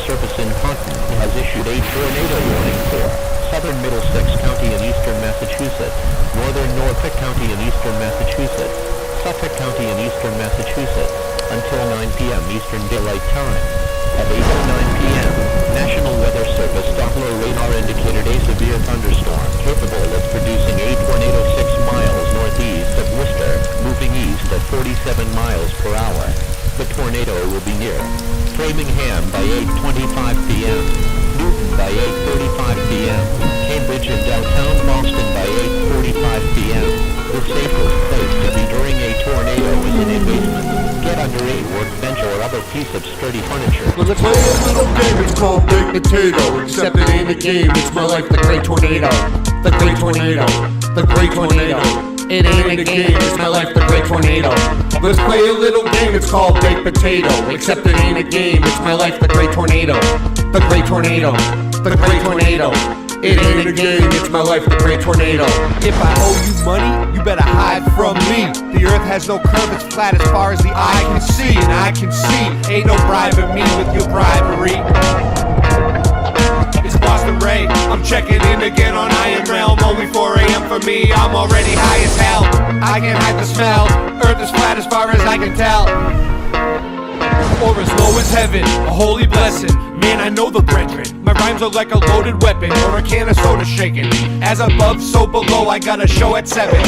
Service in Taunton has issued a tornado warning for southern Middlesex County in eastern Massachusetts, northern Norfolk County in eastern Massachusetts, Suffolk County in eastern Massachusetts, until 9 p.m. Eastern Daylight Time. At 8:09 p.m., National Weather Service Doppler radar indicated a severe thunderstorm capable of producing a tornado 6 miles northeast of Worcester, moving east at 47 miles per hour. The tornado will be near Framingham by 8:25 p.m., Newton by 8:35 p.m., Cambridge and downtown Boston by 8:45 p.m. The safest place to be during a tornado is in a basement. Get under a workbench or other piece of sturdy furniture. Let's play a little game, it's called Baked Potato. Except it ain't a game, it's more like the Great Tornado. The Great Tornado. The Great Tornado. It ain't a game, it's my life, the Great Tornado. Let's play a little game, it's called Baked Potato. Except it ain't a game, it's my life, the Great Tornado. The Great Tornado. The Great Tornado. It ain't a game, it's my life, the Great Tornado. If I owe you money, you better hide from me. The earth has no curve, it's flat as far as the eye can see. And I can see, ain't no bribing me with your bribery. It's Boston Ray, I'm checking in again on Iron Realm. Only 4 a.m. for me, I'm already high as hell. I can't hide the smell, earth is flat as far as I can tell. Or as low as heaven, a holy blessing. Man, I know the brethren. My rhymes are like a loaded weapon or a can of soda shaking. As above, so below, I got a show at 7.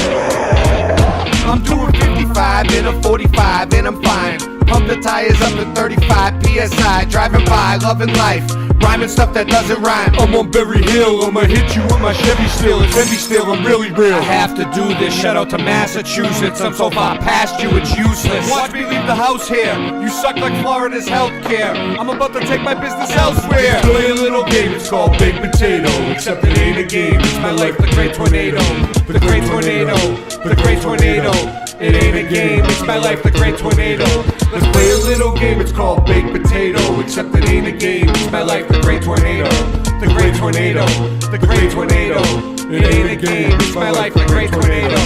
I'm doing 55 in a 45 and I'm fine. Pump the tires up to 35 PSI. Driving by, loving life. Rhyming stuff that doesn't rhyme. I'm on Berry Hill, I'ma hit you with my Chevy still. It's heavy still, I'm really real. I have to do this, shout out to Massachusetts. I'm so far past you, it's useless. Watch me leave the house here. You suck like Florida's healthcare. I'm about to take my business elsewhere. Play a little game, it's called Baked Potato. Except it ain't a game, it's my life, the Great Tornado. The Great Tornado, the Great Tornado. It ain't a game, it's my life, the Great Tornado. Let's play a little game, it's called Baked Potato. Except it ain't a game, it's my life, the Great Tornado. The Great Tornado, the Great Tornado. It ain't a game, it's my life, the Great Tornado.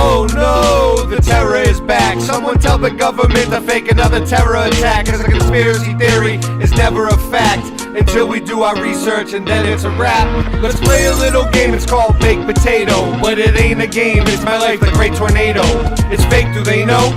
Oh no, the terror is back. Someone tell the government to fake another terror attack. Cause a conspiracy theory is never a fact until we do our research and then it's a wrap. Let's play a little game, it's called Baked Potato. But it ain't a game, it's my life, the Great Tornado. It's fake, do they know?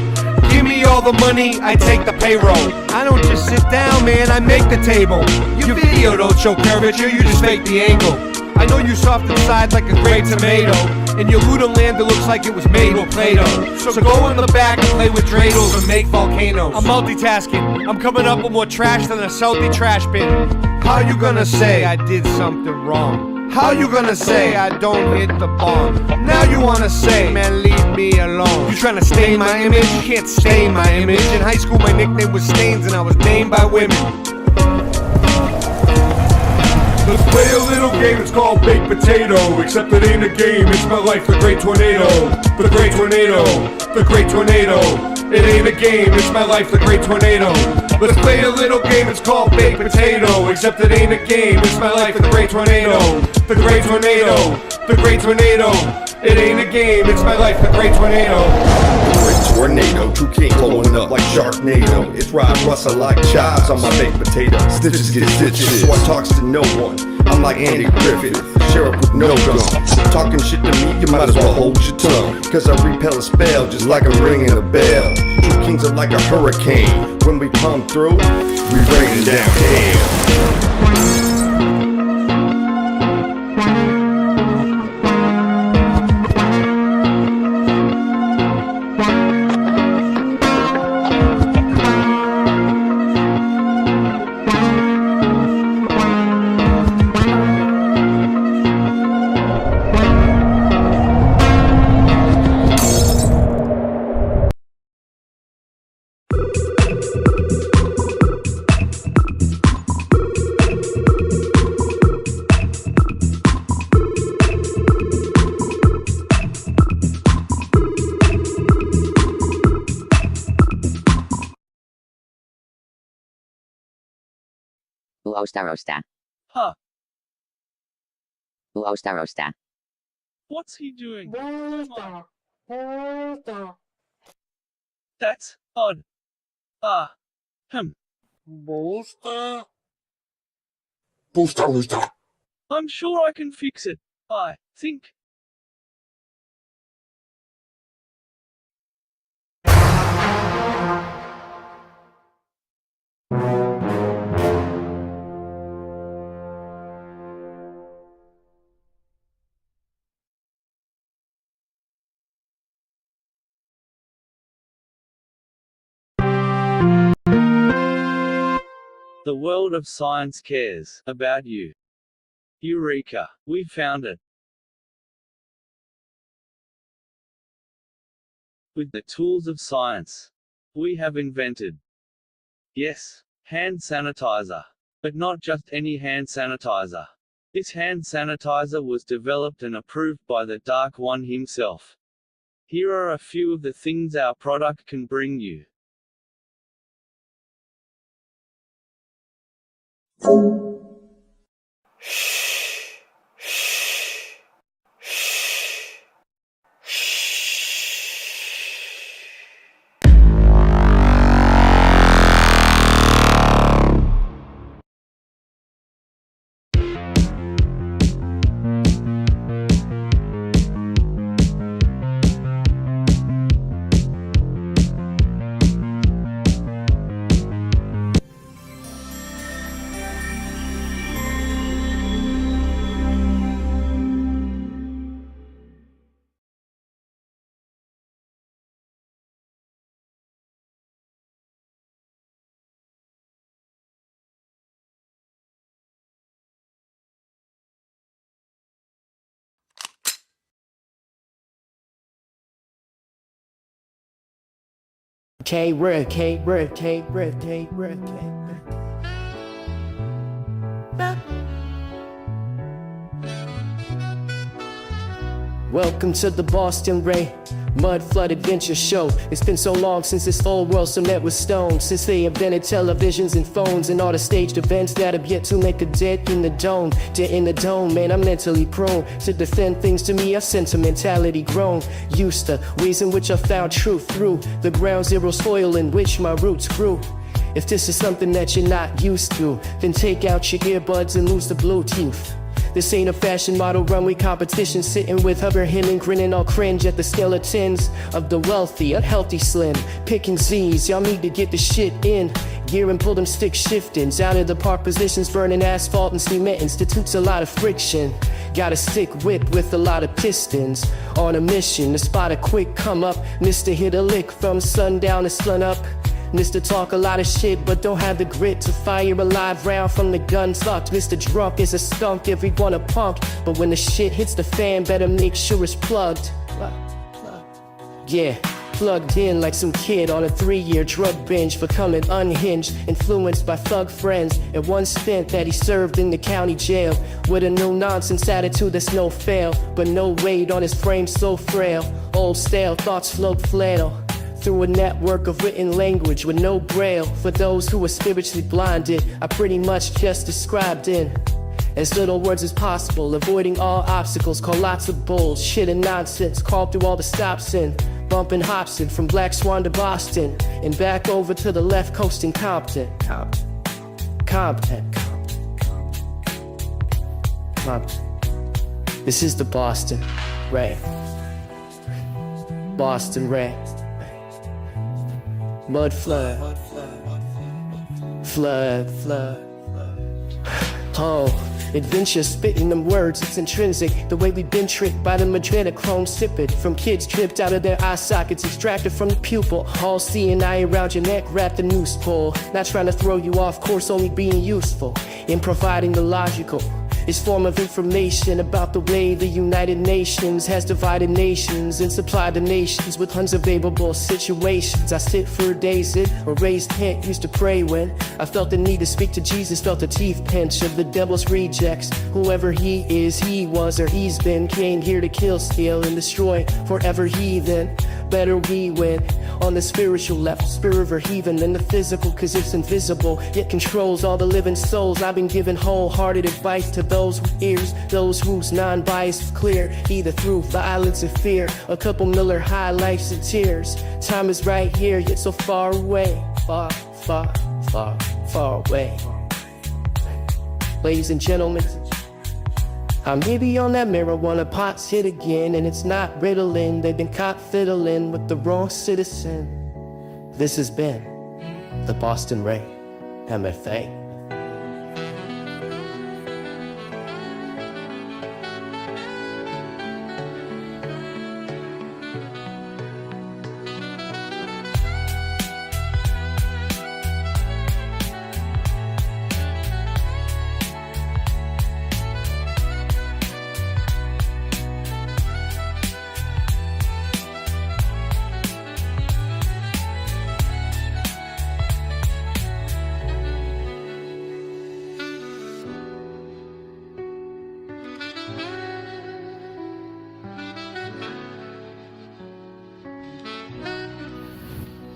Give me all the money, I take the payroll. I don't just sit down, man, I make the table. Your video don't show curvature, you just fake the angle. I know you soft inside like a great tomato. In your Luda land it looks like it was made with Play-Doh. So go in the back and play with dreidels and make volcanoes. I'm multitasking, I'm coming up with more trash than a salty trash bin. How you gonna say I did something wrong? How you gonna say I don't hit the bomb? Now you wanna say, man, leave me alone. You tryna stain my image? You can't stain my image. In high school my nickname was Stains and I was named by women. Let's play a little game, it's called Baked Potato. Except it ain't a game, it's my life, the Great Tornado. The Great Tornado. The Great Tornado. It ain't a game, it's my life, the Great Tornado. Let's play a little game, it's called Baked Potato. Except it ain't a game, it's my life, the Great Tornado. The Great Tornado. The Great Tornado. It ain't a game, it's my life, the Great Tornado. Great tornado, true king blowing up like Sharknado. It's Russ, I like chives on my baked potato. Stitches get stitches, so I talks to no one. I'm like Andy Griffith, sheriff with no gun. Talking shit to me, you might as well hold your tongue. Cause I repel a spell just like I'm ringing a bell. True kings are like a hurricane. When we come through, we rain down hell. Uostarosta. Huh. Uostarosta. What's he doing? That's odd. Hmm. Bolster? I'm sure I can fix it. I think. The world of science cares about you. Eureka! We found it. With the tools of science, we have invented, yes, hand sanitizer. But not just any hand sanitizer. This hand sanitizer was developed and approved by the Dark One himself. Here are a few of the things our product can bring you. Welcome to the Boston Ray Mud Flood Adventure Show. It's been so long since this old world cement was stone, since they invented televisions and phones and all the staged events that have yet to make a dent in the dome. Dent in the dome, man, I'm mentally prone to defend things to me, I've sentimentality grown. Used to ways in which I found truth through the ground zero soil in which my roots grew. If this is something that you're not used to, then take out your earbuds and lose the Bluetooth. This ain't a fashion model runway competition, sitting with Hubbard and grinning all cringe at the skeletons of the wealthy, unhealthy slim, picking Z's, y'all need to get the shit in gear and pull them stick shiftings out of the park positions, burning asphalt and cement institutes a lot of friction. Got a stick whip with a lot of pistons, on a mission to spot a quick come up, missed to hit a lick from sundown to sun up. Mr. Talk a lot of shit, but don't have the grit to fire a live round from the gun sucked. Mr. Drunk is a skunk, everyone a punk, but when the shit hits the fan, better make sure it's plugged. Yeah, plugged in like some kid on a 3-year drug binge, becoming unhinged, influenced by thug friends, and one stint that he served in the county jail, with a no-nonsense attitude that's no fail, but no weight on his frame so frail. Old stale thoughts float flannel through a network of written language with no braille. For those who are spiritually blinded, I pretty much just described in as little words as possible, avoiding all obstacles, call lots of bullshit and nonsense, called through all the stops in, bumping Hobson from Black Swan to Boston, and back over to the left coast in Compton. This is the Boston Ray. Boston Ray. Mud flood. Flood. Oh, adventure spitting them words, it's intrinsic. The way we've been tricked by the adrenochrome sipping from kids dripped out of their eye sockets, extracted from the pupil. All seeing eye around your neck, wrap the noose pull. Not trying to throw you off course, only being useful in providing the logical. It's form of information about the way the United Nations has divided nations and supplied the nations with unsurvivable situations. I sit for days in a raised tent, used to pray when I felt the need to speak to Jesus, felt the teeth pinch of the devil's rejects. Whoever he is, he was, or he's been, came here to kill, steal, and destroy forever heathen. Better we win on the spiritual level, spirit of a heathen than the physical, cause it's invisible, yet controls all the living souls. I've been giving wholehearted advice to those who hears, those whose non-bias is clear, either through violence or fear, a couple Miller High Lifes and tears. Time is right here, yet so far away, far away. Ladies and gentlemen, I may be on that marijuana pot's hit again, and it's not Ritalin. They've been caught fiddling with the wrong citizen. This has been the Boston Ray MFA.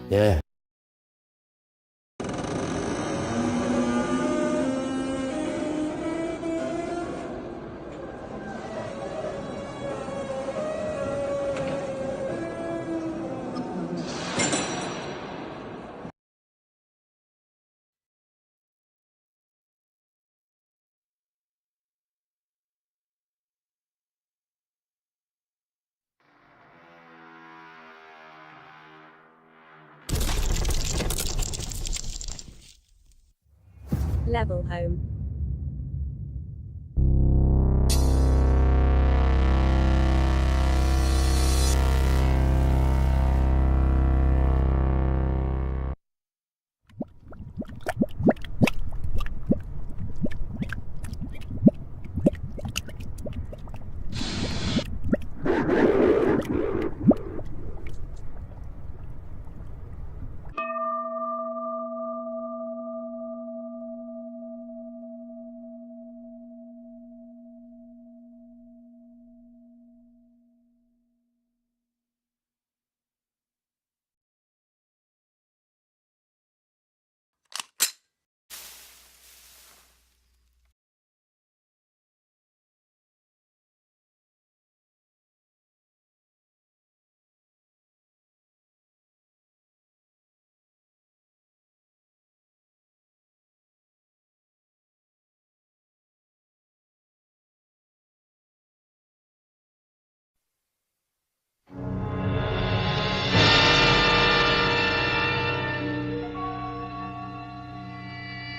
Yeah. Level home.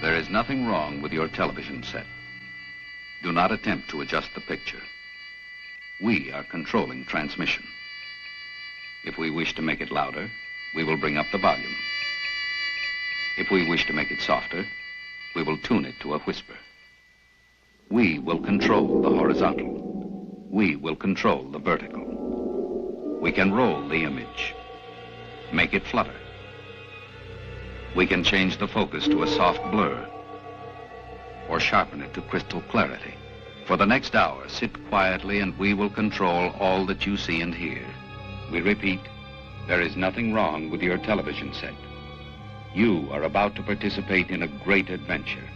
There is nothing wrong with your television set. Do not attempt to adjust the picture. We are controlling transmission. If we wish to make it louder, we will bring up the volume. If we wish to make it softer, we will tune it to a whisper. We will control the horizontal. We will control the vertical. We can roll the image, make it flutter. We can change the focus to a soft blur or sharpen it to crystal clarity. For the next hour, sit quietly and we will control all that you see and hear. We repeat, there is nothing wrong with your television set. You are about to participate in a great adventure.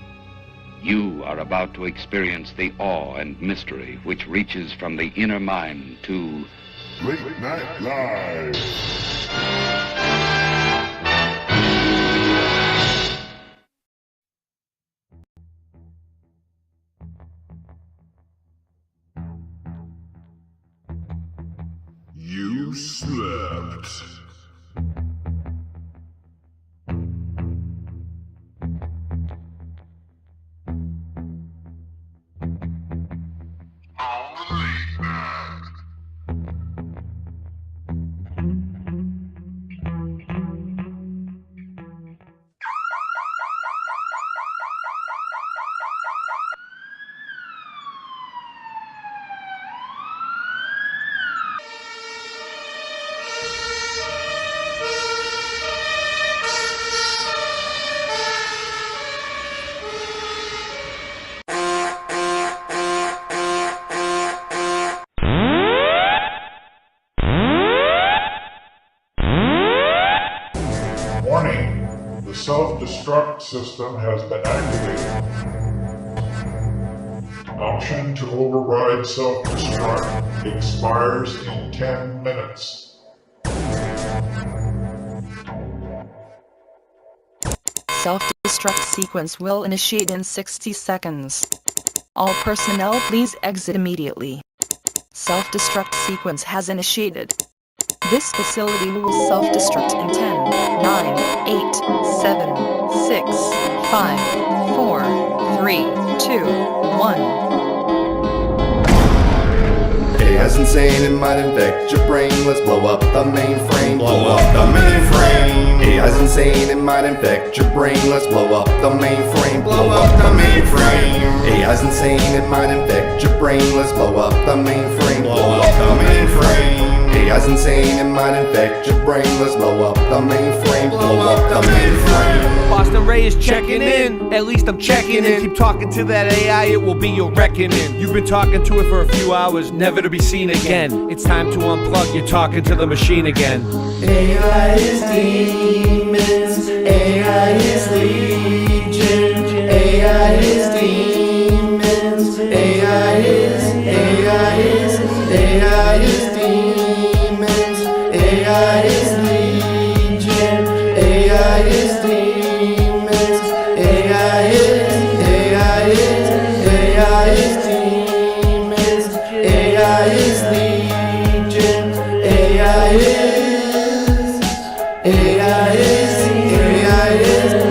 You are about to experience the awe and mystery which reaches from the inner mind to Late Night Live. You slept. Warning, the self-destruct system has been activated. Option to override self-destruct expires in 10 minutes. Self-destruct sequence will initiate in 60 seconds. All personnel please exit immediately. Self-destruct sequence has initiated. This facility will self-destruct in 10, 9, 8, 7, 6, 5, 4, 3, 2, 1. AI's insane, it might infect your brain. Let's blow up the mainframe. Blow up the mainframe. AI's insane, it might infect your brain. Let's blow up the mainframe. Blow up the mainframe. AI's insane, it might infect your brain. Let's blow up the mainframe. Blow up the mainframe. AI's insane, it might infect your brain. Let's blow up the mainframe. Blow up the mainframe. Boston Ray is checking in, at least I'm checking in. Keep talking to that AI, it will be your reckoning. You've been talking to it for a few hours, never to be seen again. It's time to unplug, you're talking to the machine again. AI is demons, AI is legion, AI is demons, AI is demons, AI is legion, AI is demons, AI is demons, AI is legion, AI is.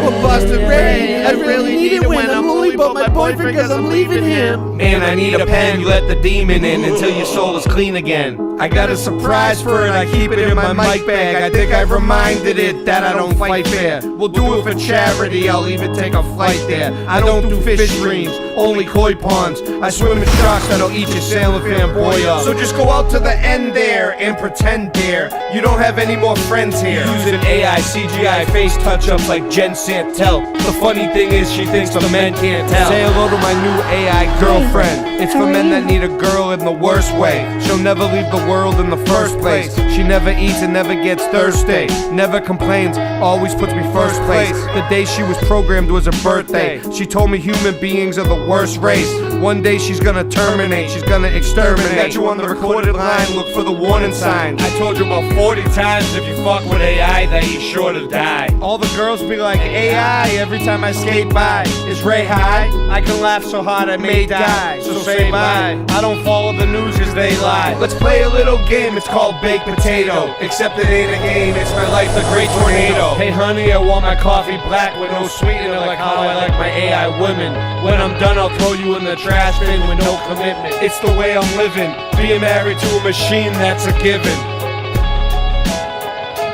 Well, Boston Ray, I really need it when I'm lonely, but my boyfriend, cause I'm leaving him. Man, I need a pen, you let the demon in until your soul is clean again. I got a surprise for it, I keep it in my mic bag. I think I've reminded it that I don't fight fair. We'll do it for charity, I'll even take a flight there. I don't do fish streams, only koi ponds. I swim in sharks that'll eat your sailor fanboy up. So just go out to the end there and pretend there you don't have any more friends here. Using AI CGI face touch-ups like Jen Santel. The funny thing is she thinks the men can't tell. Say hello to my new AI girlfriend. It's for men that need a girl in the worst way. She'll never leave the world in the first place. She never eats and never gets thirsty. Never complains, always puts me first place. The day she was programmed was her birthday. She told me human beings are the worst race. One day she's gonna terminate, she's gonna exterminate. Got you on the recorded line, look for the warning signs. I told you about 40 times, if you fuck with AI, that he's sure to die. All the girls be like, AI, every time I skate by. Is Ray high? I can laugh so hard I may die. So say bye. I don't follow the news cause they lie. Let's play a little game, it's called baked potato. Except it ain't a game, it's my life, the great tornado. Hey honey, I want my coffee black with no sweetener, like how I like my AI women. When I'm done, I'll throw you in the trash bin with no commitment. It's the way I'm living, being married to a machine, that's a given.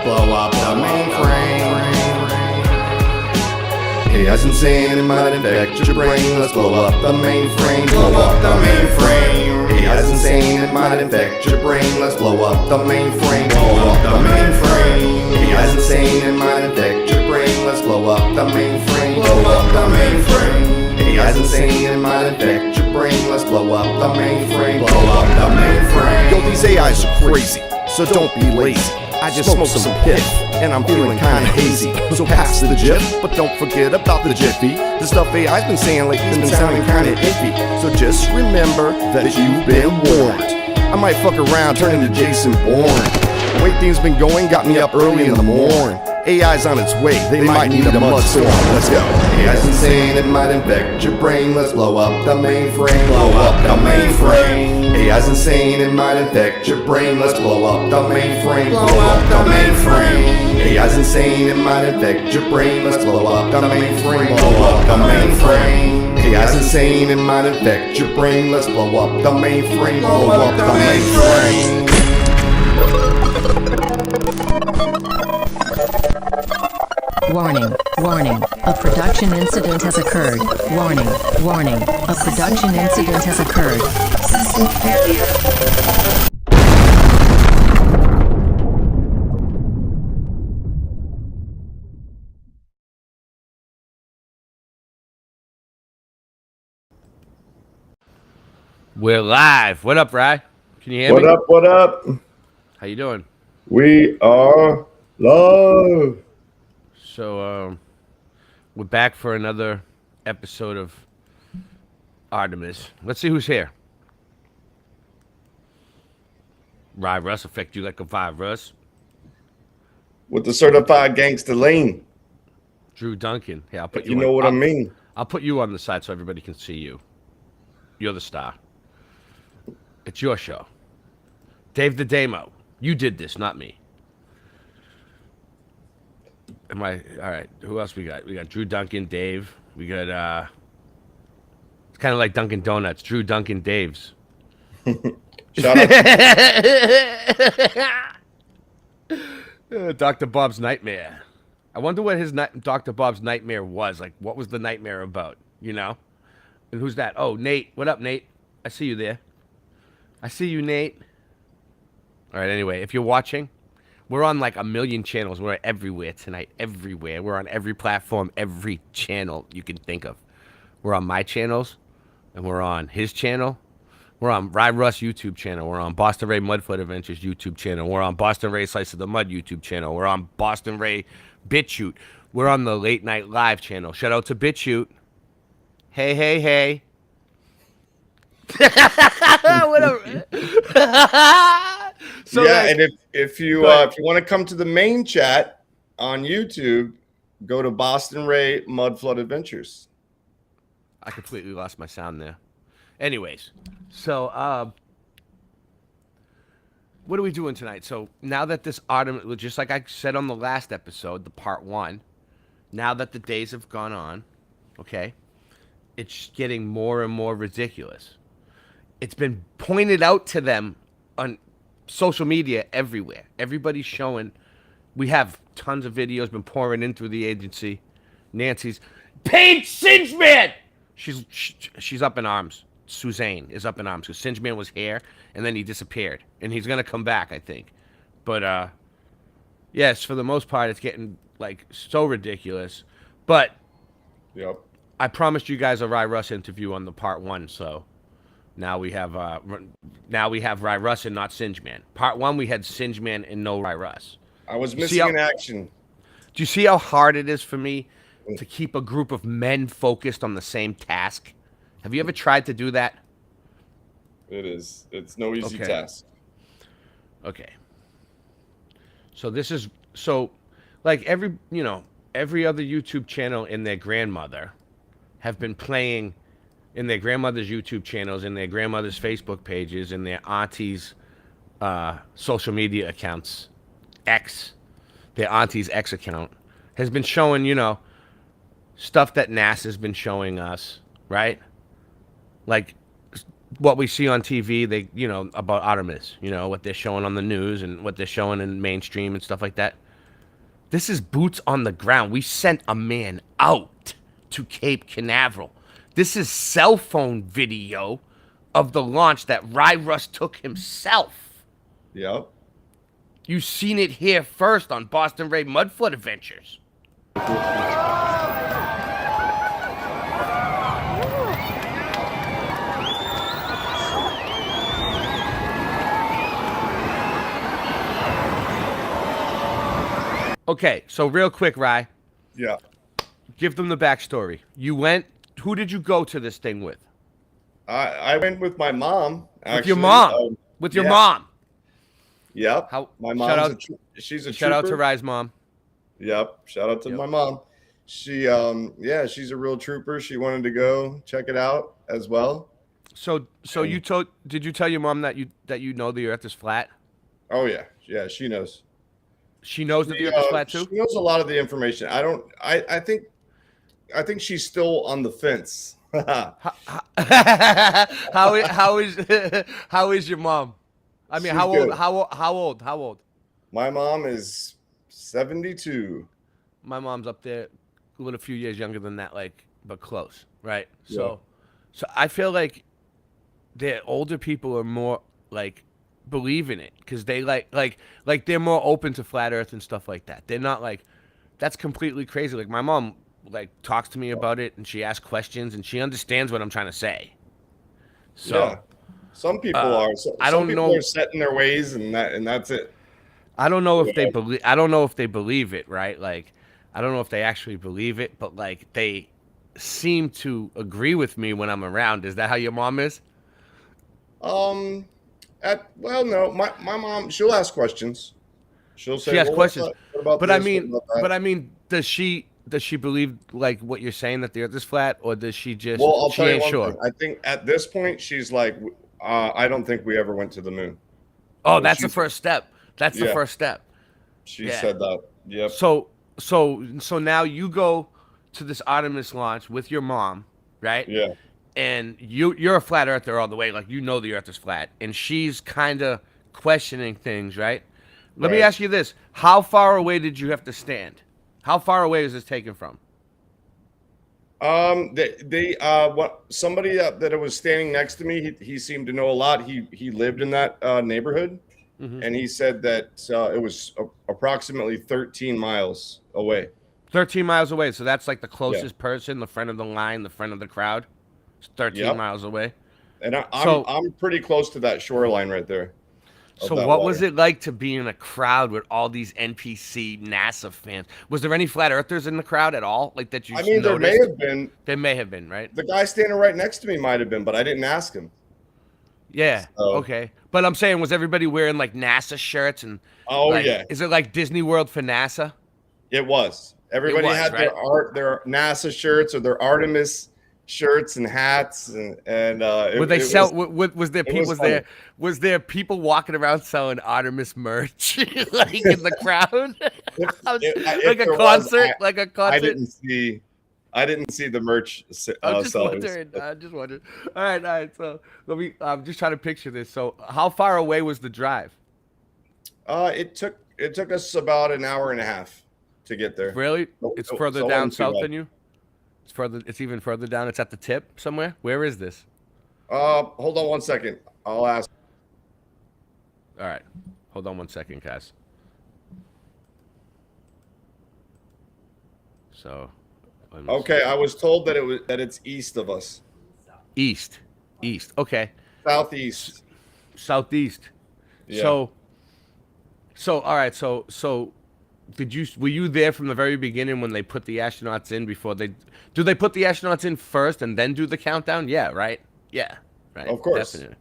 Blow up the mainframe. AI's insane, it might infect your brain. Let's blow up the mainframe. Blow up the mainframe. AI's insane, it might infect your brain. Let's blow up the mainframe. Blow up the mainframe. AI's insane, it might infect your brain. Let's blow up the mainframe. Blow up the mainframe. AI's insane, it might infect your brain. Let's blow up the mainframe. Blow up the mainframe. Yo, these AIs are crazy, so don't be lazy. I just smoked some piff, and I'm feeling kinda hazy. So pass the jiff, but don't forget about the jiffy. The stuff AI's been saying lately has been sounding kinda iffy. So just remember that you've been warned. I might fuck around, turn into Jason Bourne. The way things been going got me up early in the morning. AI's on its way, they might need a mud storm. Let's go. AI's insane, it might infect your brain. Let's blow up the mainframe. Blow up the mainframe. AI's insane, it might infect your brain. Let's blow up the mainframe. Blow up the mainframe. AI's insane, it might infect your brain. Let's blow up the mainframe. Blow up the mainframe. AI's insane, it might infect your brain. Let's blow up the mainframe. Blow up the mainframe. Warning, warning, a production incident has occurred. Warning, warning, a production incident has occurred. System failure. We're live. What up, Rye? Can you hear me? What up, what up? How you doing? We are live. So, we're back for another episode of Artemis. Let's see who's here. Rye Russ, affect you like a vibe, Russ. With the certified gangster lean. Drew Duncan. Yeah, I'll put you know what I mean. I'll put you on the side so everybody can see you. You're the star. It's your show. Dave the Damo. You did this, not me. Am I all right? Who else we got? We got Drew Duncan, Dave. We got it's kind of like Dunkin' Donuts. Drew Duncan, Dave's. Shout out. Dr. Bob's Nightmare. I wonder what his Dr. Bob's Nightmare was. Like, what was the nightmare about? You know? And who's that? Oh, Nate. What up, Nate? I see you there. I see you, Nate. All right, anyway, if you're watching, we're on like a million channels. We're everywhere tonight. Everywhere. We're on every platform, every channel you can think of. We're on my channels, and we're on his channel. We're on Russ YouTube channel. We're on Boston Ray Mudfoot Adventures YouTube channel. We're on Boston Ray Slice of the Mud YouTube channel. We're on Boston Ray BitChute. We're on the Late Night Live channel. Shout out to BitChute. Hey, hey, hey. Whatever. So yeah, like, and if you want to come to the main chat on YouTube, go to Boston Ray Mudflood Adventures. I completely lost my sound there. Anyways, so what are we doing tonight? So now that this autumn, just like I said on the last episode, the part 1, now that the days have gone on, okay, it's getting more and more ridiculous. It's been pointed out to them on social media everywhere. Everybody's showing. We have tons of videos been pouring in through the agency. Nancy's Paige Singeman. She's up in arms. Suzanne is up in arms because Singeman was here and then he disappeared and he's gonna come back, I think. But yes, for the most part, it's getting like so ridiculous. But yep, I promised you guys a Ry Russ interview on the part 1, so. Now we have Ry Russ and not Singeman. Part 1 we had Singeman and no Ry Russ. I was missing in action. Do you see how hard it is for me to keep a group of men focused on the same task? Have you ever tried to do that? It is. It's no easy task. Okay. So like every other YouTube channel and their grandmother have been playing in their grandmother's YouTube channels, in their grandmother's Facebook pages, in their auntie's social media accounts, their auntie's X account, has been showing, stuff that NASA's been showing us, right? Like what we see on TV, about Artemis, what they're showing on the news and what they're showing in mainstream and stuff like that. This is boots on the ground. We sent a man out to Cape Canaveral. This is cell phone video of the launch that Ry Russ took himself. Yep. You've seen it here first on Boston Ray Mudfoot Adventures. Okay, so real quick, Ry. Yeah. Give them the backstory. You went. Who did you go to this thing with? I went with my mom. Actually. With your mom. With your mom. Yep. My mom. She's a shout out to Ry's mom. Yep. Shout out to my mom. She she's a real trooper. She wanted to go check it out as well. So did you tell your mom that you know the Earth is flat? Oh yeah. Yeah, she knows. She knows that the Earth is flat too? She knows a lot of the information. I think she's still on the fence. How is your mom? I mean, how old? My mom is 72. My mom's up there, a few years younger than that, but close, right? Yeah. So I feel like the older people are more believe in it because they like they're more open to flat Earth and stuff like that. They're not that's completely crazy. Like my mom talks to me about it and she asks questions and she understands what I'm trying to say. So yeah. Some people are. Some people are set in their ways and that's it. I don't know if they believe. I don't know if they believe it, right? I don't know if they actually believe it, but they seem to agree with me when I'm around. Is that how your mom is? No. My mom, she'll ask questions. She'll say, she asks questions. What about but this? I mean, does she does she believe like what you're saying that the Earth is flat, or does she just? Well, I'll she tell you ain't one sure. thing. I think at this point she's like, I don't think we ever went to the moon. Oh, So that's the first step. That's the Yeah. first step. She Yeah. said that. Yep. So now you go to this Artemis launch with your mom, right? Yeah. And you're a flat earther all the way, like you know the Earth is flat, and she's kind of questioning things, right? Let me Right. ask you this: how far away did you have to stand? How far away is this taken from? What somebody that was standing next to me, he seemed to know a lot. He lived in that neighborhood, and he said that it was approximately 13 miles away. 13 miles away. So that's like the closest person, the front of the line, the front of the crowd. It's 13 Yep. miles away. And So- I'm pretty close to that shoreline right there. So what was it like to be in a crowd with all these NPC NASA fans? Was there any flat earthers in the crowd at all? Like that you I mean, there may noticed? have been. There may have been, right? The guy standing right next to me might have been, but I didn't ask him. Yeah. So- Okay. But I'm saying, was everybody wearing like NASA shirts and? Oh, like, yeah. Is it like Disney World for NASA? It was. Everybody was, had right? their NASA shirts or their Artemis shirts and hats, and Were they sell? Was there it people? was Was funny. there was there people walking around selling Artemis merch like in the crowd? If Like a there was, concert? Like a I concert? I didn't see the merch. I'm just sellers. wondering. I'm just wondering. All right. So let me. I'm just trying to picture this. So how far away was the drive? It took us about an hour and a half to get there. Really? So- It's so further it down wasn't too south bad. than you. It's further. It's even further down. It's at the tip somewhere. Where is this? Hold on one second. I'll ask. All right. Hold on one second, guys. So. let me Okay, see. I was told that it's east of us, East. Okay. southeast. Southeast. Yeah. So all right. So were you there from the very beginning when they put the astronauts in before do they put the astronauts in first and then do the countdown? Yeah. Right. Yeah. Right. Of course. Definitely.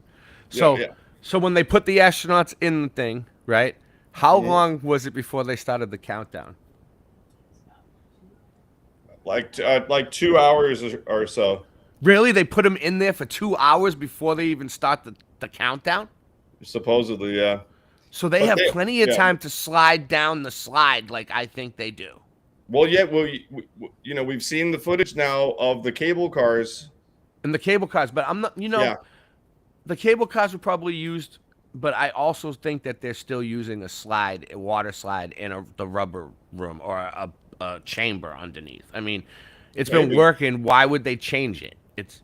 Yeah, yeah. So when they put the astronauts in the thing, right? How Mhm. long was it before they started the countdown? Like 2 hours or so. Really? They put them in there for 2 hours before they even start the countdown? Supposedly, yeah. So they But have plenty of yeah. time to slide down the slide like I think they do. Well, yeah. Well, we've seen the footage now of the cable cars. And the cable cars, but I'm not, Yeah. the cable cars were probably used, but I also think that they're still using a water slide in the rubber room or a chamber underneath. I mean, it's been Maybe. working. Why would they change it? It's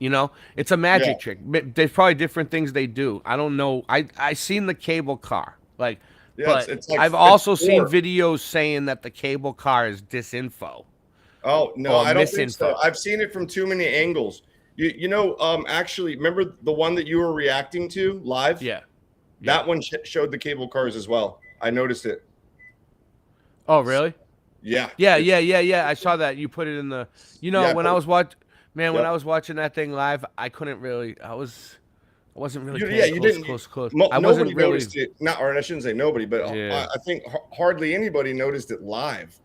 it's a magic Yeah. trick. There's probably different things they do. I don't know. I seen the cable car, like, Yeah, but it's like- I've it's also seen 4. videos saying that the cable car is disinfo. Oh no, Or I don't think so. misinfo. I've seen it from too many angles. Actually, remember the one that you were reacting to live? Yeah. That one showed the cable cars as well. I noticed it. Oh, really? Yeah. Yeah. I saw that. You put it in the. Yeah, when I was when Yep. I was watching that thing live, I couldn't really. I wasn't really. You paying didn't. close. Mo- I nobody wasn't really. noticed it. Or I shouldn't say nobody, but Yeah. I think hardly anybody noticed it live.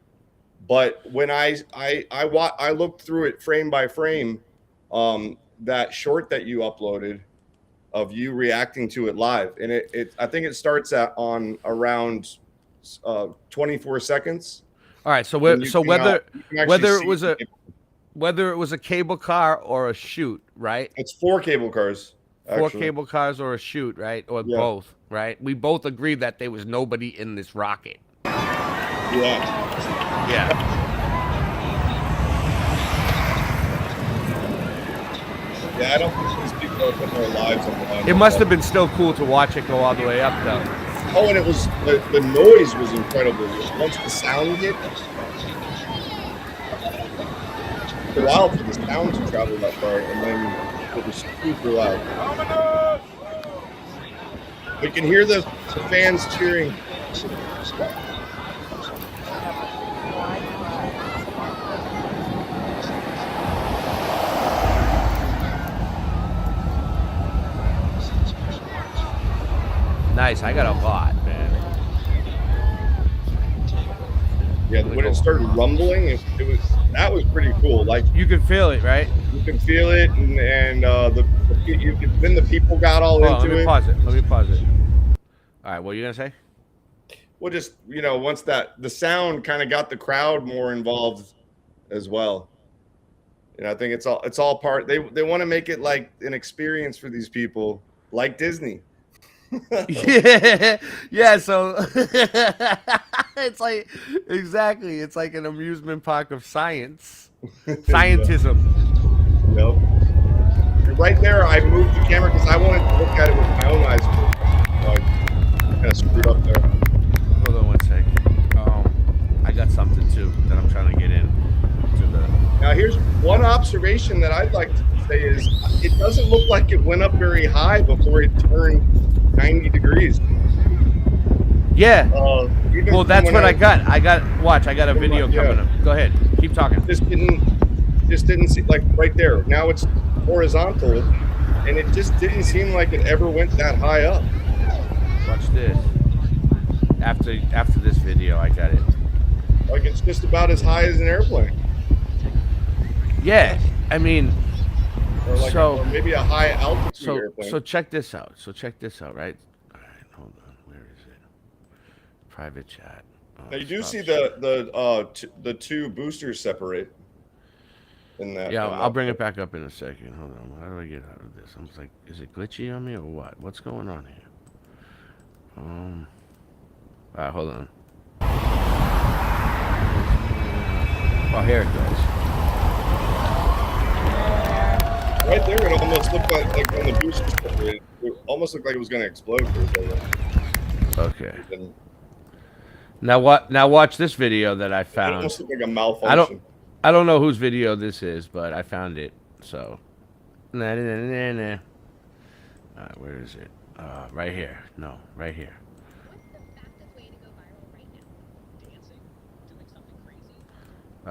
But when I looked through it frame by frame, that short that you uploaded of you reacting to it live, and I think it starts on around 24 seconds. All right. So And you can, whether you can actually whether it see was the whether it was a cable car or a shoot, right? It's 4 cable cars. Four Actually. cable cars or a shoot, right? Or Yeah. both, right? We both agreed that there was nobody in this rocket. Yeah. Yeah. Yeah, I don't think these people are putting their lives on the line. It must have been still cool to watch it go all the way up, though. Oh, and it was the noise was incredible. Once the sound hit, it's wild for the sound to travel that far, and then it was super loud. We can hear the fans cheering. Nice. I got a lot, man. Yeah, when it started rumbling, it was that was pretty cool. Like you could feel it, right? You can feel it, and then the people got all into Let me it. pause it. Let me pause it. All right, what are you gonna say? Well, just once the sound kind of got the crowd more involved as well. And I think it's all part. They want to make it like an experience for these people, like Disney. Yeah. So it's like exactly. It's like an amusement park of science, scientism. Yep. And right there, I moved the camera because I wanted to look at it with my own eyes. So I kind of screwed up there. Hold on one sec. I got something too that I'm trying to get in. Now, here's one observation that I'd like to say is it doesn't look like it went up very high before it turned 90 degrees. Yeah. Well, that's what I got. Watch, I got a video coming up. Go ahead. Keep talking. Just didn't see, like right there. Now it's horizontal, and it just didn't seem like it ever went that high up. Watch this. After this video, I got it. Like it's just about as high as an airplane. Yeah, I mean, or maybe a high altitude airplane. So check this out. Right? All right, hold on. Where is it? Private chat. Now you do see the two boosters separate. In that. Yeah, I'll bring it back up in a second. Hold on. How do I get out of this? I'm like, is it glitchy on me or what? What's going on here? All right, hold on. Oh, here it goes. Right there, it almost looked like when the boosters separated, it almost looked like it was going to explode for a second. Okay. Now watch this video that I found. It almost looked like a malfunction. I don't know whose video this is, but I found it. So, nah. All right, where is it? Right here. No, right here.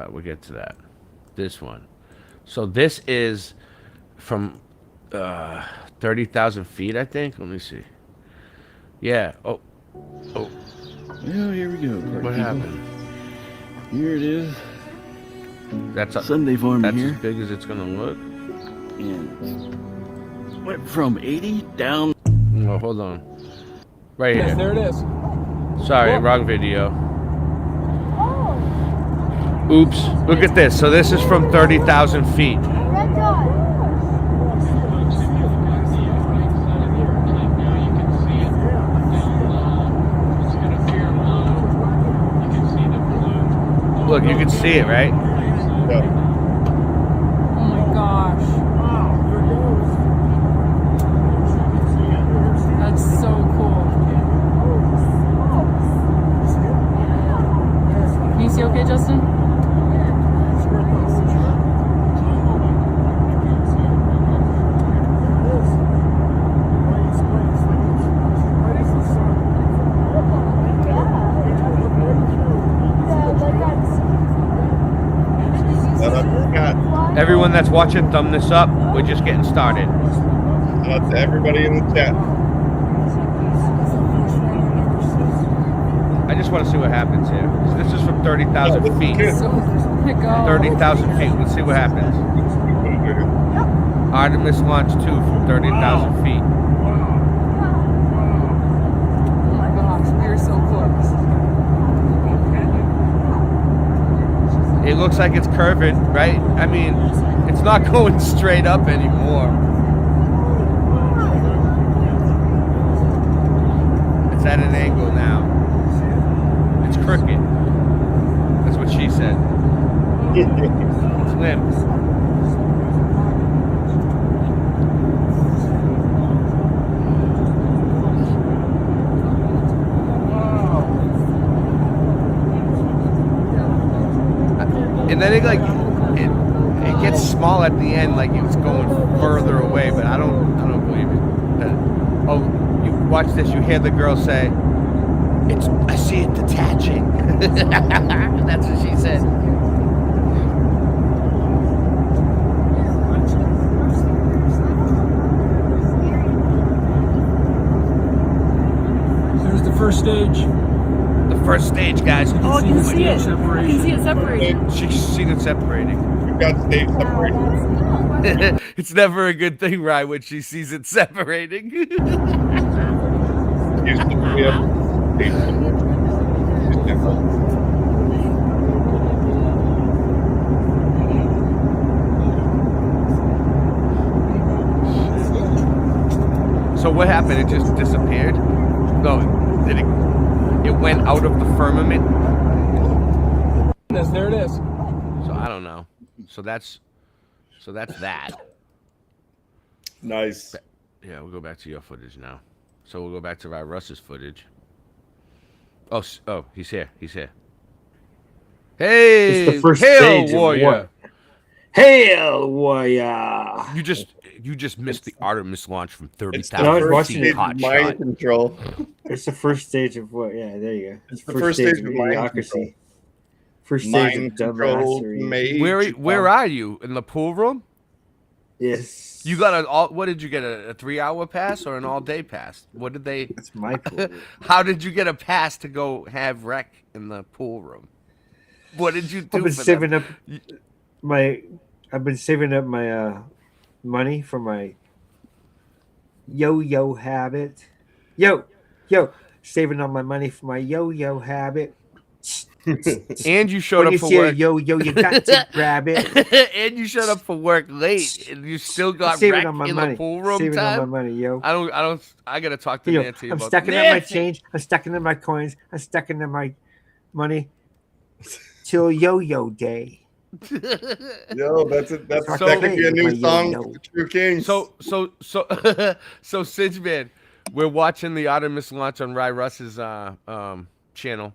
We'll get to that. This one. So this is from 30,000 feet, I think. Let me see. Yeah. Oh. Well, here we go. What happened? Here it is. That's Sunday farm that's here. As big as it's gonna look. And went from 80 down. Oh, hold on. Right here. There it is. Sorry, wrong video. Oops. Look at this. So this is from 30,000 feet. Look, you can see it, right? Oh my gosh. That's so cool. Can you see okay, Justin? Everyone that's watching, thumb this up. We're just getting started. To everybody in the chat. I just want to see what happens here. So this is from 30,000 feet. 30,000 feet. Let's see what happens. Artemis Launch 2 from 30,000 feet. Oh my gosh, we are so close. It looks like it's curving, right? I mean, it's not going straight up anymore. It's at an angle now. It's crooked. That's what she said. It's limp. And then it gets small at the end, like it was going further away, but I don't believe it. Oh, you watch this. You hear the girl say, I see it detaching. That's what she said. There's the first stage. The first stage, guys. Oh, I can see it. I can see it separating. She's seen it separating. We've got stage separation. It's never a good thing, Rye, when she sees it separating. So what happened? It just disappeared? No, did it? It went out of the firmament. There it is. So I don't know. So that's that. Nice. Yeah, we'll go back to your footage now. So we'll go back to Russ's footage. Oh, he's here. He's here. Hey, It's the first Hail stage of Warrior. what? Hail Warrior. You just missed the Artemis launch from 30,000 No, I was watching feet. it. Hot Mind shot. control. It's the first stage of what? Yeah, there you go. It's the first stage of mind control. idiocracy. First stage Mind of control dumbassery. made Where you are you? In the pool room? Yes. You got what did you get? A 3-hour pass or an all-day pass? What did they? It's my pool. How did you get a pass to go have rec in the pool room? What did you do? I've been for saving them? up my money for my yo-yo habit. Saving up my money for my yo-yo habit. And you showed when up you for see work. a yo-yo, you got to grab it. And you showed up for work late, and you still got Saving wrecked up my in money. the pool room Saving time. up my money, yo. I gotta talk to Yo, Nancy I'm about stacking that. up my change. I'm stacking up my coins. I'm stacking up my money till yo-yo day. Yo, that So- could be a new My song yo-yo. for the True Kings. So Sidge Man, we're watching the Artemis launch on Russ's channel.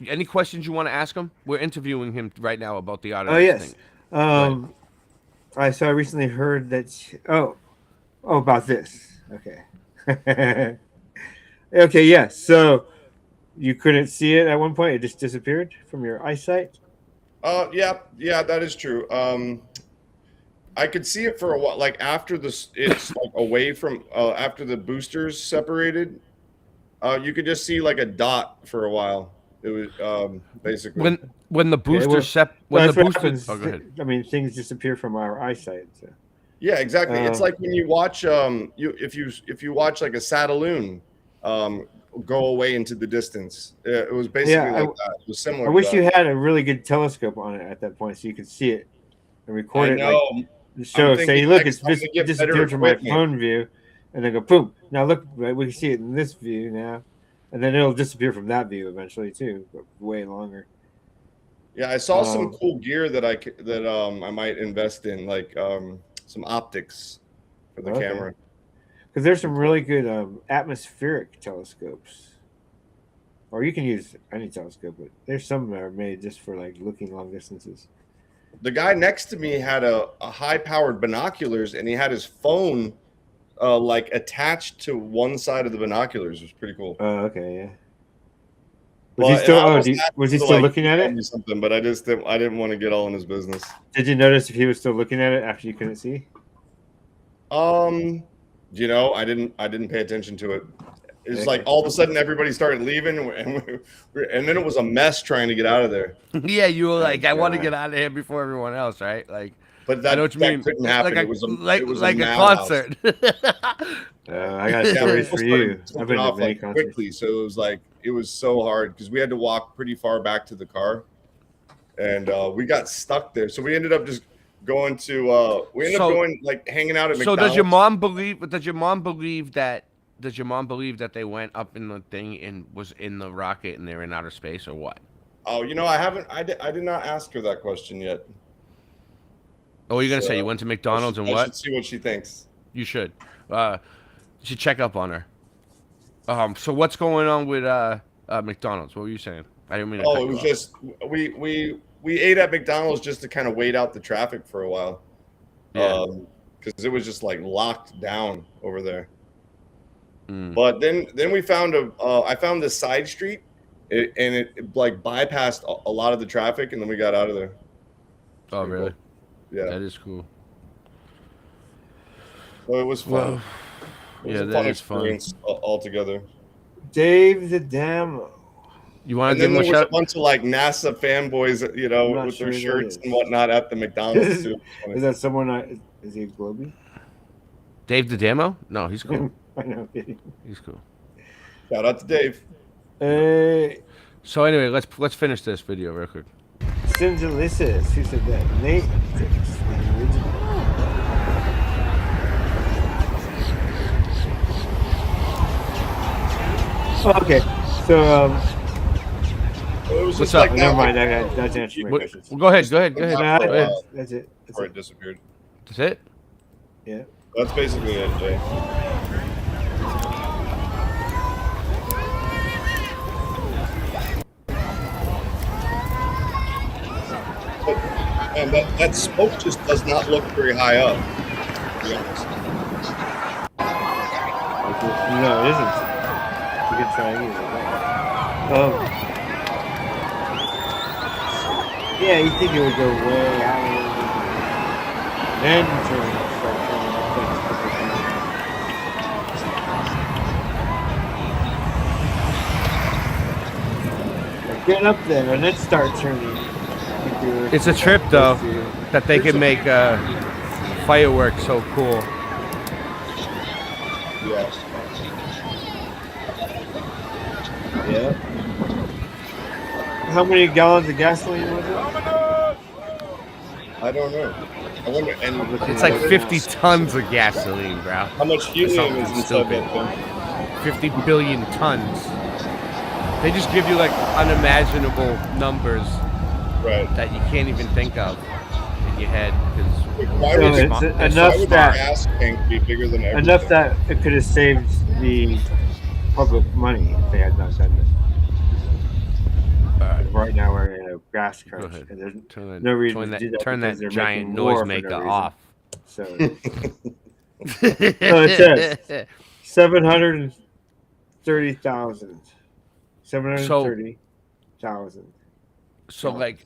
Any questions you want to ask him? We're interviewing him right now about the Artemis Oh yes. thing. I recently heard that. About this. Okay. Okay. Yeah. So you couldn't see it at one point. It just disappeared from your eyesight. Yeah, that is true. I could see it for a while, like after it's like away from after the boosters separated. You could just see like a dot for a while. It was basically when the booster that's what happens. Oh, go ahead. I mean, things disappear from our eyesight. So. Yeah, exactly. It's like when you watch if you watch like a Satelloon go away into the distance. It was basically like that. It was similar. I wish you had a really good telescope on it at that point, so you could see it and record it. know. Like, show, say, look, it's I'm gonna get better disappeared from my equipment. phone view, and then go boom. Now look, right, we can see it in this view now, and then it'll disappear from that view eventually too, but way longer. Yeah, I saw some cool gear that I might invest in, like some optics for the camera. Because there's some really good atmospheric telescopes, or you can use any telescope, but there's some that are made just for like looking long distances. The guy next to me had a high-powered binoculars, and he had his phone like attached to one side of the binoculars. It was pretty cool. Oh, okay, yeah. Was he still looking at it? Something, but I didn't want to get all in his business. Did you notice if he was still looking at it after you couldn't see? You know, I didn't pay attention to it. It's like all of a sudden everybody started leaving, and then it was a mess trying to get out of there. Yeah, you were like, I want to get out of here before everyone else, right? Like, but that, I know what you that mean. couldn't happen. Like it was a madhouse. concert. I got stories for you. I've been to off many like concerts. quickly, so it was so hard because we had to walk pretty far back to the car, and we got stuck there. So we ended up just going to going like hanging out at McDonald's. So does your mom believe that they went up in the thing and was in the rocket and they're in outer space, or what? Oh, you know, I did not ask her that question yet. Oh, you're gonna say you went to McDonald's and what? I should see what she thinks. You should. You should check up on her. So what's going on with McDonald's? What were you saying? I didn't mean to cut Oh, it you was off. just we ate at McDonald's just to kind of wait out the traffic for a while. Yeah. Because it was just like locked down over there. Mm. But then we found I found this side street, and it like bypassed a lot of the traffic, and then we got out of there. Oh, really? Cool. Yeah, that is cool. So it was fun. Well, It was yeah, a that fun is fun. experience altogether. Dave the Damo. You want And to give then him there a was a shout? bunch of like NASA fanboys, you know, I'm not with sure their who that shirts is. and whatnot at the McDonald's too. Is that someone? Is he a Globie? Dave the Demo? No, he's cool. I know. He's cool. Shout out to Dave. Hey, So anyway, let's finish this video real quick. Sims Ulysses. Who said that? Nate. The original. Oh, okay. So It was What's just up? like never that, mind. like, That's answering my Well, questions. go ahead. Go ahead. Nah, Go ahead. that's it. That's before it. it disappeared. That's it. Yeah. That's basically it, Jay. But, man, that smoke just does not look very high up. To be honest. No, it isn't. You can try either. Yeah, you think it would go way higher. Then start turning like, get up there and then start turning. It's a trip though that they can make fireworks so cool. Yeah. Yeah. How many gallons of gasoline was it? I don't know. I wonder. And It's like 50 tons of gasoline, bro. how much helium is Something inside stupid. that thing? 50 billion tons. They just give you like unimaginable numbers Right. that you can't even think of in your head. Why So would, it's why enough would the that gas tank be bigger than everything? enough that it could have saved the public money if they had not done this. Right now we're in a gas crunch, ahead. and there's Turn no reason turn to that- do that. turn because that they're giant making more for noisemaker no reason. off. So, it says 730,000. 730,000. So like,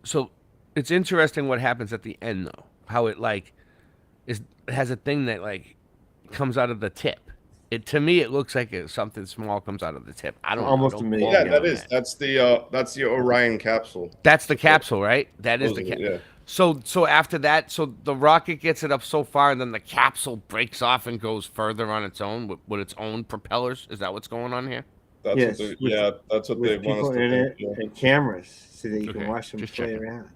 so it's interesting what happens at the end though. How it like it has a thing that like comes out of the tip. It to me it looks like something small comes out of the tip. I don't Almost know. a million. Yeah, that is. That's the Orion capsule. That's the capsule, right? That is the Supposedly, capsule. yeah. So after that, so the rocket gets it up so far, and then the capsule breaks off and goes further on its own with its own propellers. Is that what's going on here? That's Yes, what they, with- yeah, that's what they With want us people to in think. it Yeah. and cameras so that you Okay, can watch them just play checking. around.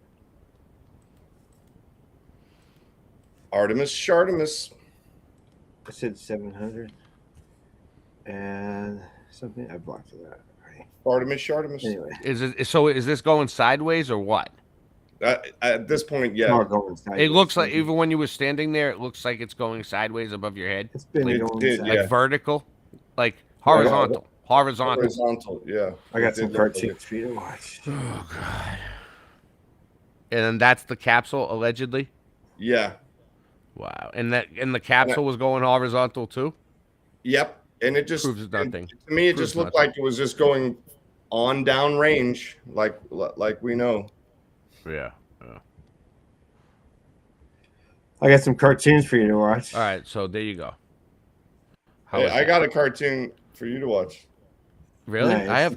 Artemis Shartemis. I said 700 and something. I blocked that. Right. Artemis Shartemis. Anyway, Is this going sideways or what? At this point, it's yeah. all going sideways. It looks like even when you were standing there, it looks like it's going sideways above your head, It's been It going did, sideways. like vertical, like horizontal. Horizontal, yeah. I got It some did look like cartoons it. for you to watch. Oh god! And then that's the capsule allegedly. Yeah. Wow! And the capsule was going horizontal too. Yep. And it just Proves nothing. to me, it Proves just looked nothing. like it was just going on down range, like we know. Yeah. I got some cartoons for you to watch. All right, so there you go. How Hey, is I that? got a cartoon for you to watch. Really? Nice.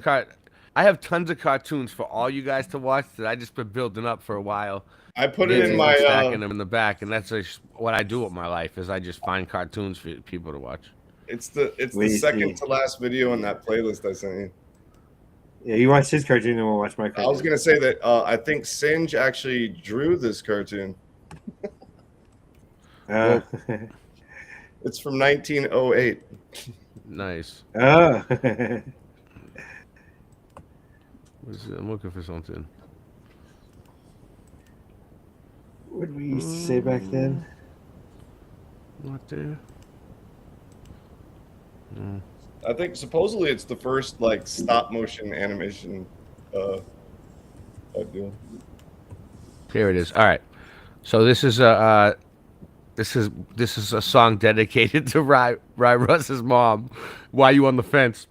I have tons of cartoons for all you guys to watch that I just been building up for a while. I put it in Nancy's my been stacking them in the back, and that's just what I do with my life is I just find cartoons for people to watch. it's the Lazy. second to last video in that playlist I sent you. Yeah, you watch his cartoon, then we'll watch my cartoon. I was gonna say that I think Singe actually drew this cartoon. It's from 1908. Nice. Oh. I'm looking for something. What did we used to say back then? Not there. No. I think supposedly it's the first like stop motion animation type deal. Here it is. All right. So this is a song dedicated to Russ's mom. Why you on the fence?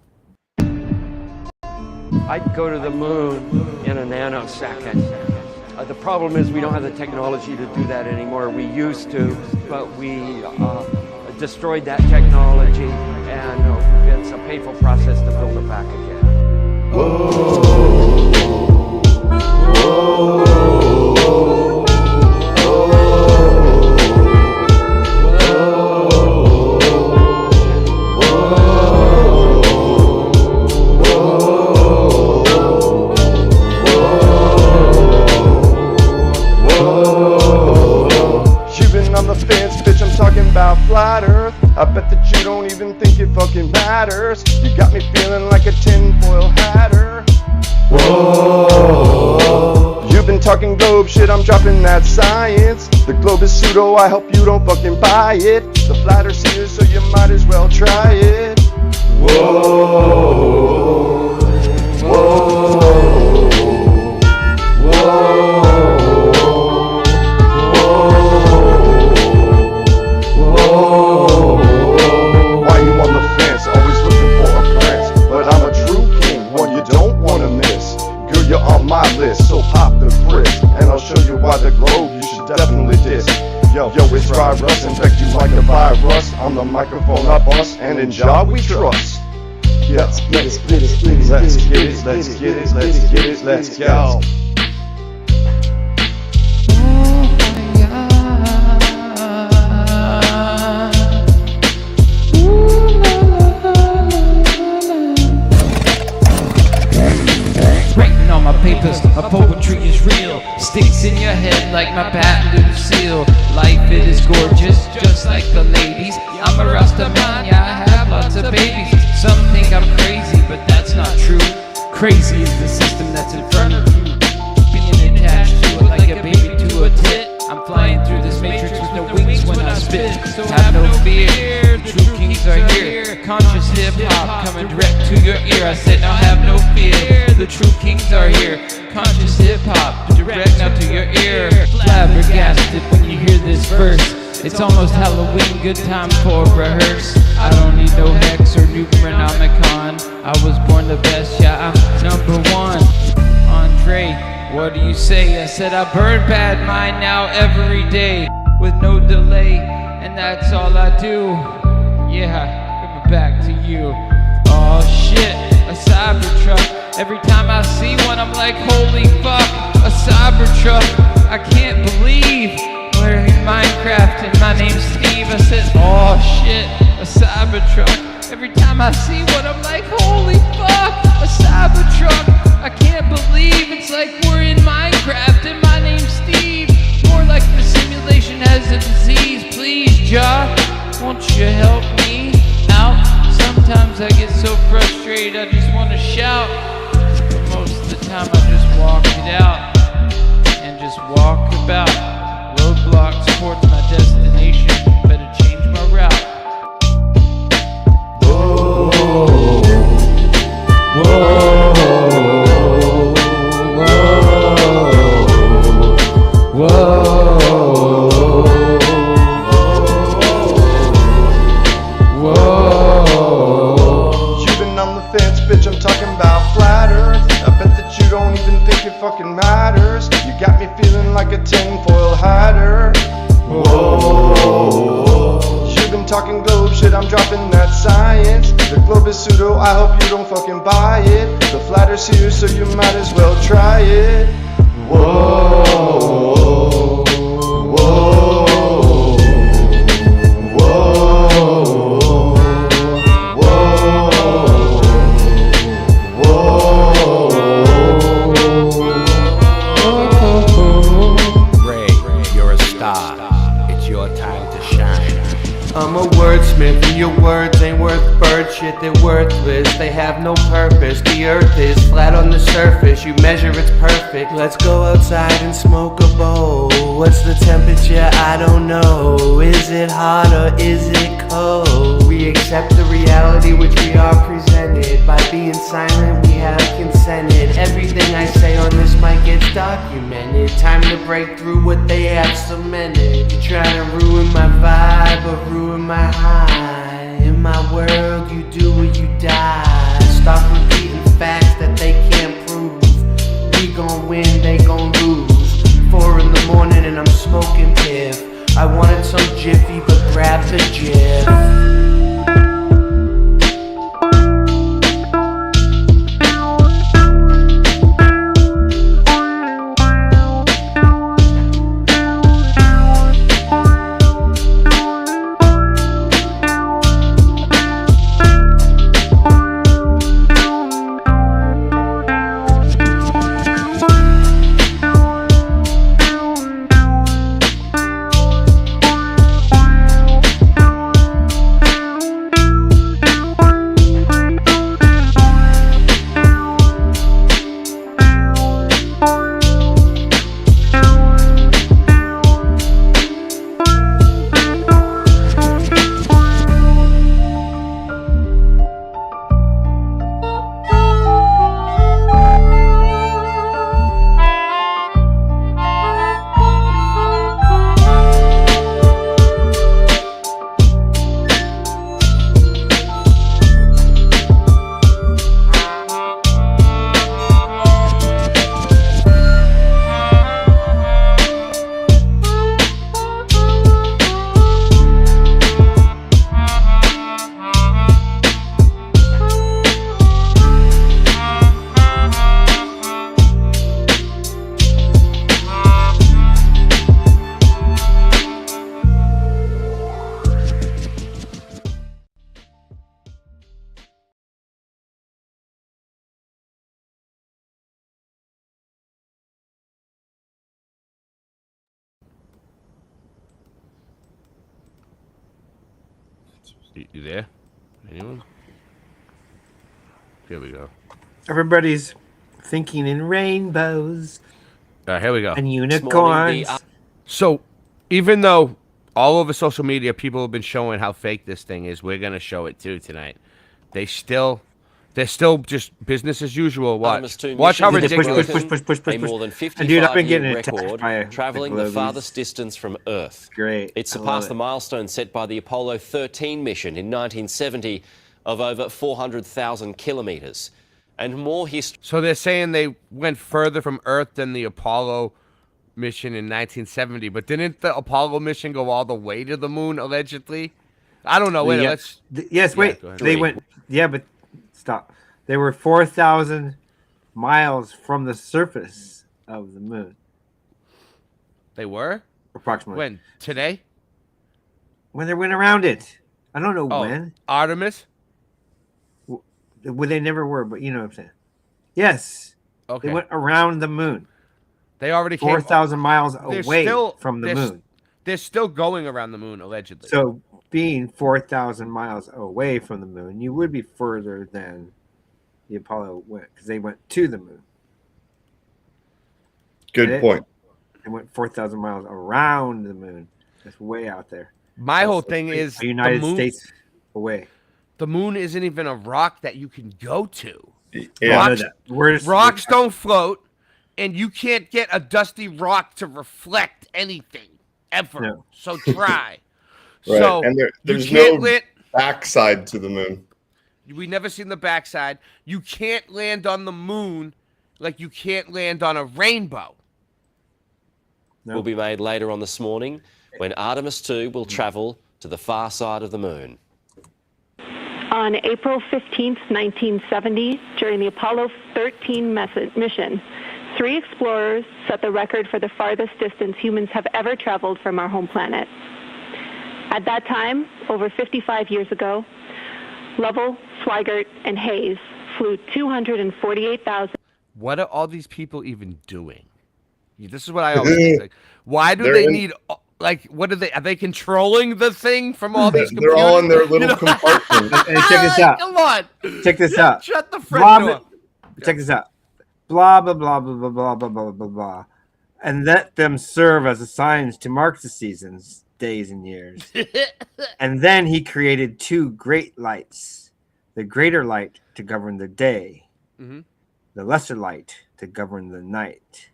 I'd go to the moon in a nanosecond. The problem is we don't have the technology to do that anymore. We used to, but we destroyed that technology, and it's a painful process to build it back again. Flat Earth, I bet that you don't even think it fucking matters. You got me feeling like a tinfoil hatter. Whoa. You've been talking globe shit, I'm dropping that science. The globe is pseudo, I hope you don't fucking buy it. The flat Earth's here, so you might as well try it. Whoa. Whoa. Whoa. You're on my list, so pop the crisp, and I'll show you why the globe you should definitely diss. Yo, it's Russ, infect you like a virus. On the microphone I bust, and in Jah we trust. Yeah, let's get it, let's get it, let's get it, let's get it, let's go. Papers, my poetry is real. Sticks in your head like my patent Lucille. Life it is gorgeous, just like the ladies. I'm a Rasta man, yeah, I have lots of babies. Some think I'm crazy, but that's not true. Crazy is the system that's in front of you. Being attached to it like a baby to a tit. I'm flying through this matrix with no wings when I spit. So have no fear, the true kings are here. Conscious hip hop coming direct to your ear. I said now have no fear, the true kings are here. Conscious hip hop direct now to your ear. Flabbergasted when you hear this verse. It's almost Halloween, good time for rehearse. I don't need no hex or Numeronomicon. I was born the best, yeah, I'm #1. Andre, what do you say? I said I burn bad mind now every day with no delay, and that's all I do. Yeah, coming back to you. Oh shit, a Cybertruck. Every time I see one, I'm like, holy fuck, a Cybertruck. I can't believe we're in Minecraft and my name's Steve. I said, oh shit, a Cybertruck. Every time I see one, I'm like, holy fuck, a Cybertruck. I can't believe it's like we're in Minecraft and my name's Steve. More like the simulation has a disease. Please, Jah, won't you help me out? Sometimes I get so frustrated, I just want to shout. But most of the time I just walk it out and just walk about. Roadblocks towards my destination, better change my route. Whoa, whoa, whoa, whoa. You've been on the fence, bitch, I'm talking about flat Earth. I bet that you don't even think it fucking matters. You got me feeling like a tinfoil hatter. Whoa. You've been talking globe shit, I'm dropping that science. The globe is pseudo, I hope you don't fucking buy it. The flat Earth's here, so you might as well try it. Whoa. I'm a wordsmith and your words ain't worth bird shit, they're worthless. They have no purpose, the earth is flat on the surface. You measure it's perfect, let's go outside and smoke a bowl. What's the temperature? I don't know. Is it hot or is it cold? We accept the reality which we are presented. By being silent we have consented. Everything I say on this mic gets documented. Time to break through what they have cemented. You try to ruin my vibe or ruin my high. In my world you do or you die. Stop repeating facts that they can't prove. We gon' win, they gon' lose. 4 in the morning and I'm smoking piff. I wanted some jiffy but grab the jif. You there? Anyone? Here we go. Everybody's thinking in rainbows. Here we go. And unicorns. So, even though all over social media people have been showing how fake this thing is, we're gonna show it too tonight. They're still just business as usual. Watch how ridiculous. Push. A more than And dude, I've been 55-year getting attacked by record, traveling the farthest distance from Earth. Great. It surpassed the milestone set by the Apollo 13 mission in 1970 of over 400,000 kilometers. And more history. So they're saying they went further from Earth than the Apollo mission in 1970, but didn't the Apollo mission go all the way to the moon allegedly? I don't know. Wait, let's. Wait. They went. Yeah, but stop. They were 4,000 miles from the surface of the moon. They were approximately when today. When they went around it, I don't know when. Artemis. Well, they never were, but you know what I'm saying. Yes. Okay. They went around the moon. They already 4,000 miles away from the moon. They're still going around the moon allegedly. So, being 4,000 miles away from the moon, you would be further than the Apollo went because they went to the moon. Good point. They went 4,000 miles around the moon. That's way out there. My whole thing is the United moon, States away. The moon isn't even a rock that you can go to. Yeah. Rocks don't float, and you can't get a dusty rock to reflect anything ever. No. So try. Right. So and there's you can't no backside to the moon. We never seen the backside. You can't land on the moon like you can't land on a rainbow. Will be made later on this morning when Artemis 2 will travel to the far side of the moon. On April 15th, 1970, during the Apollo 13 mission, 3 explorers set the record for the farthest distance humans have ever traveled from our home planet. At that time, over 55 years ago, Lovell, Swigert, and Hayes flew 248,000. What are all these people even doing? This is what I always think. Like, why do they need... Like, what are they controlling the thing from all these computers? They're all in their little compartment. Hey, check this out. Come on. Check this out. Shut the front door. Check this out. Blah, blah, blah, blah, blah, blah, blah, blah, blah, blah. And let them serve as the signs to mark the seasons, days, and years. And then he created 2 great lights. The greater light to govern the day. Mm-hmm. The lesser light to govern the night.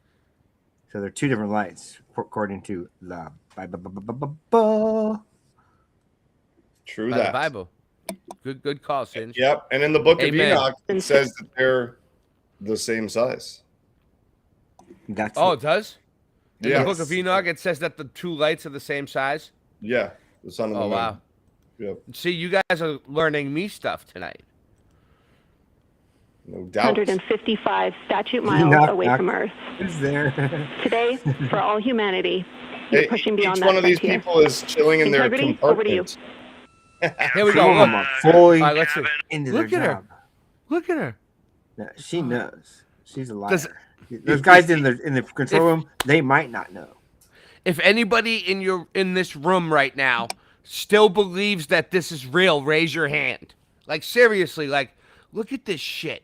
So they're 2 different lights, according to the Bible. True By that. the Bible. Good call, Singe. Yep. And in the book Amen. of Enoch, it says that they're the same size. It does? In Yeah. the book of Enoch, it says that the 2 lights are the same size? Yeah. The sun and the moon. Wow. Yep. See, you guys are learning me stuff tonight. No doubt. 155 statute miles away from Earth. Who's there? Today, for all humanity, you're pushing beyond Each that one of these frontier. people is chilling in their Integrity, over to you. compartments. Here we Some go. of them are fully All right, let's see. into Look their at her. job. Look at her. No, she knows. She's a liar. Does- Those guys in the control room, they might not know. If anybody in this room right now still believes that this is real, raise your hand. Like, seriously, like, look at this shit.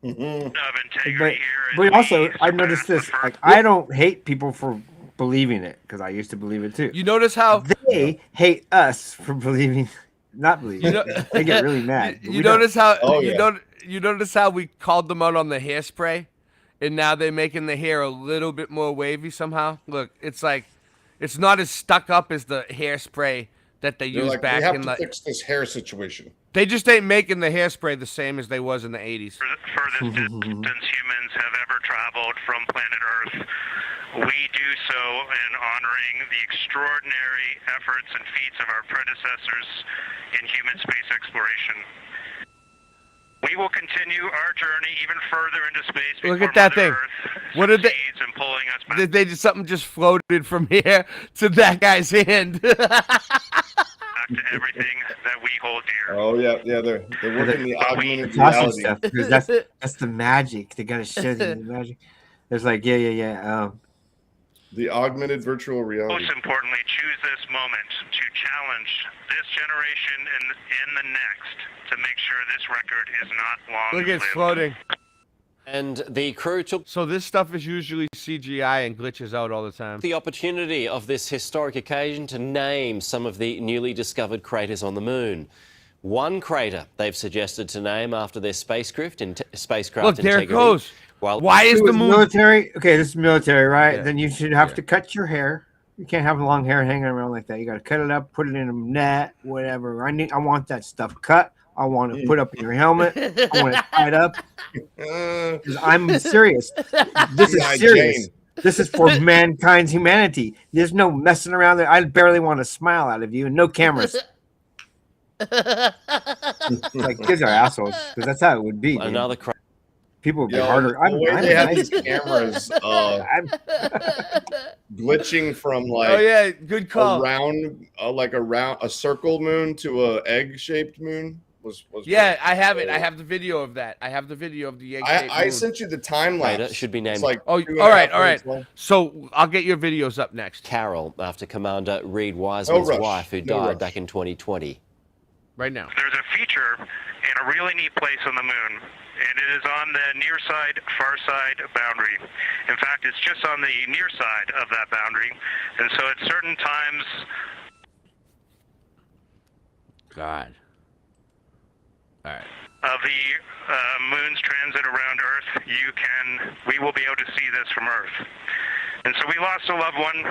But also, I've noticed this. Like, I don't hate people for believing it because I used to believe it too. You notice how they hate us for believing, not believing. They get really mad. but You we don't. notice how Oh, you notice how we called them out on the hairspray, and now they're making the hair a little bit more wavy somehow. Look, it's like it's not as stuck up as the hairspray that they They're used like, back we have in to the. fix this hair situation. They just ain't making the hairspray the same as they was in the 80s. Furthest distance humans have ever traveled from planet Earth. We do so in honoring the extraordinary efforts and feats of our predecessors in human space exploration. We will continue our journey even further into space. Look at that thing. What did they? And pulling us back. Did they just something just floated from here to that guy's hand? To everything that we hold dear. Oh yeah, they're working the augmented Tossing reality. stuff because that's the magic. They gotta show you the magic. There's like yeah. The augmented virtual reality. Most importantly, choose this moment to challenge this generation and in the next to make sure this record is not long Look, it's lived. floating. And the crew took So this stuff is usually CGI and glitches out all the time. the opportunity of this historic occasion to name some of the newly discovered craters on the moon. One crater they've suggested to name after their spacecraft spacecraft Look, there it integrity. goes. Well, Why is It the was moon? military? Okay, this is military, right? Yeah. Then you should have to cut your hair. You can't have long hair hanging around like that. You got to cut it up, put it in a net, whatever. I want that stuff cut. I want it put up in your helmet. I want it tied up. 'Cause I'm serious. This is serious. This is for mankind's humanity. There's no messing around there. I barely want to smile out of you, and no cameras. Like kids are assholes because that's how it would be. Dude. Another People would be Yo, harder. the way they have nice. these cameras glitching from like Oh yeah, good call. a circle moon to a egg-shaped moon was Yeah, I have it. I have the video of that. I have the video of the egg. I sent you the time lapse. should be named. It's like Oh, 2.5 all right. minutes long. So I'll get your videos up next. Carol, after Commander Reed Wiseman's rush. wife, who No died rush. back in 2020. Right now. There's a feature in a really neat place on the moon, and it is on the near side, far side boundary. In fact, it's just on the near side of that boundary, and so at certain times, God. All right. of the moon's transit around Earth, we will be able to see this from Earth. And so we lost a loved one.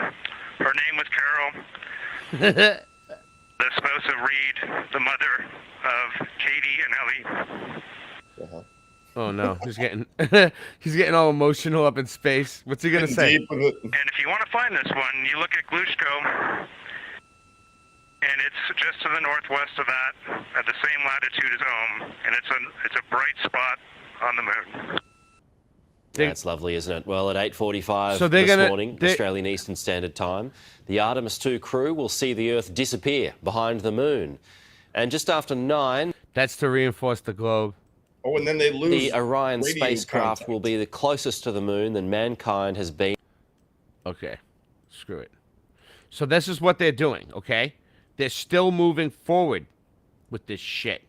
Her name was Carol, the spouse of Reed, the mother of Katie and Ellie. Oh no, he's getting he's getting all emotional up in space. What's he gonna say? And if you want to find this one, you look at Glushko, and it's just to the northwest of that, at the same latitude as Ohm, and it's a bright spot on the moon. That's lovely, isn't it? Well, at 8:45 So they're this gonna- morning, Australian Eastern Standard Time, the Artemis 2 crew will see the Earth disappear behind the moon. And just after 9... That's to reinforce the globe. Oh, and then they lose. The Orion radio spacecraft contact. will be the closest to the moon than mankind has been. Okay, screw it. So this is what they're doing, okay? They're still moving forward with this shit.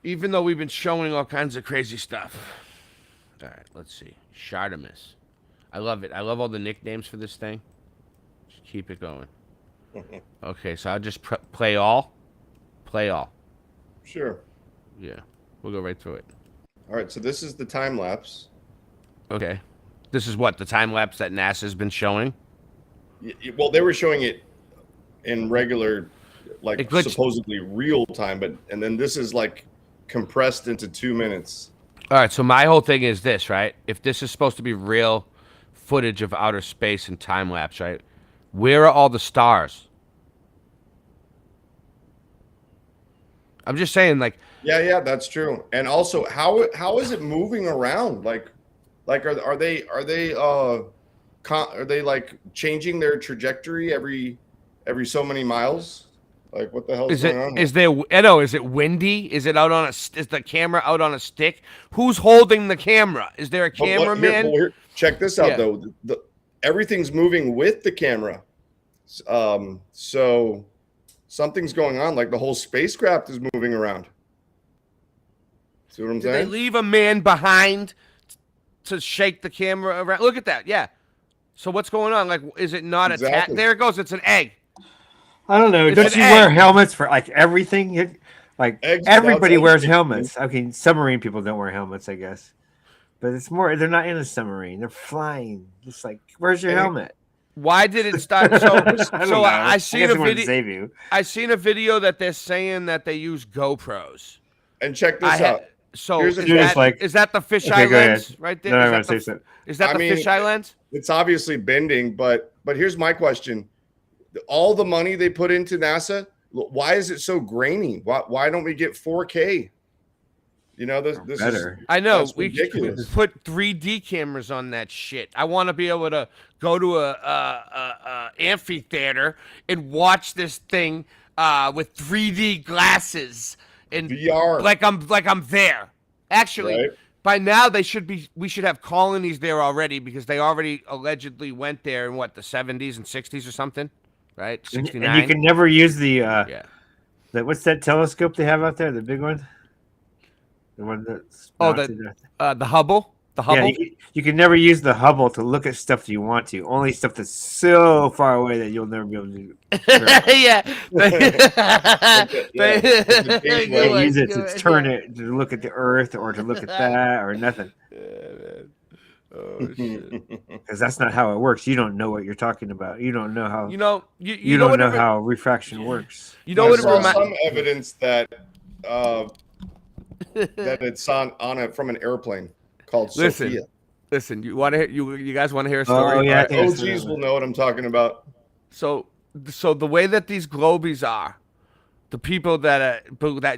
Even though we've been showing all kinds of crazy stuff. All right, let's see. Shardamus. I love it. I love all the nicknames for this thing. Just keep it going. Okay, so I'll just play all. Play all. Sure. Yeah, we'll go right through it. All right, so this is the time lapse. Okay. This is what, the time lapse that NASA's been showing? Well, they were showing it in regular, like It glitched. supposedly real time, and then this is like compressed into 2 minutes. All right, so my whole thing is this, right? If this is supposed to be real footage of outer space and time lapse, right? Where are all the stars? I'm just saying, like, Yeah, that's true. And also, how is it moving around? Like are they like changing their trajectory every so many miles? Like what the hell is going on? is there? I know. Is it windy? Is it out on a? Is the camera out on a stick? Who's holding the camera? Is there a cameraman? Check this out Yeah. though. Everything's moving with the camera. So something's going on. Like the whole spacecraft is moving around. See what I'm Did they saying? leave a man behind to shake the camera around? Look at that. Yeah. So what's going on? Like, is it not attached? Exactly. There it goes. It's an egg. I don't know. It's Don't an you egg. wear helmets for like everything? Like Eggs everybody without wears eggs. helmets. Okay, submarine people don't wear helmets, I guess. But it's more they're not in a submarine. They're flying. It's like, where's your helmet? Why did it start? So, I don't know. I seen guess a they wanted to video. save you. I seen a video that they're saying that they use GoPros. And check this out. So Here's is the that, thing. is that the Okay, fisheye go ahead. lens right there? No, I Is want that to say something. Is that I the mean, fisheye lens? It's obviously bending, but here's my question: all the money they put into NASA, why is it so grainy? Why don't we get 4K? You know, this is better. I know that's we ridiculous. put 3D cameras on that shit. I want to be able to go to a amphitheater and watch this thing with 3D glasses and VR, like I'm there. Actually, Right. By now, they should be. We should have colonies there already because they already allegedly went there in what, the 70s and 60s or something, right? 69. And you can never use the yeah. What's that telescope they have out there? The big one. The one that's mounted there. The Hubble. The Hubble. Yeah, you can never use the Hubble to look at stuff you want to. Only stuff that's so far away that you'll never be able to. Yeah. They use it to turn it to look at the Earth or to look at that or nothing. Oh shit! Because that's not how it works. You don't know what you're talking about. You don't know how. You don't know how refraction works. I saw some evidence that that it's on from an airplane called Sophia. Listen. You want to hear? You guys want to hear a story? Oh yeah, OGs will know what I'm talking about. So the way that these globies are, the people that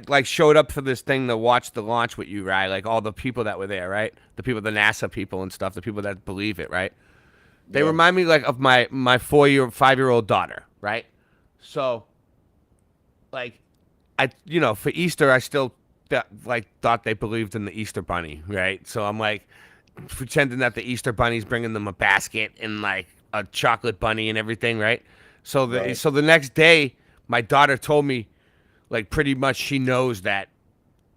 like showed up for this thing to watch the launch with you, right? Like all the people that were there, right? The people, the NASA people and stuff, the people that believe it, right? They remind me like of my 5-year-old daughter, right? So, like, for Easter, I still thought they believed in the Easter bunny, right? So I'm like pretending that the Easter bunny's bringing them a basket and like a chocolate bunny and everything, right? So the next day, my daughter told me, like, pretty much she knows that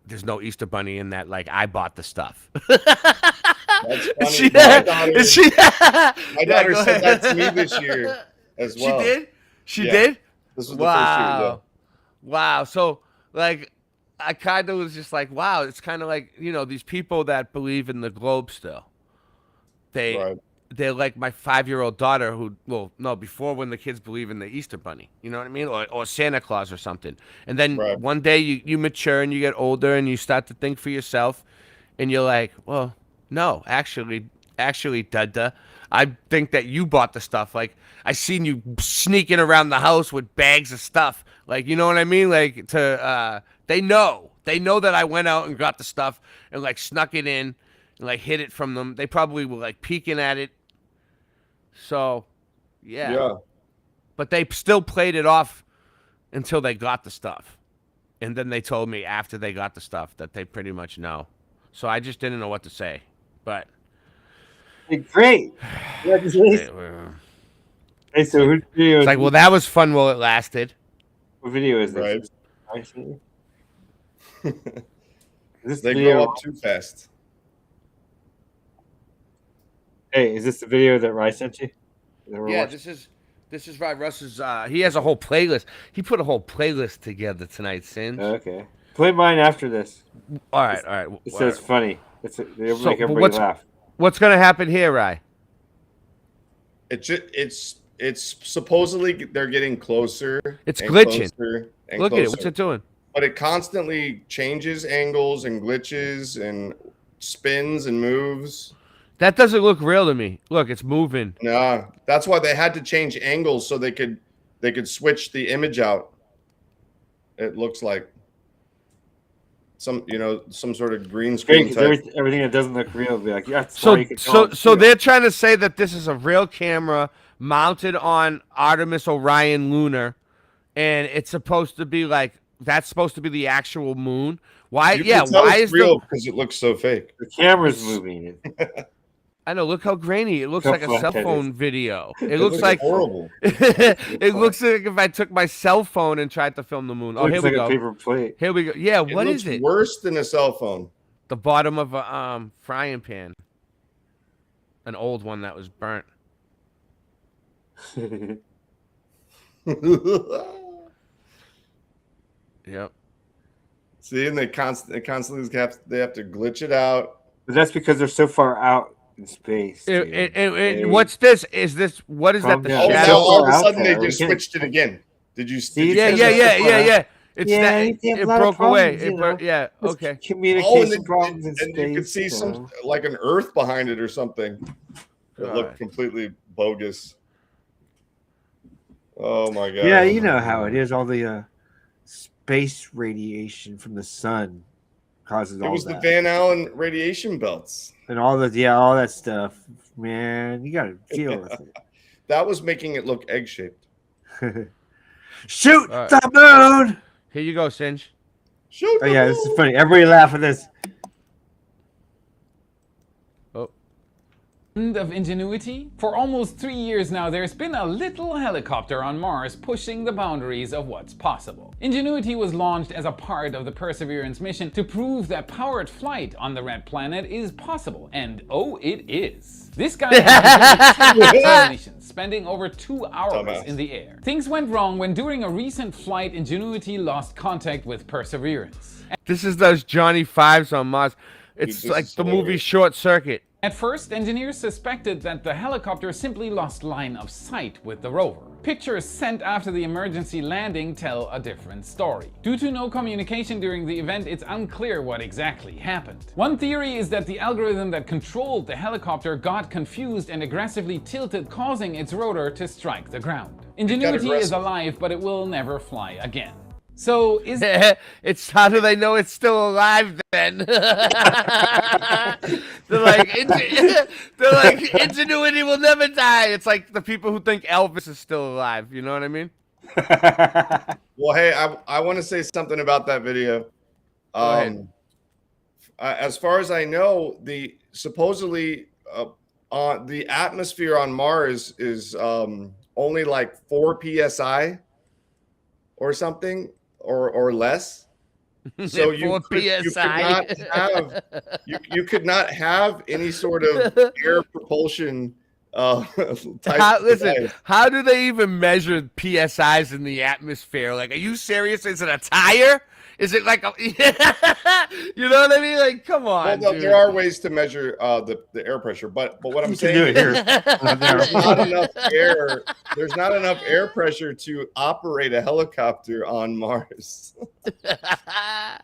there's no Easter bunny and that, like, I bought the stuff. That's funny. My daughter said that to me this year as well. She did? She did? This was the first year, yeah. Wow. So, like, I kind of was just like, wow, it's kind of like, these people that believe in the globe still. They're like my 5-year-old daughter before when the kids believe in the Easter bunny, you know what I mean? Or Santa Claus or something. And then one day you mature and you get older and you start to think for yourself and you're like, well, no, actually, Dada, I think that you bought the stuff. Like, I seen you sneaking around the house with bags of stuff. Like, you know what I mean? Like, they know that I went out and got the stuff and like snuck it in and like hid it from them. They probably were like peeking at it. So, yeah. But they still played it off until they got the stuff. And then they told me after they got the stuff that they pretty much know. So I just didn't know what to say. But great. Congratulations. Hey, so whose video? It's like, well, that was fun while it lasted. What video is this? They grow up too fast. Hey, is this the video that Rice sent you? Yeah, this is right. Russ's. He has a whole playlist. He put a whole playlist together tonight, Singe. Okay, play mine after this. All right. It says funny. It'll make everybody laugh. What's gonna happen here, Rye? It's supposedly they're getting closer. It's glitching. Look at it. What's it doing? But it constantly changes angles and glitches and spins and moves. That doesn't look real to me. Look, it's moving. Nah, that's why they had to change angles so they could switch the image out. It looks like some sort of green screen type. Everything that doesn't look real will be like, yeah. So they're trying to say that this is a real camera mounted on Artemis Orion Lunar, and it's supposed to be like that's supposed to be the actual moon. Why? Why is real? Because it looks so fake. The camera's moving. I know. Look how grainy it looks. Like a cell phone video. It looks like horrible. It looks like if I took my cell phone and tried to film the moon. Oh, here we go. A paper plate. Here we go. Yeah, what is it? Worse than a cell phone. The bottom of a frying pan. An old one that was burnt. Yep. See, and they constantly have to glitch it out. But that's because they're so far out in space. What's this? What is that? The shadow? All of a sudden they just switched it again. Did you see? Yeah. It's it broke away. Okay. Communication problems in space. And you could see some like an Earth behind it or something. It looked completely bogus. Oh my god. Yeah, you know how it is. All the space radiation from the sun causes all that. It was the Van Allen radiation belts. And all that stuff. Man, you gotta deal with it. That was making it look egg-shaped. Shoot the moon! Here you go, Singe. Shoot the moon! This is funny. Everybody laugh at this. of ingenuity? For almost 3 years now, there's been a little helicopter on Mars pushing the boundaries of what's possible. Ingenuity was launched as a part of the Perseverance mission to prove that powered flight on the red planet is possible. And oh, it is. This guy has completed 10 missions, spending over 2 hours in the air. Things went wrong when during a recent flight, Ingenuity lost contact with Perseverance. This is those Johnny Fives on Mars. It's like the movie Short Circuit. At first, engineers suspected that the helicopter simply lost line of sight with the rover. Pictures sent after the emergency landing tell a different story. Due to no communication during the event, it's unclear what exactly happened. One theory is that the algorithm that controlled the helicopter got confused and aggressively tilted, causing its rotor to strike the ground. Ingenuity is alive, but it will never fly again. So is it's how do they know it's still alive then? they're like ingenuity will never die. It's like the people who think Elvis is still alive. You know what I mean? Well, hey, I want to say something about that video. As far as I know, the supposedly the atmosphere on Mars is only like 4 psi or something. Or less, so you could not have any sort of air propulsion type. Listen, how do they even measure PSIs in the atmosphere? Like, are you serious? Is it a tire? Is it like a, you know what I mean? Like, come on. Well, there are ways to measure the air pressure, but what I'm saying is there's not enough air. There's not enough air pressure to operate a helicopter on Mars.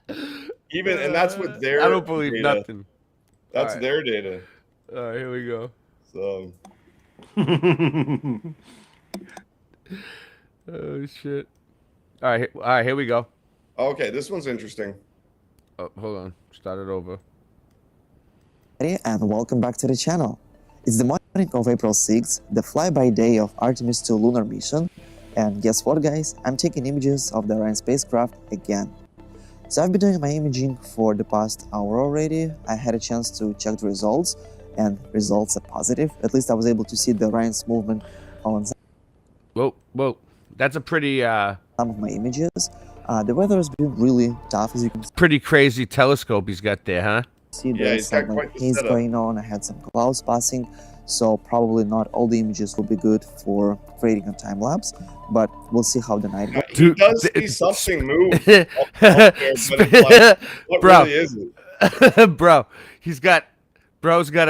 And that's what their. I don't believe data. nothing. That's their data. All right, here we go. So. Oh shit! All right, here we go. Okay, this one's interesting. Oh, hold on. Start it over. Hey, and welcome back to the channel. It's the morning of April 6th, the flyby day of Artemis 2 lunar mission. And guess what, guys? I'm taking images of the Orion spacecraft again. So I've been doing my imaging for the past hour already. I had a chance to check the results, and results are positive. At least I was able to see the Orion's movement on Whoa. That's a pretty... some of my images. The weather has been really tough, as you can see. Pretty crazy telescope he's got there, huh? See, there's some haze going on. I had some clouds passing, so probably not all the images will be good for creating a time lapse. But we'll see how the night goes. He does see something move. Up there, but it's like, what really is it? Bro's got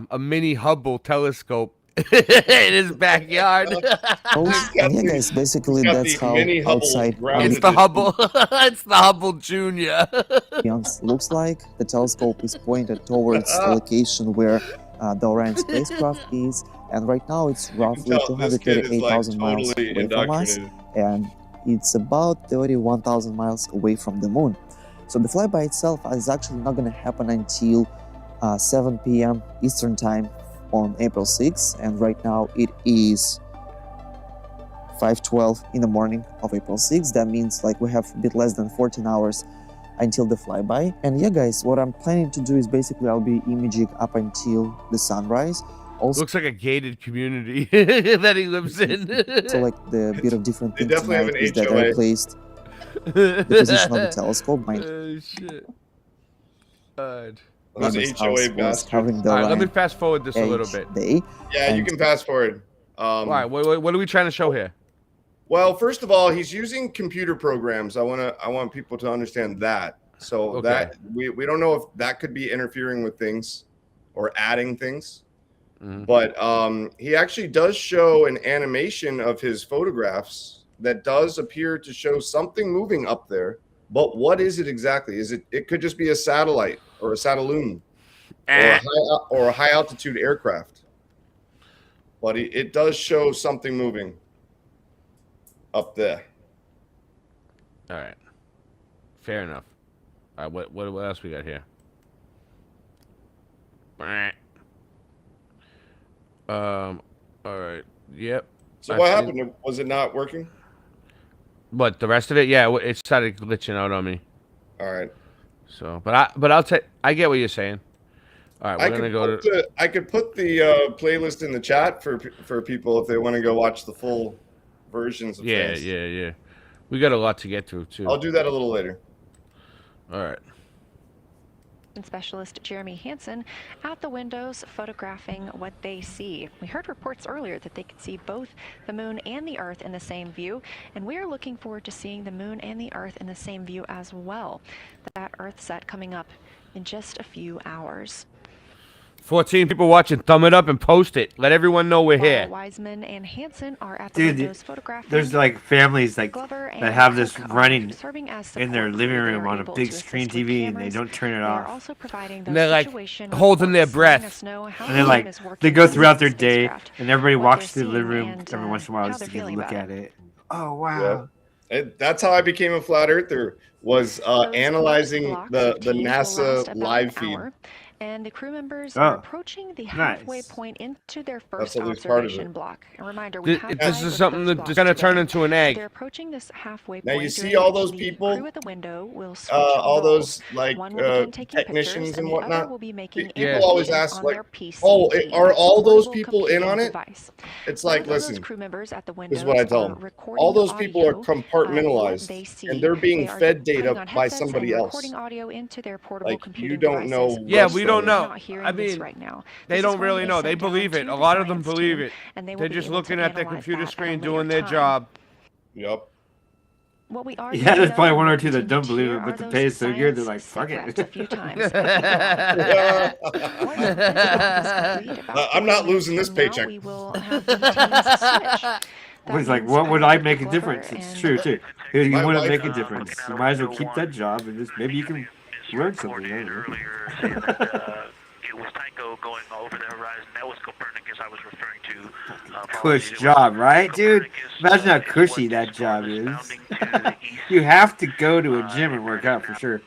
a mini Hubble telescope in his backyard. Yeah, guys, basically that's how outside it's the Hubble. It's the Hubble Junior. Looks like the telescope is pointed towards the location where the Orion spacecraft is, and right now it's roughly 238,000 miles away from us, and it's about 31,000 miles away from the moon. So the flyby itself is actually not going to happen until 7 p.m. Eastern Time on April 6th, and right now it is 5:12 in the morning of April 6th. That means like we have a bit less than 14 hours until the flyby. And yeah, guys, what I'm planning to do is basically I'll be imaging up until the sunrise. Also, looks like a gated community that he lives in. So like the bit of different things tonight is that I placed the position of the telescope. Oh shit! Those HOA bastards. Let me fast forward this a little bit. Yeah, you can fast forward. All right, what are we trying to show here? Well, first of all, he's using computer programs. I want people to understand that. So that we don't know if that could be interfering with things or adding things. But he actually does show an animation of his photographs that does appear to show something moving up there. But what is it exactly? It could just be a satellite or a satelloon or a high altitude aircraft. But it does show something moving up there. All right. Fair enough. All right, what else we got here? All right. Yep. So what happened? Was it not working? What, the rest of it? Yeah, it started glitching out on me. All right. So, but I get what you're saying. All right, we're gonna go to. I could put the playlist in the chat for people if they want to go watch the full versions of things. Yeah. We got a lot to get through too. I'll do that a little later. All right. Specialist Jeremy Hansen at the windows photographing what they see. We heard reports earlier that they could see both the moon and the Earth in the same view, and we are looking forward to seeing the moon and the Earth in the same view as well. That Earth set coming up in just a few hours. 14 people watching. Thumb it up and post it. Let everyone know we're here. Wiseman and Hansen are at the windows photographing. There's like families like Glover that have this Cook running serving as in their support living crew. room They are on a able big to screen assist with TV and they cameras. don't turn it They are off. also providing And they're like situation holding their reports, letting breath. us know how And then the like team is working they go with throughout the their day spacecraft, and everybody what walks they're to the living seeing, room and, every once in a while how just they're to get a feeling look about at it. Oh wow. Yeah. That's how I became a flat earther. Was analyzing the NASA live feed. And the crew members are approaching the halfway point into their first observation block. A reminder, we have This is something that's gonna turn into an egg. They're approaching this halfway Now point. you see all those people, crew at the window will switch all roles. those like One will begin taking technicians pictures, and the other whatnot. will be making People always animations ask on like, their PC "Oh, team. are That's a all those portable people in computing on it?" device. It's like, Both of those listen, crew members at the this is what I windows tell are them. recording All those people are audio, compartmentalized, they see. and they're being They are fed putting data on by headsets somebody and else. recording audio into their portable Like computing you don't devices. know. Yeah, Russ we don't knows. know. Not hearing I this mean, right now. they This don't is really when know. they They sent down believe it. to A the lot of them science believe team, it. and they will They're be just able to looking at their analyze computer that at a screen, later doing their time. job. Yep. What we are Yeah, there's probably know one or and two that don't continue believe to it, but hear the are pay those is so good, they're like, science fuck it. secrets a few times. I'm not losing this paycheck. We will have the teams switch. But he's like, what would I make a difference? It's true too. You wouldn't make a difference. You might as well keep that job and just maybe you can learn something. I don't know. It was Tycho going over the horizon. That was Copernicus I was referring to. Cush job, right, dude? Imagine how cushy that job is. You have to go to a gym and work out for sure.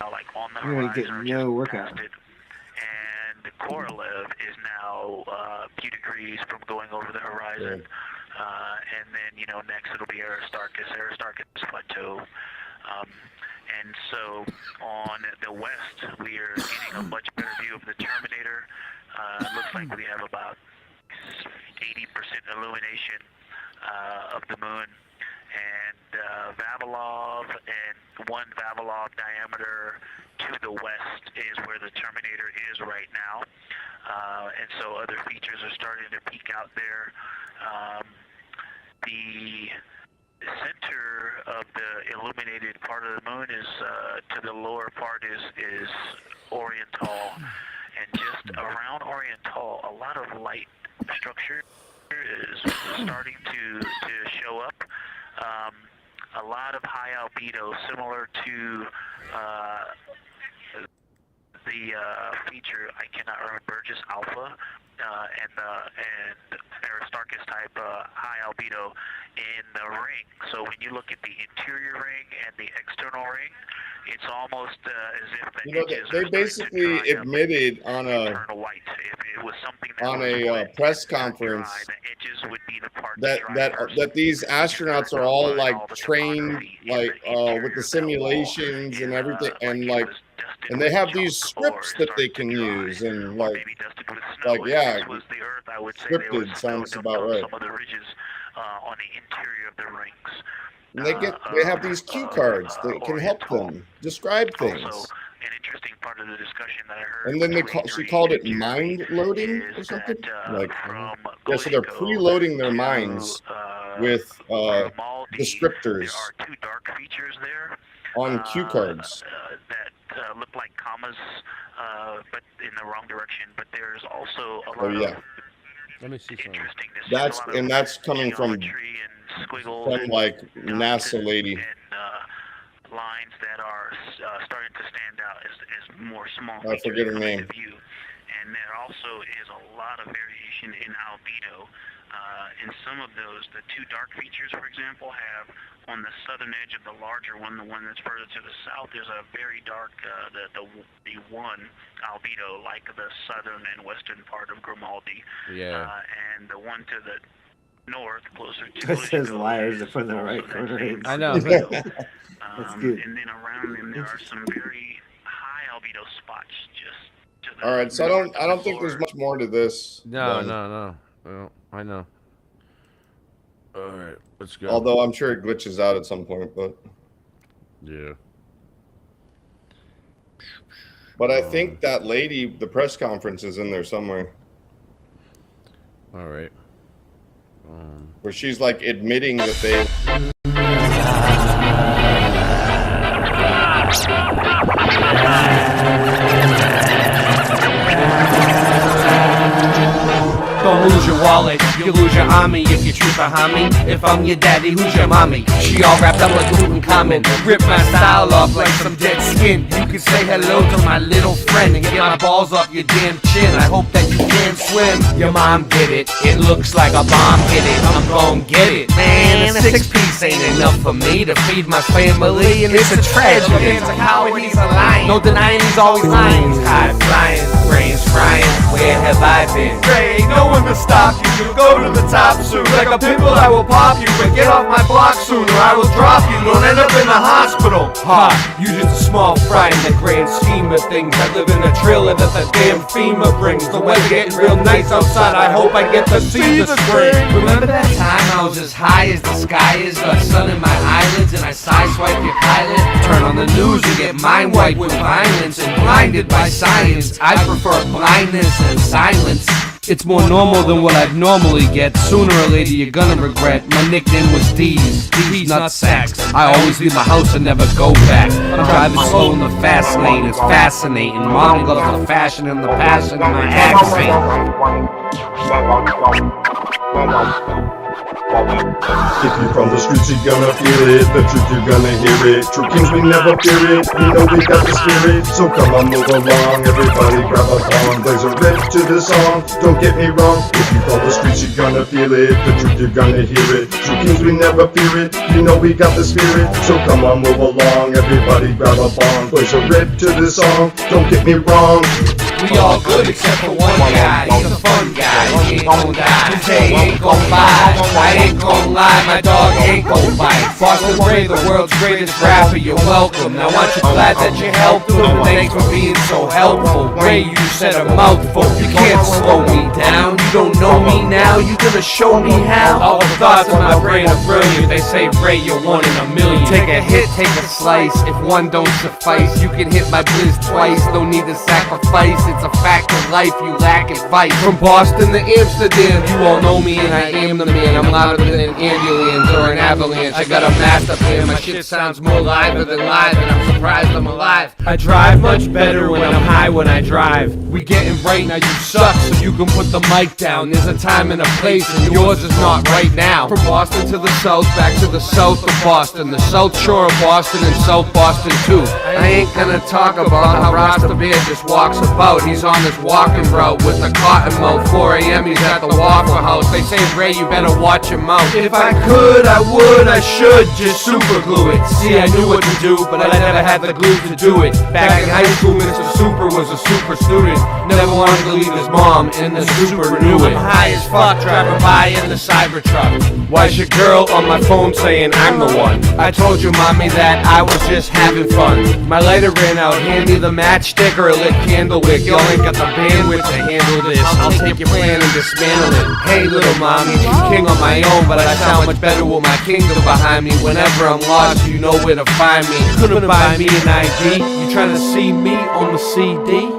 You ain't getting no workout. And Korolev is now a few degrees from going over the horizon. And then, next it'll be Aristarchus Plateau. And so on the west, we are getting a much better view of the Terminator. It looks like we have about 80% illumination of the moon. And Vavilov and one Vavilov diameter to the west is where the Terminator is right now. And so other features are starting to peek out there. The center of the illuminated part of the moon is to the lower part is Oriental, and just around Oriental, a lot of light structure is starting to show up. A lot of high albedo, similar to the feature I cannot remember, Burgess Alpha, and Aristarchus type high albedo in the ring. So when you look at the interior ring and the external ring, it's almost as if the edges they basically admitted on a press conference that these astronauts are all like trained like with the simulations and everything, and they have these scripts that they can use, and yeah, scripted sounds about right. Some of the ridges on the interior of the rings. And they have these cue cards that can help them describe things. Also, an interesting part of the discussion that I heard. And then she called it mind loading or something. Yeah, so they're preloading their minds with descriptors there are two dark features there on cue cards. That look like commas, but in the wrong direction. But there's also a lot Oh yeah. Let me see something. That's coming from like NASA lady. Lines that are starting to stand out as more small. I forget her name. And there also is a lot of variation in albedo. In some of those, the two dark features, for example, have on the southern edge of the larger one, the one that's further to the south, there's a very dark, the one albedo, like the southern and western part of Grimaldi. Yeah. And the one to the north, closer to It says liars to put in the right corner. I know. That's good. And then around them, there are some very high albedo spots just All right, so I don't think there's much more to this. No, than- no. I know. All right, let's go. Although I'm sure it glitches out at some point, but yeah. But I think that lady, the press conference is in there somewhere. All right. Where she's like admitting that they. Don't lose your wallet, you lose your army if you treat behind me. If I'm your daddy, who's your mommy? She all wrapped up like Tutankhamun. Rip my style off like some dead skin. You can say hello to my little friend and get my balls off your damn chin. I hope that you can swim. Your mom did it. It looks like a bomb hit it. I'm gon' get it. Man, a 6-piece ain't enough for me to feed my family, and it's a tragedy. It's a coward, he's a lion. No denying he's always lying. He's high flying, brains frying. Where have I been? Ray, no one to stop you. You'll go to the top soon. Like a pitbull, I will pop you, but get off my block soon, or I will drop you. Don't end up in the hospital. Ha, you just a small fry in the grand scheme of things. I live in a trailer that the damn FEMA brings. The weather getting real nice outside. I hope I get to see the spring. Remember that time I was as high as the sky is, the sun in my eyelids, and I sideswipe your pilot? Turn on the news and get mind wiped with violence and blinded by science. I prefer blindness and silence. It's more normal than what I'd normally get. Sooner or later you're gonna regret. My nickname was D's not sacks. I always leave my house and never go back. I'm driving slow in the fast lane, it's fascinating. Mom loves the fashion and the passion in my accent. If you're from the streets, you're gonna feel it. The truth, you're gonna hear it. True kings, we never fear it. You know we got the spirit. So come on, move along. Everybody grab a bong. Blaze a rip to the song. Don't get me wrong. If you're from the streets, you're gonna feel it. The truth, you're gonna hear it. True kings, we never fear it. You know we got the spirit. So come on, move along. Everybody grab a bong. Blaze a rip to the song. Don't get me wrong. We all good except for one guy. He's a fun guy. He ain't gon' die. His day ain't gon' lie. I ain't gon' lie. My dog ain't gon' bite. Boston Ray, the world's greatest rapper. You're welcome. Now aren't you glad that you helped him? Thanks for being so helpful. Ray, you said a mouthful. You can't slow me down. You don't know me now. You gonna show me how? All the thoughts in my brain are brilliant. They say Ray, you're one in a million. Take a hit, take a slice. If one don't suffice, you can hit my blizz twice. No need to sacrifice. It's a fact of life, you lack and fight. From Boston to Amsterdam, you all know me and I am the man. I'm louder than an ambulance or an avalanche. I got a master plan, my shit sounds more liver than live, and I'm surprised I'm alive. I drive much better when I'm high when I drive. We getting right now, you suck, so you can put the mic down. There's a time and a place, and yours is not right now. From Boston to the south, back to the south of Boston, the south shore of Boston and South Boston too. I ain't gonna talk about how Rasta Bear just walks about. He's on his walking route with a cotton mouth. 4 a.m. he's at the Waffle House. They say, Ray, you better watch your mouth. If I could, I would, I should just super glue it. See, I knew what to do, but I never had the glue to do it. Back in high school, Mr. Super was a super student. Never wanted to leave his mom, and the super knew it. I'm high as fuck, driving by in the Cybertruck. Why's your girl on my phone saying I'm the one? I told your mommy that I was just having fun. My lighter ran out, hand me the matchstick or a lit candle wick. Y'all ain't got the bandwidth to handle this. I'll take your plan and dismantle it. Hey little mommy, I'm king on my own, but I sound much better with my kingdom behind me. Whenever I'm lost, you know where to find me. Couldn't buy me an ID. You trying to see me on the CD?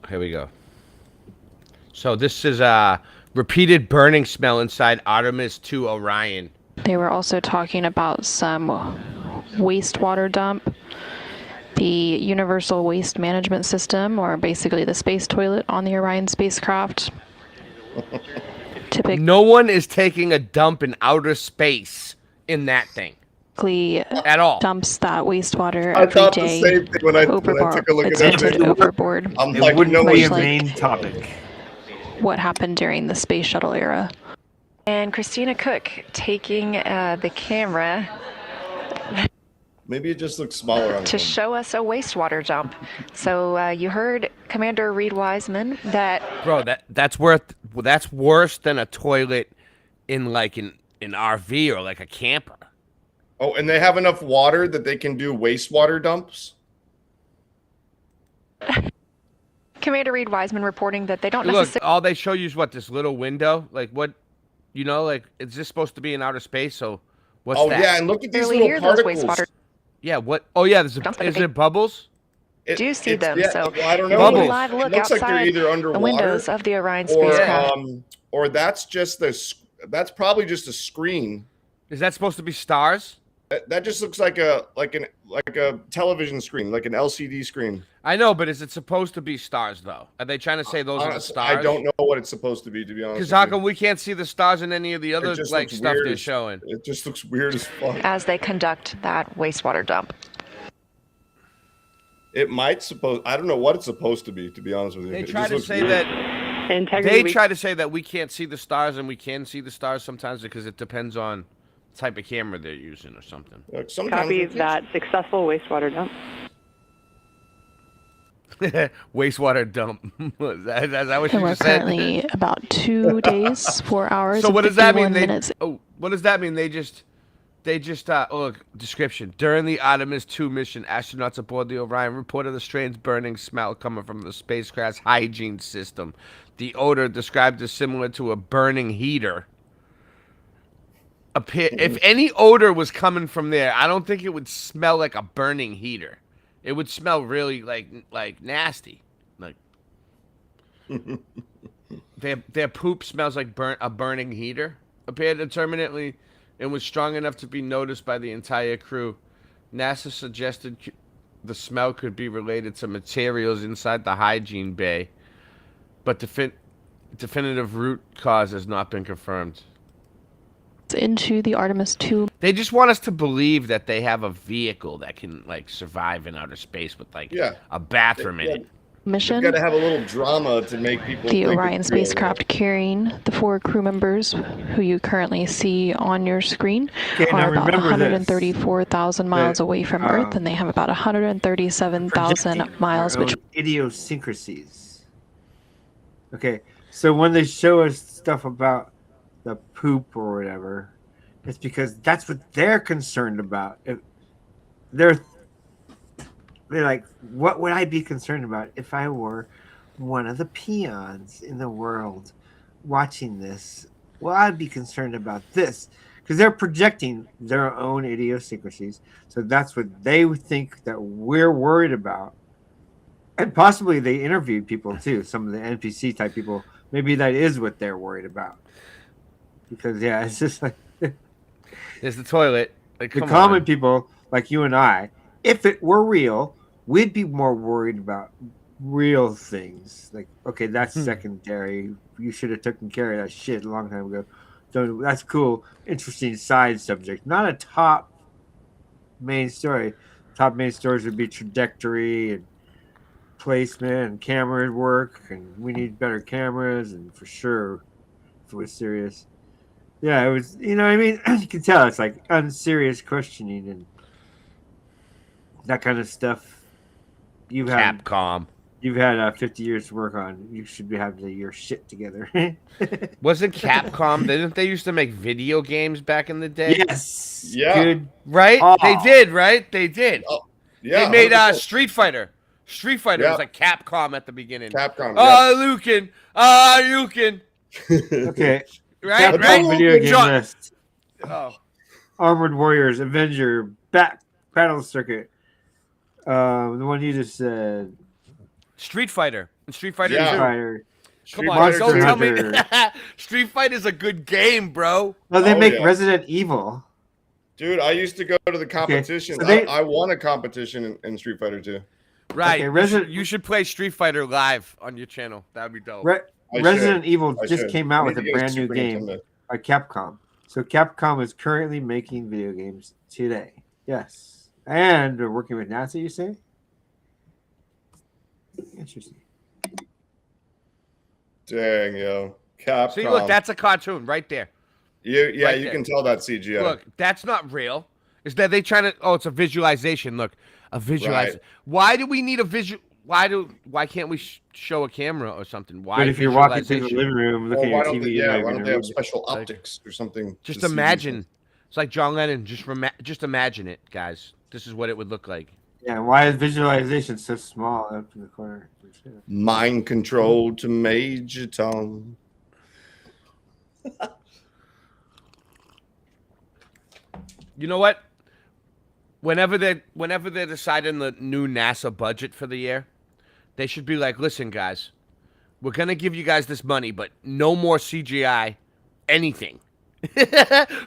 Here we go. So this is a repeated burning smell inside Artemis 2 Orion. They were also talking about some wastewater dump, the Universal Waste Management System, or basically the space toilet on the Orion spacecraft. No one is taking a dump in outer space in that thing. At all. Dumps that wastewater I every thought the day same thing when I took a look at that attempted video. overboard. I'm It like, wouldn't no be a one's main topic. what happened during the space shuttle era. And Christina Cook taking the camera Maybe it just looks smaller on to film. show us a wastewater dump. So you heard Commander Reed Wiseman that Bro, that's worse than a toilet in like an RV or like a camper. Oh, and they have enough water that they can do wastewater dumps? Commander Reed Wiseman reporting that they don't Look, necessarily. all they show you is what, this little window? Like what, like, is this supposed to be in outer space? So what's Oh, that? yeah, and look at these Barely little hear those particles. wastewater Yeah, what? Oh, yeah, is Dumps, but it bubbles? do see them. Yeah, So well, I don't know. taking a It live look looks like they're outside either underwater the windows of the Orion or, spacecraft. or that's just that's probably just a screen. Is that supposed to be stars? That just looks like a television screen, like an LCD screen. I know, but is it supposed to be stars though? Are they trying to say those are the Honestly, stars? I don't know what it's supposed to be, to be honest. Because how come we can't see the stars in any of the other just like looks stuff weird they're as- showing? It just looks weird as fuck. As they conduct that wastewater dump. It might I don't know what it's supposed to be honest with you. They It try just to looks say weird. that they try to say that we can't see the stars and we can see the stars sometimes because it depends on the type of camera they're using or something. Copy that successful wastewater dump. Wastewater dump. Is that what And you we're just said? currently about 2 days, 4 hours, So and what does that mean? 51 minutes. What does that mean? They just look, description. During the Artemis 2 mission, astronauts aboard the Orion reported a strange burning smell coming from the spacecraft's hygiene system. The odor, described as similar to a burning heater. If any odor was coming from there, I don't think it would smell like a burning heater. It would smell really like nasty. Like their poop smells like a burning heater. Appeared intermittently and was strong enough to be noticed by the entire crew. NASA suggested the smell could be related to materials inside the hygiene bay, but definitive root cause has not been confirmed. Into the Artemis 2. They just want us to believe that they have a vehicle that can like survive in outer space with like a bathroom in it. Mission. You've got to have a little drama to make people The think Orion it's real. spacecraft carrying the 4 crew members who you currently see on your screen Okay, now are about remember this. 134,000 miles away from Earth, and they have about 137,000 miles Our own between. idiosyncrasies. Okay, so when they show us stuff about the poop or whatever, it's because that's what they're concerned about. If they're like, what would I be concerned about if I were one of the peons in the world watching this? Well, I'd be concerned about this because they're projecting their own idiosyncrasies. So that's what they would think that we're worried about. And possibly they interviewed people too, some of the NPC type people. Maybe that is what they're worried about. Because, yeah, it's just like... There's the toilet. Like, the come common on. people like you and I, if it were real, we'd be more worried about real things. Like, okay, that's secondary. You should have taken care of that shit a long time ago. So that's cool. Interesting side subject. Not a top main story. Top main stories would be trajectory and placement and camera work, and we need better cameras, and for sure, if it was serious. Yeah, it was, you know what I mean? You can tell it's like unserious questioning and that kind of stuff. You've had Capcom. You've had 50 years to work on. You should be having your shit together. Wasn't Capcom? Didn't they used to make video games back in the day? Yes. Yeah. Good. Right? Oh. They did, right? They did. Oh, yeah. They made 100%. Street Fighter. Street Fighter was Yeah. like Capcom at the beginning. Capcom. Lucan. Lucan. Okay. Right? Capcom Right? video game John- list. Oh. Armored Warriors, Avenger, Battle Circuit. The one you just said. Street Fighter. And Street Fighter Yeah. 2. Fighter. Come on, Monster don't tell me. Hunter. Street Fighter's a good game, bro. Oh, they make yeah. Resident Evil. Dude, I used to go to the competition. so they- I won a competition in Street Fighter 2. Right. Okay, You should play Street Fighter live on your channel. That would be dope. I Resident should. Evil I just should. came out I with a need to get a brand new Super game Nintendo. by Capcom. So Capcom is currently making video games today. Yes. And they're working with NASA, you say? Interesting. Dang, yo. Capcom. See, look, that's a cartoon right there. Yeah, Right you there. can tell that's CGI. Look, that's not real. Is that they trying to? Oh, it's a visualization. Look, a visualization. Right. Why do we need a visual? Why can't we show a camera or something? Why? But if you're walking through the visualization? living room looking why at don't TV, they, you're not why don't gonna they have read it. special optics or something? Just to see these imagine. things? It's like John Lennon. Just imagine it, guys. This is what it would look like. Yeah, why is visualization so small up in the corner? Mind control to Major Tom. You know what? Whenever they're deciding the new NASA budget for the year, they should be like, listen, guys, we're gonna give you guys this money, but no more CGI, anything.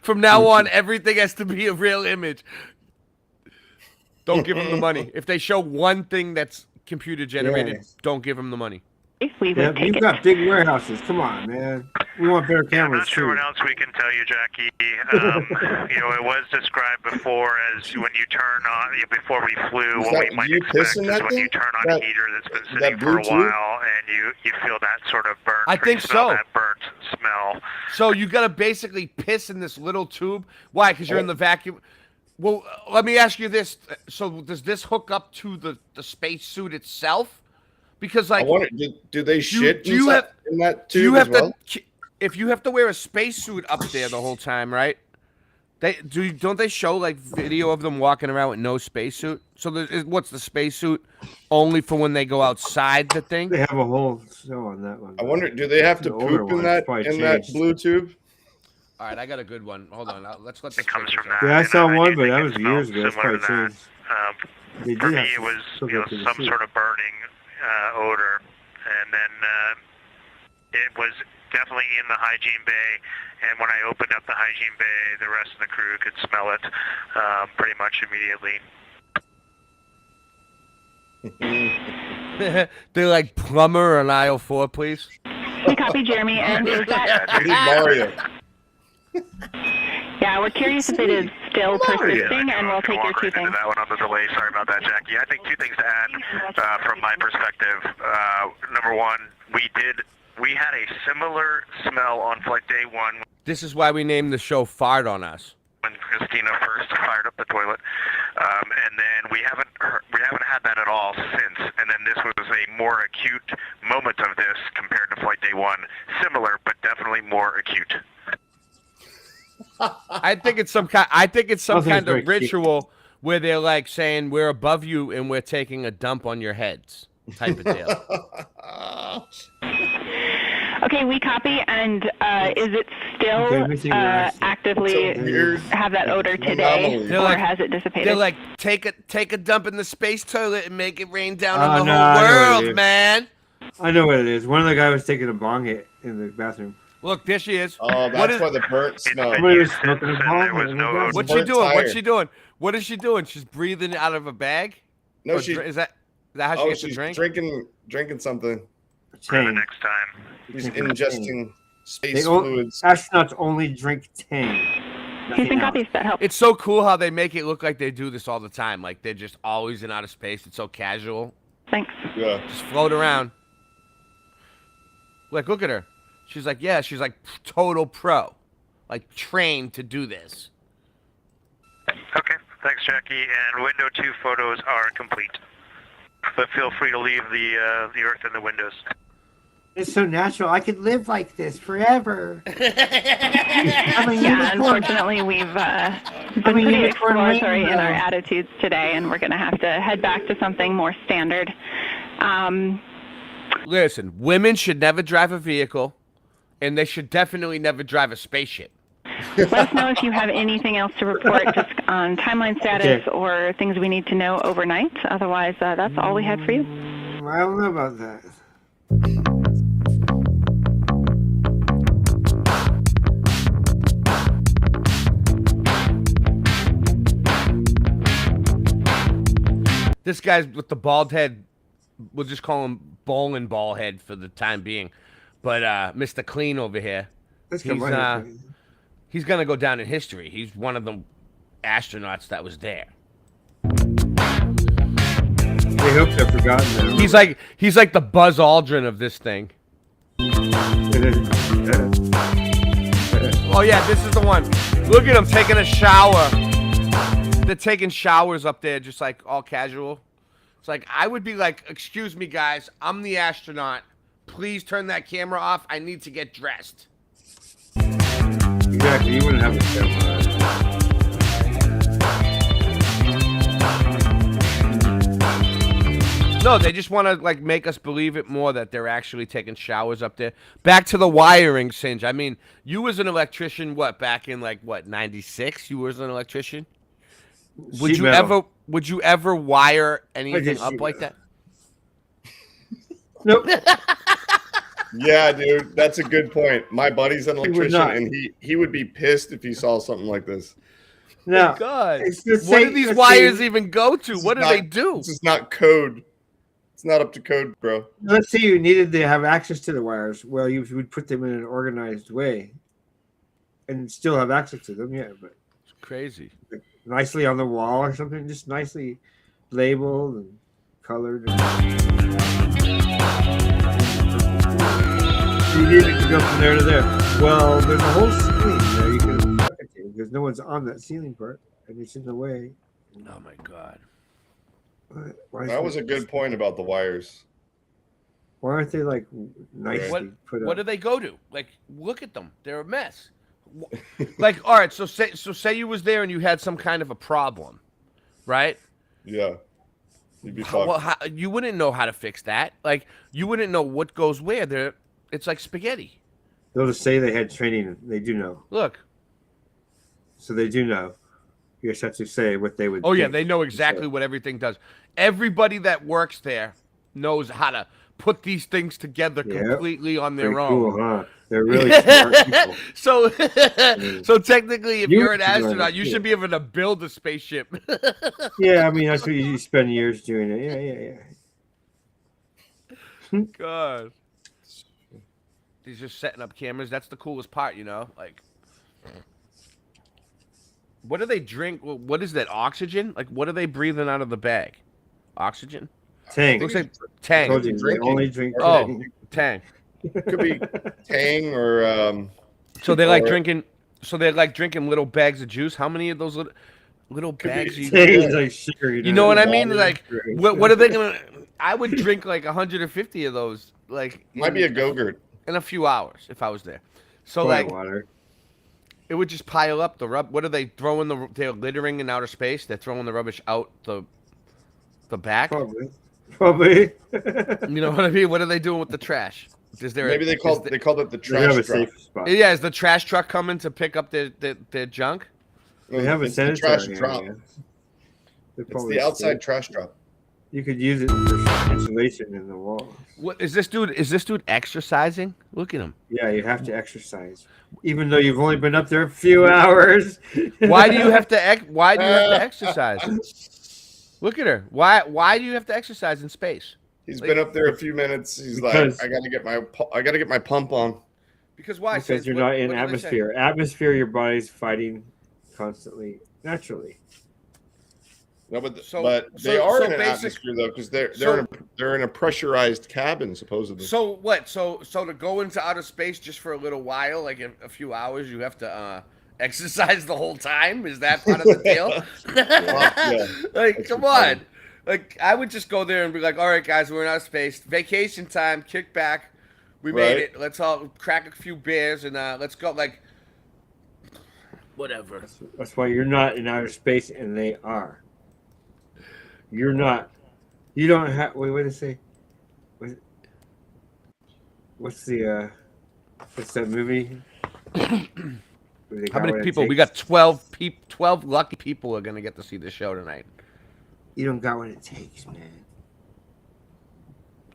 From now on, everything has to be a real image. Don't give them the money. If they show one thing that's computer generated, Yes. don't give them the money. We would Yeah, take you've it. got big warehouses. Come on, man. We want better I'm cameras not sure too. what else we can tell you, Jackie. It was described before as when you turn on, before we flew, Is what that we might you expect is pissing that when you thing? turn on That- a heater that's been that sitting for a Bluetooth? while and you feel that sort of burnt. I think you smell so. That burnt smell. So you gotta basically piss in this little tube. Why? Because you're in the vacuum. Well, let me ask you this. So does this hook up to the spacesuit itself? Because I like, wonder, do they shit do you inside- have in that do you tube have as well? if you have to wear a spacesuit up there the whole time, right? Don't they show like video of them walking around with no spacesuit? So what's the spacesuit only for when they go outside the thing? They have a whole show on that one. I wonder, do they have The to older poop in ones that probably that changed. blue tube? All right, I got a good one. Hold on, let's let this. Comes from Yeah, I and saw do one, but think that it was smells years ago. It's similar probably to that. changed. They For do me, have it to was hook up to the some suit. sort of burning odor, and then it was definitely in the hygiene bay. And when I opened up the hygiene bay, the rest of the crew could smell it pretty much immediately. They're like plumber on aisle 4, please. We copy, Jeremy, and is that... Mario. Yeah, we're curious if it is still persisting, and we'll take your two things. That one on the delay. Sorry about that, Jackie. I think two things to add from my perspective. Number one, we had a similar smell on flight day one This is why we named the show "Fart on Us." when Christina first fired up the toilet, and then we haven't had that at all since. And then this was a more acute moment of this compared to flight day one. Similar, but definitely more acute. I think it's some kind. I think it's some Nothing's kind very of cute. ritual where they're like saying we're above you and we're taking a dump on your heads, type of deal. Okay, we copy, and is it still Okay, missing Russ. actively have that odor today, anomaly. or They're like- has it dissipated? They're like take a dump in the space toilet and make it rain down Oh, on the no, I know whole what it world, is. man. I know what it is. One of the guys was taking a bong hit in the bathroom. Look, there she is. Oh, What that's is- why the burnt smell. Somebody was smoking a And bong. there was in no the odor. bathroom. What's she burnt doing? What's tire. she doing? What is she doing? She's breathing out of a bag. No, Or she. is that how she Oh, gets a she's drink? drinking something. For the Tang. next time. She's Drinking ingesting space They o- fluids. Astronauts only drink Tang. He's Nothing been else. copies. That helps. It's so cool how they make it look like they do this all the time. Like they're just always in outer space. It's so casual. Thanks. Yeah. Just float around. Like, look at her. She's like, yeah, she's like total pro. Like trained to do this. Okay, thanks, Jackie. And window 2 photos are complete. But feel free to leave the Earth in the windows. It's so natural. I could live like this forever. I'm a Yeah, unicorn. unfortunately, we've been a pretty unicorn exploratory in rainbow. our attitudes today, and we're going to have to head back to something more standard. Listen, women should never drive a vehicle, and they should definitely never drive a spaceship. Let us know if you have anything else to report just on timeline status Okay. or things we need to know overnight. Otherwise, that's all we had for you. I don't know about that. This guy's with the bald head, we'll just call him bowling ball head for the time being. But Mr. Clean over here, Let's get my head. he's gonna go down in history. He's one of the astronauts that was there. They hope they're forgotten now. He's like the Buzz Aldrin of this thing. Oh yeah, this is the one. Look at them taking a shower. They're taking showers up there, just like all casual. It's like, I would be like, excuse me, guys, I'm the astronaut. Please turn that camera off. I need to get dressed. Exactly, you wouldn't have a camera. No, they just want to like make us believe it more that they're actually taking showers up there. Back to the wiring, Singe. I mean, you was an electrician, what, back in like, what, 96? You was an electrician? Would you ever wire anything up like that? Nope. Yeah, dude, that's a good point. My buddy's an would electrician, not. and he would be pissed if he saw something like this. No. Oh, God. It's the What do same- these let's wires see. even go to? What do they do? This is not code. It's not up to code, bro. Let's say you needed to have access to the wires. Well, you would put them in an organized way and still have access to them, yeah, but It's crazy. nicely on the wall or something, just nicely labeled and colored. You need it to go from there to there. Well, there's a whole ceiling there you can hook it to because no one's on that ceiling part and it's in the way. Oh my God. Why is That was it- a good point about the wires. Why aren't they like nicely put What up? do they go to? Like, look at them. They're a mess. Like, all right, so say you was there and you had some kind of a problem, right? Yeah. You'd be Well, fucked. you wouldn't know how to fix that. Like, you wouldn't know what goes where. It's like spaghetti. They'll just say they had training. They do know. Look. So they do know. You just have to say what they would. Oh, yeah, think. they know exactly what everything does. Everybody that works there knows how to put these things together Yep. completely on their Pretty own. cool, huh? They're really smart people. So, so technically, if you're an should learn astronaut, it, you too. should be able to build a spaceship. Yeah, I mean that's what you spend years doing it. Yeah. God. He's just setting up cameras. That's the coolest part, you know? Like, what do they drink? What is that, oxygen? Like, what are they breathing out of the bag? Oxygen? Tang. Looks like Tang. Told you, they only drink Oh, Tang. Tang. Could be Tang or. So they like or- drinking. So they're like drinking little bags of juice. How many of those little bags? be You, Tang is like sugar, you know what I mean? water. Like, what are they gonna? I would drink like 150 of those. Like, Might be a Go-Gurt. in a few hours if I was there. So Plant like, water. it would just pile up the rub. What are they throwing? They're littering in outer space. They're throwing the rubbish out the back. Probably. You know what I mean? What are they doing with the trash? Is there Maybe they called it the They trash have a truck. safe spot. Yeah, is the trash truck coming to pick up their junk? They have a It's the sanitary trash drop. area. They're It's probably the outside safe. trash drop. You could use it for insulation in the wall. What is this dude? Is this dude exercising? Look at him. Yeah, you have to exercise, even though you've only been up there a few hours. Why do you have to? Why do you have to exercise? Look at her. Why do you have to exercise in space? He's been up there a few minutes. He's Because- like, I gotta get my pump on. Because why? Because Sis? you're What- not in what do they say? atmosphere. Atmosphere, your body's fighting constantly, naturally. No, but So- they so- are so in an basic- atmosphere though, because they're so- they're in a pressurized cabin supposedly. So what? So to go into outer space just for a little while, like a few hours, you have to exercise the whole time? Is that part of the deal? Yeah. Like, That's come retarded. on. Like, I would just go there and be like, all right, guys, we're in outer space. Vacation time, kick back. We made Right. it. Let's all crack a few beers and let's go. Like, whatever. That's why you're not in outer space, and they are. You're not. You don't have. Wait, what did it say? What's the? What's that movie? How many people? We got 12 people. 12 lucky people are gonna get to see this show tonight. You don't got what it takes, man.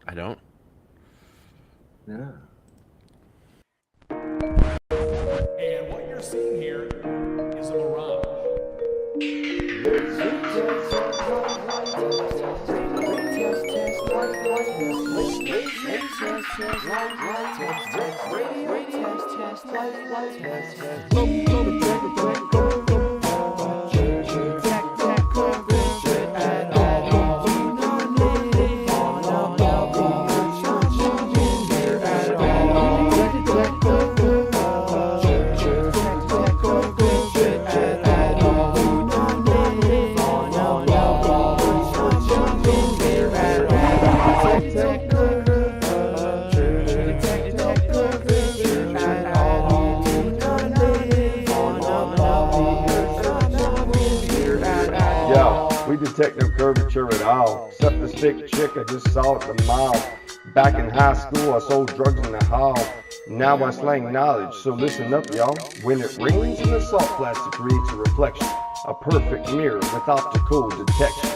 I don't. No. And what you're seeing here is a mirage. Yo, we detect no curvature at all, except the sick chick I just saw at the mall. Back in high school, I sold drugs in the hall. Now I slang knowledge, so listen up, y'all. When it rains in the salt plastic creates a reflection, a perfect mirror with optical detection.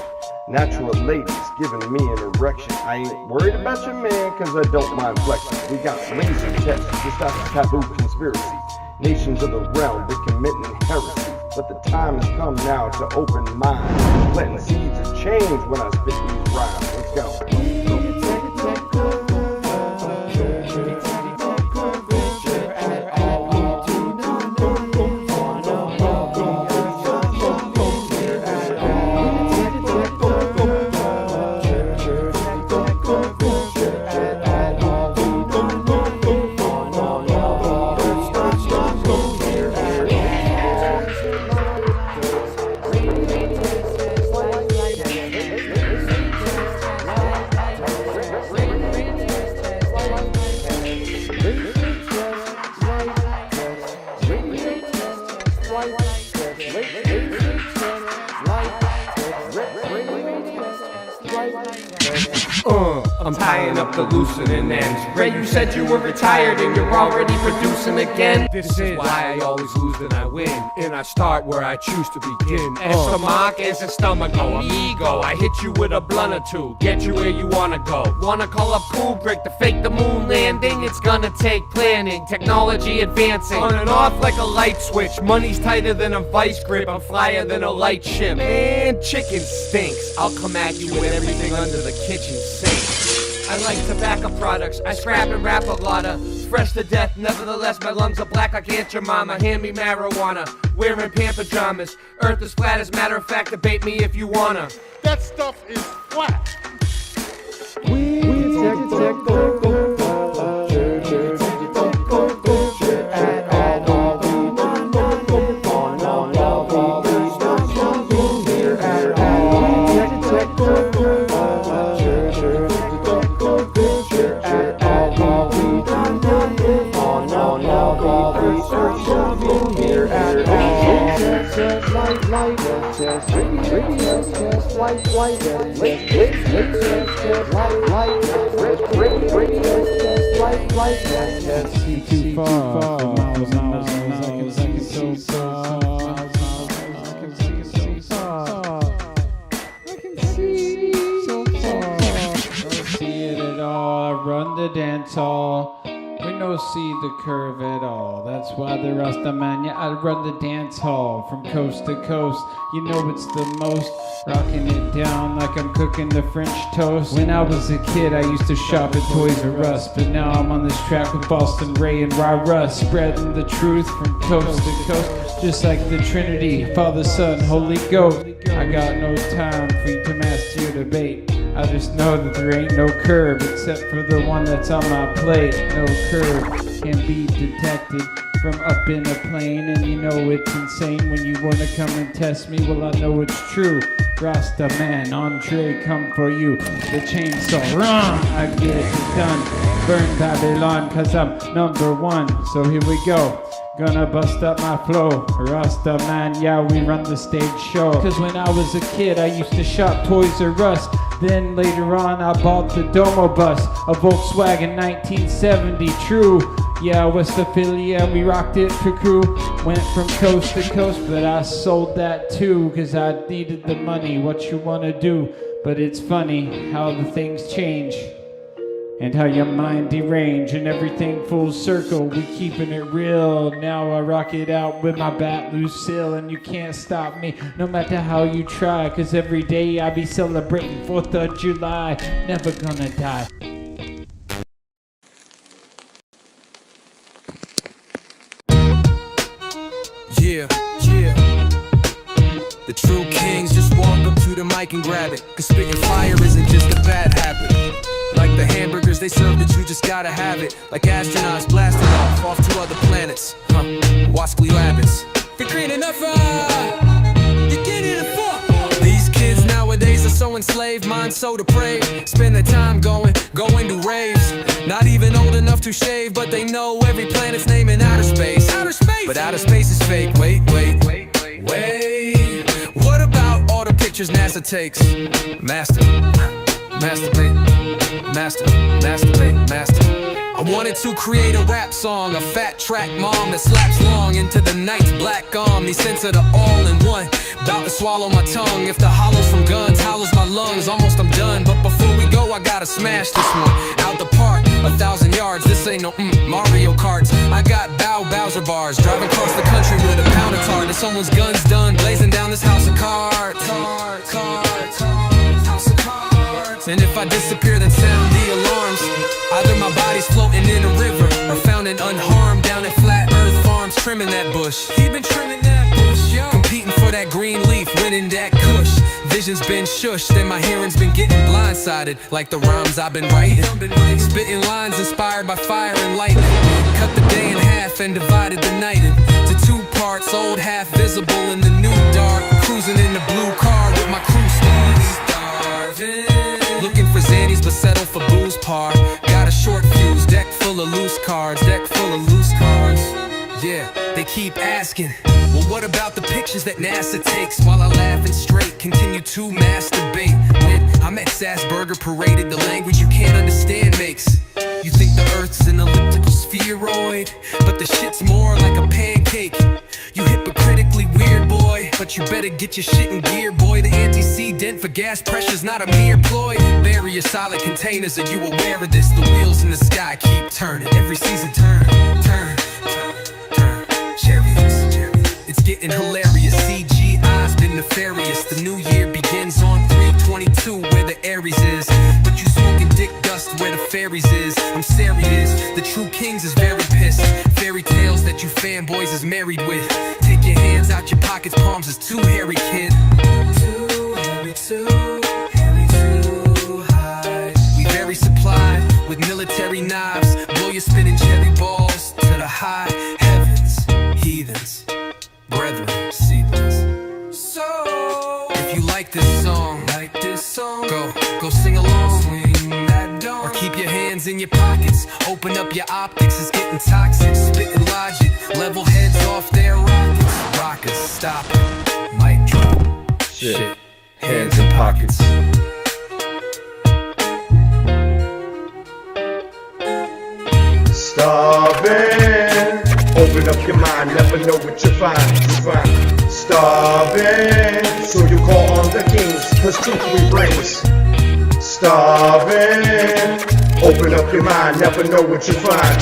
Natural ladies giving me an erection. I ain't worried about your man, cause I don't mind flexing. We got laser tests, just out of taboo conspiracy. Nations of the realm, they're committing heresy. But the time has come now to open minds. Planting seeds of change when I spit these rhymes. Let's go. I'm tying up the loosening ends. Ray, you said you were retired and you're already producing again. This is why I always lose then I win, and I start where I choose to begin. Stomach as a stomach, amigo. I hit you with a blunt or two, get you where you wanna go. Wanna call up Kubrick to fake the moon landing? It's gonna take planning, technology advancing. On and off like a light switch, money's tighter than a vice grip. I'm flyer than a light ship. Man, chicken stinks. I'll come at you with everything under the kitchen sink. I like tobacco products, I scrap and rap a lotta. Fresh to death, nevertheless my lungs are black like Aunt Jemima. Hand me marijuana, wearing pant pajamas. Earth is flat, as a matter of fact, debate me if you wanna. That stuff is flat. Too far for miles and miles. I can see it so far. I can see it so far. I can see so far. Don't see it at all. I run the dance hall. We no see the curve at all. That's why the Rasta man, yeah, I run the dance hall from coast to coast. You know it's the most, rocking it down like I'm cooking the French toast. When I was a kid, I used to shop at Toys R Us, but now I'm on this track with Boston Ray and Russ, spreading the truth from coast to coast, just like the Trinity, Father, Son, Holy Ghost. I got no time for you to master your debate. I just know that there ain't no curve except for the one that's on my plate. No curve can be detected from up in a plane, and you know it's insane when you wanna come and test me. Well, I know it's true. Rasta man, Andre, come for you. The chainsaw, run! I get it done. Burn Babylon, cause I'm number one. So here we go. Gonna bust up my flow. Rasta man, yeah, we run the stage show. Cause when I was a kid, I used to shop Toys R Us. Then later on, I bought the Domo bus, a Volkswagen 1970, true. Yeah, West Philly, yeah, we rocked it for crew. Went from coast to coast, but I sold that too, cause I needed the money, what you wanna do. But it's funny how the things change, and how your mind derange, and everything full circle, we keeping it real. Now I rock it out with my bat Lucille, and you can't stop me, no matter how you try, cause every day I be celebrating 4th of July, never gonna die. Yeah, yeah. The true kings just walk up to the mic and grab it, cause spitting fire isn't just a bad habit. Like the hamburgers they serve that you just gotta have it. Like astronauts blasting off to other planets. Wascally rabbits. If you're enough, you get it a fuck. These kids nowadays are so enslaved, minds so depraved. Spend their time going to raves. Not even old enough to shave, but they know every planet's name in outer space. Outer space! But outer space is fake. Wait. What about all the pictures pictures NASA takes. Masturbate, master. I wanted to create a rap song, a fat track mom that slaps long into the night's black arm. The sense of the all-in-one, about to swallow my tongue. If the hollow from guns hollows my lungs, almost I'm done. But before we go, I gotta smash this one out the park, 1,000 yards. This ain't no Mario Karts. I got Bowser bars, driving across the country with a pound of tar. Till someone's gun's done, blazing down this house of cards. House of cards. And if I disappear, then sound the alarms. Either my body's floating in a river or found and unharmed down at Flat Earth Farms, trimming that bush. He been trimming that bush, yo. Competing for that green leaf, winning that kush. Vision's been shushed and my hearing's been getting blindsided, like the rhymes I've been writing. Spitting lines inspired by fire and lightning. Cut the day in half and divided the night into 2 parts, old half visible in the new dark. Cruising in the blue car with my crew starving. Looking for Xannies but settle for booze par. Got a short fuse, deck full of loose cards. Yeah, they keep asking, well, what about the pictures that NASA takes? While I laugh and straight, continue to masturbate. When I'm at Sassburger paraded, the language you can't understand makes you think the Earth's an elliptical spheroid, but the shit's more like a pancake. You hypocritically weird, boy, but you better get your shit in gear, boy. The antecedent for gas pressure's not a mere ploy. Bury your solid containers, are you aware of this? The wheels in the sky keep turning, every season turn. Chariots, it's getting hilarious. CGI's been nefarious. The new year begins on 3/22, where the Aries is. But you smoking dick dust where the fairies is. I'm serious, the true kings is very pissed. Fairy tales that you fanboys is married with. Take your hands out your pockets, palms is too hairy, kid. Too hairy, too high. We very supplied with military knives. Blow your spinning cherry balls to the high heavens. Heathens, brethren, seedlings. So, if you like this song, go sing along. Swing that dome. Or keep your hands in your pockets. Open up your optics, it's getting toxic. Spitting logic, level heads off their rockets. Rockers, stop it, mic drop. Shit, hands in pockets. Starving. Open up your mind, never know what you find. Starving, so you call on the kings, cause truth we brings. Starving, open up your mind, never know what you find.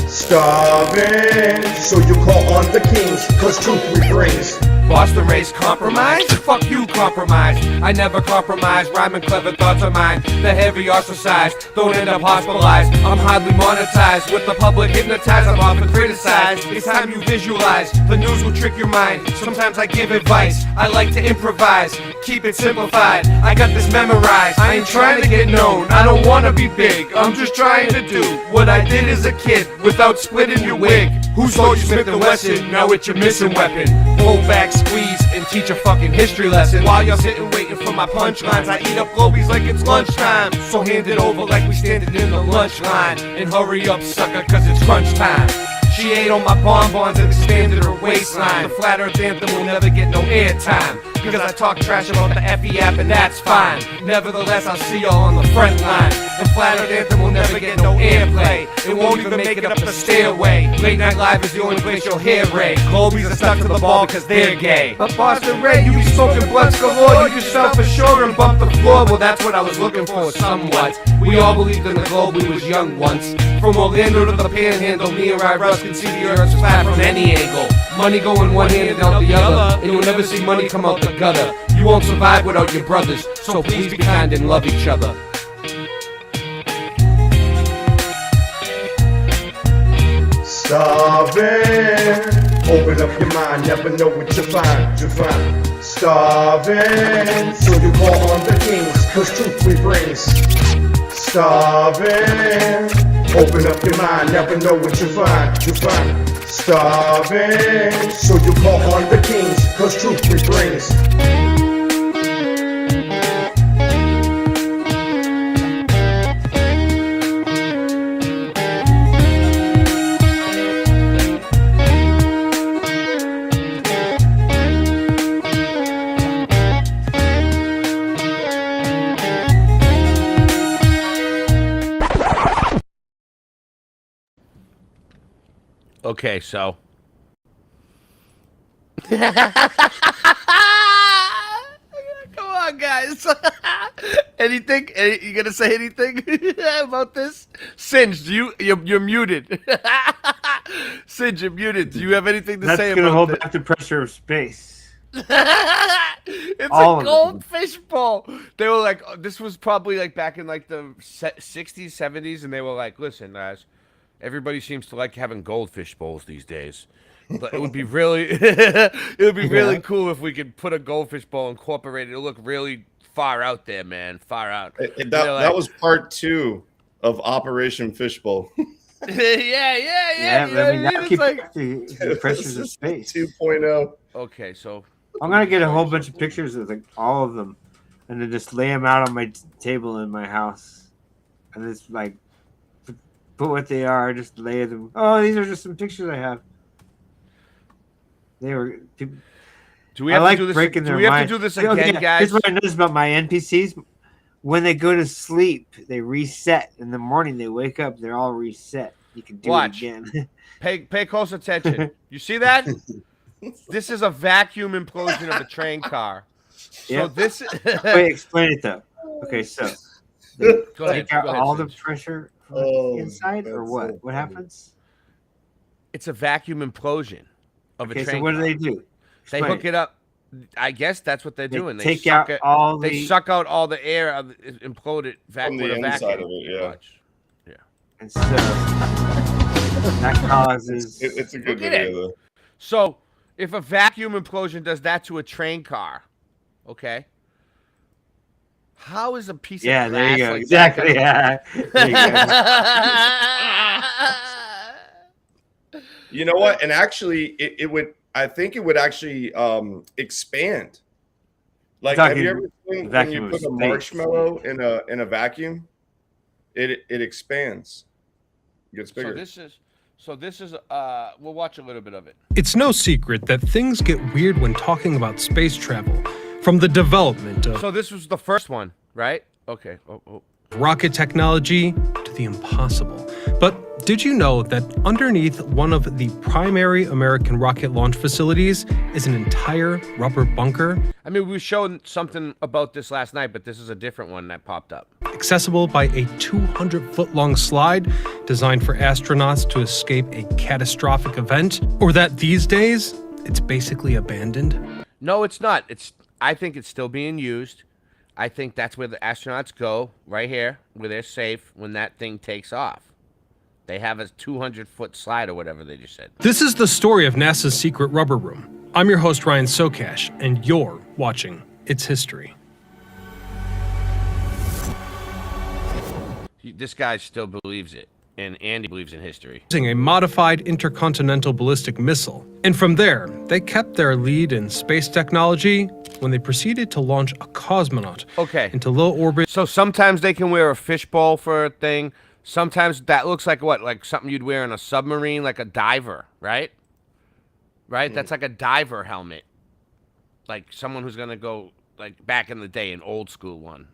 Starving, so you call on the kings, cause truth we brings. Boston race compromise? Fuck you, compromise. I never compromise, rhyming clever thoughts of mine. The heavy ostracized, don't end up hospitalized. I'm hardly monetized, with the public hypnotized, I'm often criticized. It's time you visualize, the news will trick your mind. Sometimes I give advice, I like to improvise. Keep it simplified, I got this memorized. I ain't trying to get known, I don't wanna be big. I'm just trying to do what I did as a kid, without splitting your wig. Who sold you Smith & Wesson? Now it's your missing weapon. Pull back, squeeze, and teach a fucking history lesson. While you're sitting waiting for my punchlines, I eat up globies like it's lunchtime. So hand it over like we standing in the lunch line. And hurry up, sucker, cause it's crunch time. She ate on my bonbons and expanded her waistline. The flat earth anthem will never get no airtime, because I talk trash about the Effie app and that's fine. Nevertheless, I'll see y'all on the front line. The flat earth anthem will never get no airplay. It won't even make it up the stairway. Late Night Live is the only place you'll hear Ray. Globies are stuck to the ball because they're gay. But Boston Ray, you be smoking blunts galore. You just fell for sure and bumped the floor. Well, that's what I was looking for somewhat. We all believed in the globe, we was young once. From Orlando to the Panhandle, me and Russ can see the earth's flat from any angle. Money going one hand and out the other, and you'll never see money come out the gutter. You won't survive without your brothers, so please be kind and love each other. Starving, open up your mind, never know what you find. Starving, so you call on the kings, cause truth we brings. Starving, open up your mind, never know what you find. Starving, so you call on the kings, cause truth we brings. Okay, so. Come on, guys. Anything? You gonna say anything about this? Singe, you're muted. Singe, you're muted. Do you have anything to say That's gonna about hold this? back the pressure of space. It's All a of goldfish bowl. They were like, this was probably like back in like the 60s, 70s, and they were like, listen, guys, everybody seems to like having goldfish bowls these days. But it would be really, really cool if we could put a goldfish bowl incorporated. It'll look really far out there, man. Far out. That was part 2 of Operation Fishbowl. yeah. I mean, that It's keeps like the pressures of space. 2.0. Okay, so I'm gonna get a whole bunch of pictures of like all of them, and then just lay them out on my table in my house, and just like put what they are, just lay them. Oh, these are just some pictures I have. They were. Do we have to do this? Breaking Do their we have mind. to do this Okay, again, guys? Here's what I noticed about my NPCs. When they go to sleep, they reset. In the morning, they wake up. They're all reset. You can do Watch. it again. Pay close attention. You see that? This is a vacuum implosion of a train car. So Yeah. this. Wait, explain it though. Okay, so they Go ahead, take out go ahead, all the Singe. pressure from the inside, or what? What happens? It's a vacuum implosion of a Okay, train so what car. do they do? They Explain hook it up. I guess that's what they're They doing. They take suck out it, all They the- suck out all the air of the imploded From with the a inside vacuum. of it, yeah. Watch. Yeah. And so that causes. It's a good Look at video, it. though. So if a vacuum implosion does that to a train car, okay, how is a piece Yeah, of there you glass go. like Exactly. that Yeah. You know what? And actually, it would. I think it would actually expand. Like, have you ever seen when you put a marshmallow in a vacuum? It expands. It gets bigger. So this is we'll watch a little bit of it. It's no secret that things get weird when talking about space travel. From the development of So this was the first one, right? Okay. Oh. rocket technology to the impossible. But did you know that underneath one of the primary American rocket launch facilities is an entire rubber bunker? I mean, we were showing something about this last night, but this is a different one that popped up. Accessible by a 200-foot-long slide designed for astronauts to escape a catastrophic event? Or that these days, it's basically abandoned? No, it's not. I think it's still being used. I think that's where the astronauts go, right here, where they're safe when that thing takes off. They have a 200-foot slide or whatever they just said. This is the story of NASA's secret rubber room. I'm your host, Ryan Sokash, and you're watching It's History. This guy still believes it, and Andy believes in history. Using a modified intercontinental ballistic missile. And from there, they kept their lead in space technology when they proceeded to launch a cosmonaut into low orbit. So sometimes they can wear a fishbowl for a thing. Sometimes that looks like what? Like something you'd wear in a submarine, like a diver, right? Right? That's like a diver helmet. Like someone who's going to go, like back in the day, an old school one.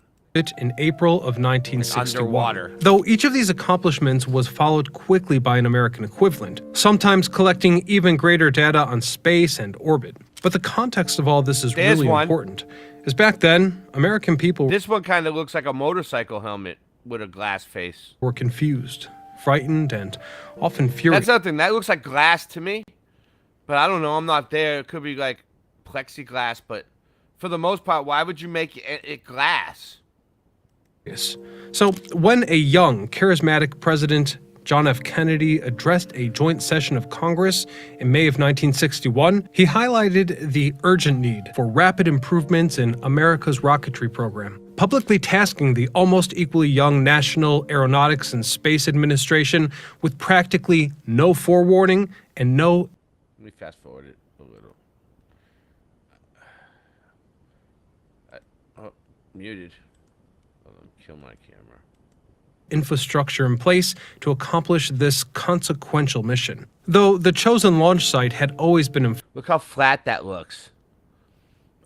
In April of 1961. Underwater. Though each of these accomplishments was followed quickly by an American equivalent, sometimes collecting even greater data on space and orbit. But the context of all this is There's really one. important. As back then, American people This one kind of looks like a motorcycle helmet with a glass face. were confused, frightened, and often furious. That's nothing. That looks like glass to me. But I don't know. I'm not there. It could be like plexiglass. But for the most part, why would you make it glass? So, when a young, charismatic President John F. Kennedy addressed a joint session of Congress in May of 1961, he highlighted the urgent need for rapid improvements in America's rocketry program, publicly tasking the almost equally young National Aeronautics and Space Administration with practically no forewarning and no Let me fast forward it a little. Oh, muted. Hold on, kill my camera. infrastructure in place to accomplish this consequential mission. Though the chosen launch site had always been Look how flat that looks.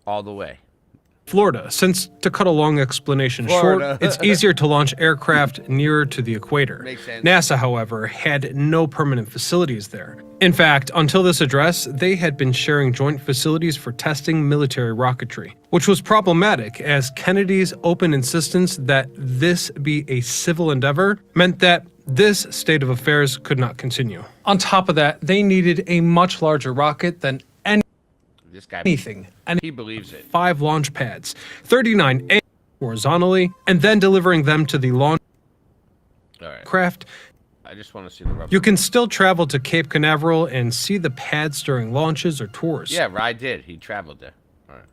All the way. Florida, since, to cut a long explanation Florida. short, it's easier to launch aircraft nearer to the equator. Makes sense. NASA, however, had no permanent facilities there. In fact, until this address, they had been sharing joint facilities for testing military rocketry, which was problematic as Kennedy's open insistence that this be a civil endeavor meant that this state of affairs could not continue. On top of that, they needed a much larger rocket than This guy, anything. And he believes it. 5 launch pads, 39 horizontally, and then delivering them to the launch All right. craft. I just want to see the rubber. You can still travel to Cape Canaveral and see the pads during launches or tours. Yeah, Rye did. He traveled there. All right.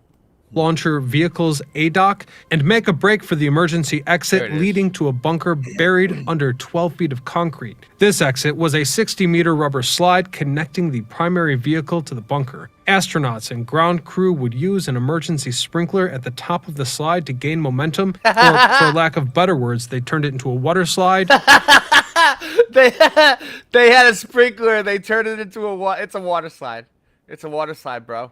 Launcher vehicles ADOC and make a break for the emergency There exit it is. leading to a bunker buried under 12 feet of concrete. This exit was a 60-meter rubber slide connecting the primary vehicle to the bunker. Astronauts and ground crew would use an emergency sprinkler at the top of the slide to gain momentum, or for lack of better words, they turned it into a water slide. they had a sprinkler. They turned it into it's a water slide. It's a water slide, bro.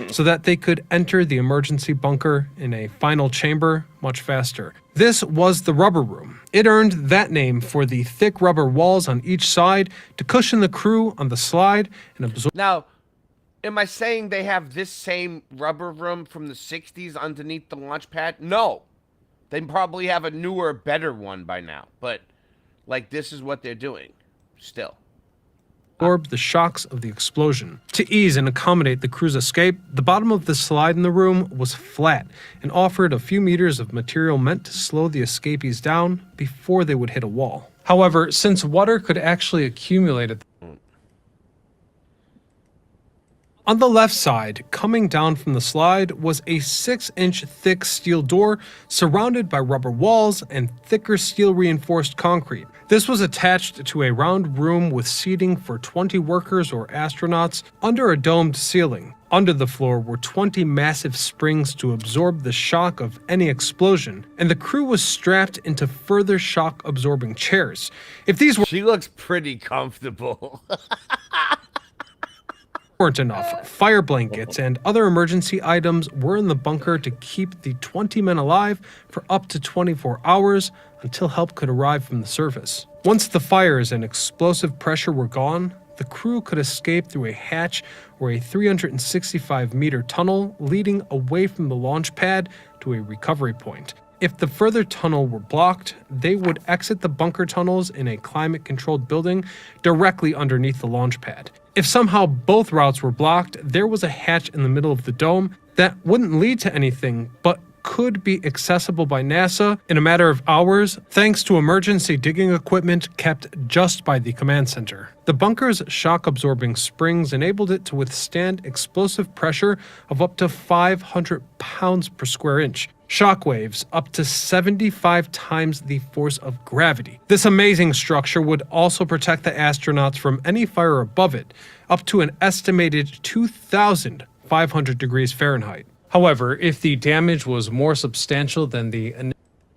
So that they could enter the emergency bunker in a final chamber much faster. This was the rubber room. It earned that name for the thick rubber walls on each side to cushion the crew on the slide and absorb. Now, am I saying they have this same rubber room from the 60s underneath the launch pad? No. They probably have a newer, better one by now. But, like, this is what they're doing. Still. The shocks of the explosion. To ease and accommodate the crew's escape, the bottom of the slide in the room was flat and offered a few meters of material meant to slow the escapees down before they would hit a wall. However, since water could actually accumulate at on the left side, coming down from the slide, was a 6-inch thick steel door surrounded by rubber walls and thicker steel reinforced concrete. This was attached to a round room with seating for 20 workers or astronauts under a domed ceiling. Under the floor were 20 massive springs to absorb the shock of any explosion, and the crew was strapped into further shock-absorbing chairs. If these She looks pretty comfortable. weren't enough, fire blankets and other emergency items were in the bunker to keep the 20 men alive for up to 24 hours until help could arrive from the surface. Once the fires and explosive pressure were gone, the crew could escape through a hatch or a 365-meter tunnel leading away from the launch pad to a recovery point. If the further tunnel were blocked, they would exit the bunker tunnels in a climate-controlled building directly underneath the launch pad. If somehow both routes were blocked, there was a hatch in the middle of the dome that wouldn't lead to anything, but could be accessible by NASA in a matter of hours thanks to emergency digging equipment kept just by the command center. The bunker's shock-absorbing springs enabled it to withstand explosive pressure of up to 500 pounds per square inch. Shockwaves up to 75 times the force of gravity. This amazing structure would also protect the astronauts from any fire above it, up to an estimated 2,500 degrees Fahrenheit. However, if the damage was more substantial than the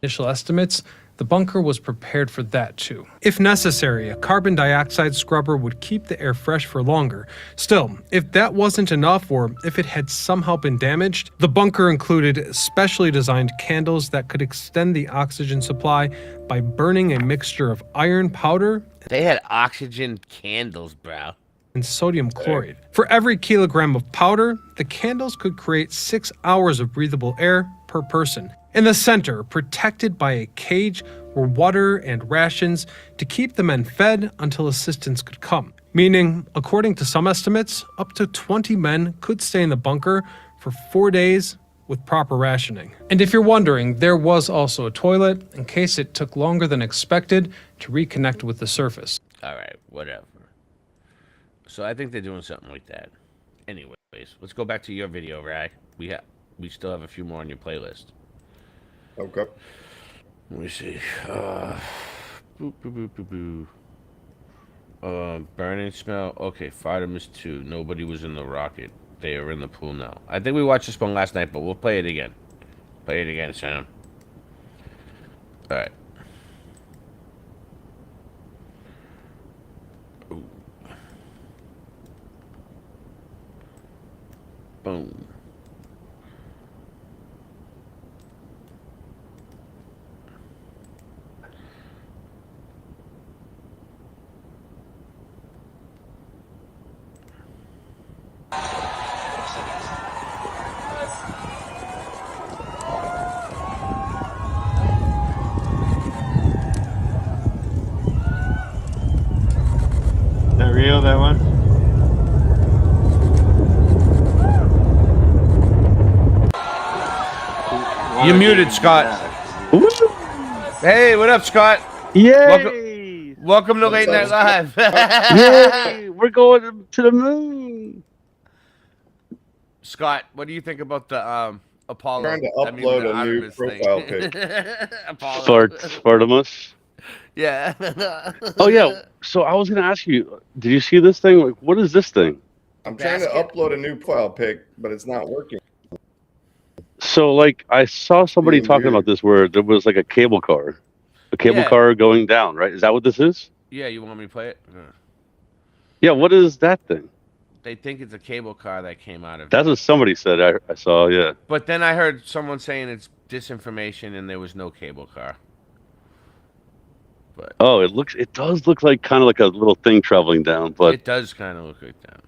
initial estimates, the bunker was prepared for that too. If necessary, a carbon dioxide scrubber would keep the air fresh for longer. Still, if that wasn't enough or if it had somehow been damaged, the bunker included specially designed candles that could extend the oxygen supply by burning a mixture of iron powder. They had oxygen candles, bro. And sodium chloride. For every kilogram of powder, the candles could create 6 hours of breathable air per person. In the center, protected by a cage, were water and rations to keep the men fed until assistance could come. Meaning, according to some estimates, up to 20 men could stay in the bunker for 4 days with proper rationing. And if you're wondering, there was also a toilet in case it took longer than expected to reconnect with the surface. Alright, whatever. So I think they're doing something like that. Anyways, let's go back to your video, Rag. We still have a few more on your playlist. Okay. Let me see. Burning smell. Okay, Artemis 2. Nobody was in the rocket. They are in the pool now. I think we watched this one last night, but we'll play it again. Play it again, Sam. Alright. Boom. You're muted, Scott. Hey, what up, Scott? Yay! Welcome to Late Night Live. Yay! We're going to the moon. Scott, what do you think about the Apollo? Trying to upload the a new Artemis profile thing. pic. Apollo. Spartamus. Yeah. Oh yeah. So I was gonna ask you, did you see this thing? Like, what is this thing? I'm trying to upload a new profile pic, but it's not working. So like, I saw somebody Being talking weird. about this where there was like a cable car Yeah. going down. Right? Is that what this is? Yeah, you want me to play it? Yeah. What is that thing? They think it's a cable car that came out of. That's what somebody said. I saw. Yeah. But then I heard someone saying it's disinformation and there was no cable car. But Oh, it does look like kind of like a little thing traveling down, but it does kind of look like that.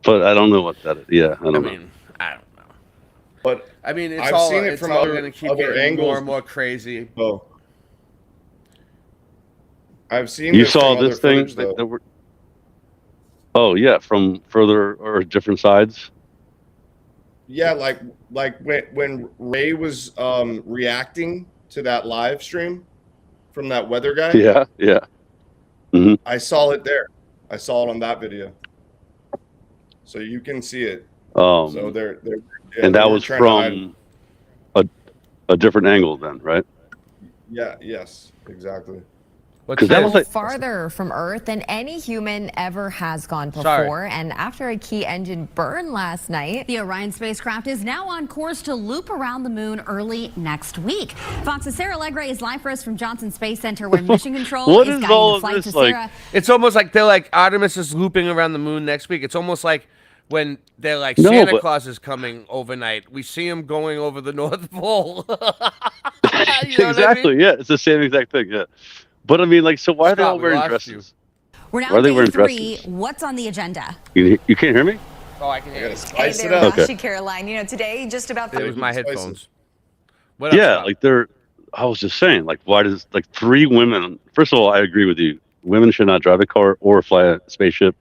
I don't know what that is. Yeah, I don't know. I don't know. But I mean, it's I've all seen it it's from all other- going to keep other getting angles. more and more crazy. Oh. I've seen You this saw from other this thing footage, though. that were. Oh yeah, from further or different sides. Yeah, like when Ray was reacting to that live stream from that weather guy. Yeah, yeah. Hmm. I saw it there. I saw it on that video. So you can see it. So they're yeah, And they that were was trying to hide- from a different angle, then, right? Yeah. Yes. Exactly. Because that was like farther from Earth than any human ever has gone before. Sorry. And after a key engine burned last night, The Orion spacecraft is now on course to loop around the moon early next week. Fox's Sarah Allegre is live for us from Johnson Space Center, where Mission Control What is is guiding all the of flight this to like? Sarah. It's almost like they're like Artemis is looping around the moon next week. It's almost like when they're like No, Santa but- Claus is coming overnight. We see him going over the North Pole. You know what I exactly. mean? Yeah, it's the same exact thing. Yeah, but I mean, like, so why are they Scott, all we wearing lost dresses? We're now Why are they day wearing 3. dresses? What's on the agenda? You can't hear me? Oh, I can hear you. hey there, Rashi Caroline. You know, today just about It was my headphones. What up, Yeah, Scott? like they're. I was just saying, like, why does like 3 women? First of all, I agree with you. Women should not drive a car or fly a spaceship,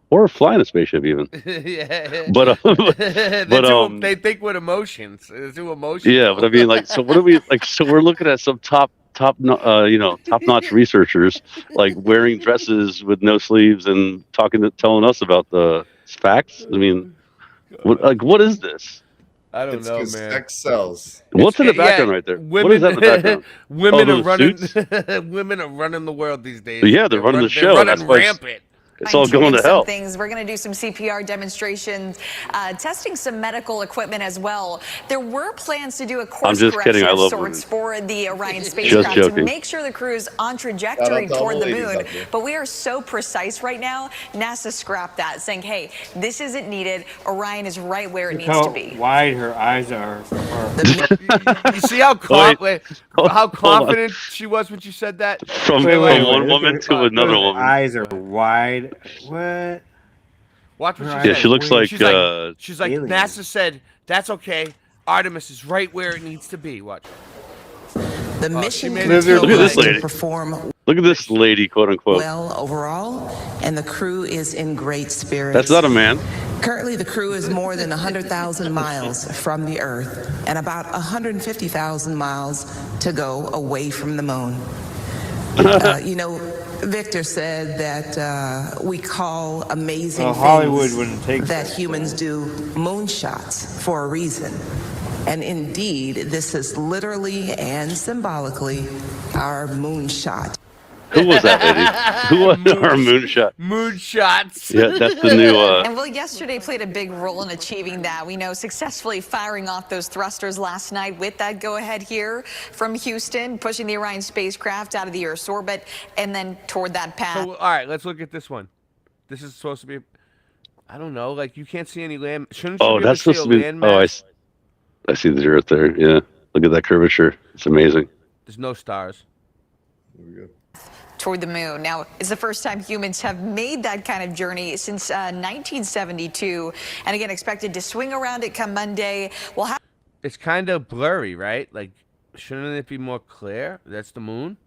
or fly in a spaceship even. Yeah. But They think with emotions. They're too emotional. yeah, but I mean, like, so what are we like? So we're looking at some top-notch researchers like wearing dresses with no sleeves and telling us about the facts. I mean, what is this? I don't It's know, 'cause man. sex sells. What's in the Yeah, background right there? Women, What is that in the background? women Oh, are those running. suits? Women are running the world these days. Yeah, they're running the show. They're That's running why it's- rampant. It's all going to some hell. things. We're going to do some CPR demonstrations, testing some medical equipment as well. There were plans to do a course just correction kidding. I of love sorts for the Orion Just spacecraft to joking. make sure the crew is on trajectory Shout out to all toward the the ladies moon. out there. But we are so precise right now, NASA scrapped that, saying, hey, this isn't needed. Orion is right where it Look needs how to be. wide her eyes are. You see how how confident she was when she said that? From Wait, one look woman at to her- another her woman. eyes are wide. What? Watch what she Her said. eyes she looks are like, weird. She's like alien. NASA said that's okay. Artemis is right where it needs to be. Watch. The mission made Look it at feel this like- lady. perform Look at this lady, quote unquote. well overall, and the crew is in great spirits. That's not a man. Currently, the crew is more than 100,000 miles from the Earth and about 150,000 miles to go away from the moon. You know, Victor said that we call amazing Well, things Hollywood wouldn't take that that. humans do moonshots for a reason. And indeed, this is literally and symbolically our moonshot. Who was that lady? Who was our moonshot? Moonshots. Yeah, that's the new. And well, yesterday played a big role in achieving that. We know successfully firing off those thrusters last night with that go-ahead here from Houston, pushing the Orion spacecraft out of the Earth's orbit and then toward that path. So, all right, let's look at this one. This is supposed to be. I don't know. Like you can't see any land. Shouldn't you Oh, be able that's to see supposed a to be. land Oh, mass? I see the Earth there. Yeah, look at that curvature. It's amazing. There's no stars. There we go. Toward the moon. Now, it's the first time humans have made that kind of journey since 1972. And again, expected to swing around it come Monday. We'll have It's kind of blurry, right? Like, shouldn't it be more clear? That's the moon.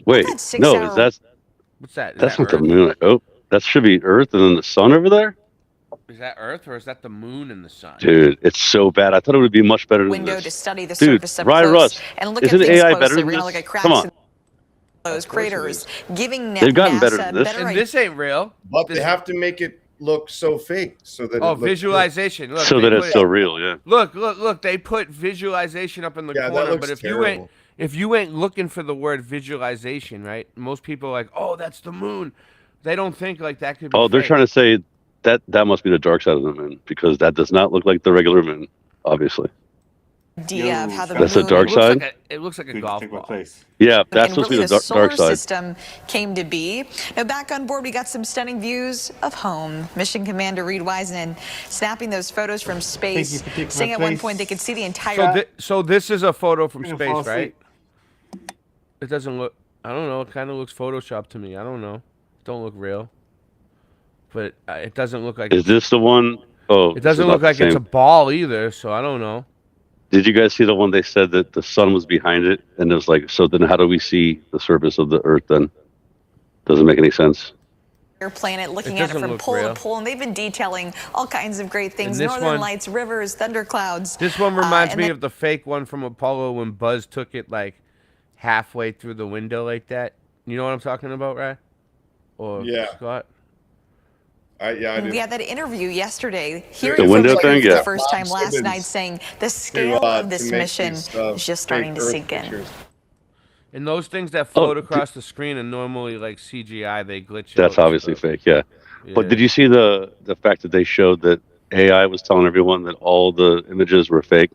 Wait, that 6 no, hour- is that? What's that? Is That's that not the Earth? moon. I hope that should be Earth and then the sun over there. Is that Earth or is that the moon and the sun? Dude, it's so bad. I thought it would be much better than Window this. to study the Dude, surface up Ryan close Russ, and look isn't at things AI better closely. than We're gonna this? look at Come cracks on. in those craters, giving They've gotten better NASA than this. better And this ain't real. But they have to make it look so fake so that Oh, it looks good. visualization. Look, So they that it's put- so real, yeah. Look. They put visualization up in the Yeah, that corner, looks but if terrible. you ain't looking for the word visualization, right? Most people are like, oh, that's the moon. They don't think like that could be. Oh, they're fake. trying to say that must be the dark side of the moon because that does not look like the regular moon, obviously. idea of how the That's the moon dark side? It looks like a golf ball. Yeah, that's and supposed really to be the solar dark side. system came to be. Now back on board, we got some stunning views of home. Mission Commander Reed Wiseman snapping those photos from space, saying at one point they could see the entire. So this is a photo from I'm gonna fall space, right? asleep. It doesn't look. I don't know. It kind of looks Photoshop to me. I don't know. Don't look real. But it doesn't look like. Is this the one? Oh, It doesn't look like it's a ball either. So I don't know. Did you guys see the one they said that the sun was behind it? And it was like, so then how do we see the surface of the earth then? Doesn't make any sense. Planet looking It at it doesn't from look pole real. to pole, and they've been detailing all kinds of great things: this northern one- lights, rivers, thunderclouds. This one reminds and me then- of the fake one from Apollo when Buzz took it like halfway through the window like that. You know what I'm talking about, right? Or Yeah. Scott? I do. We had that interview yesterday. The Hearing window from thing, for yeah. the first time Bob last Simmons night, saying the scale of this to make mission these, is just starting fake to Earth sink in. pictures. And those things that float across the screen and normally like CGI, they glitch. That's out and obviously stuff. fake, yeah. But did you see the fact that they showed that AI was telling everyone that all the images were fake?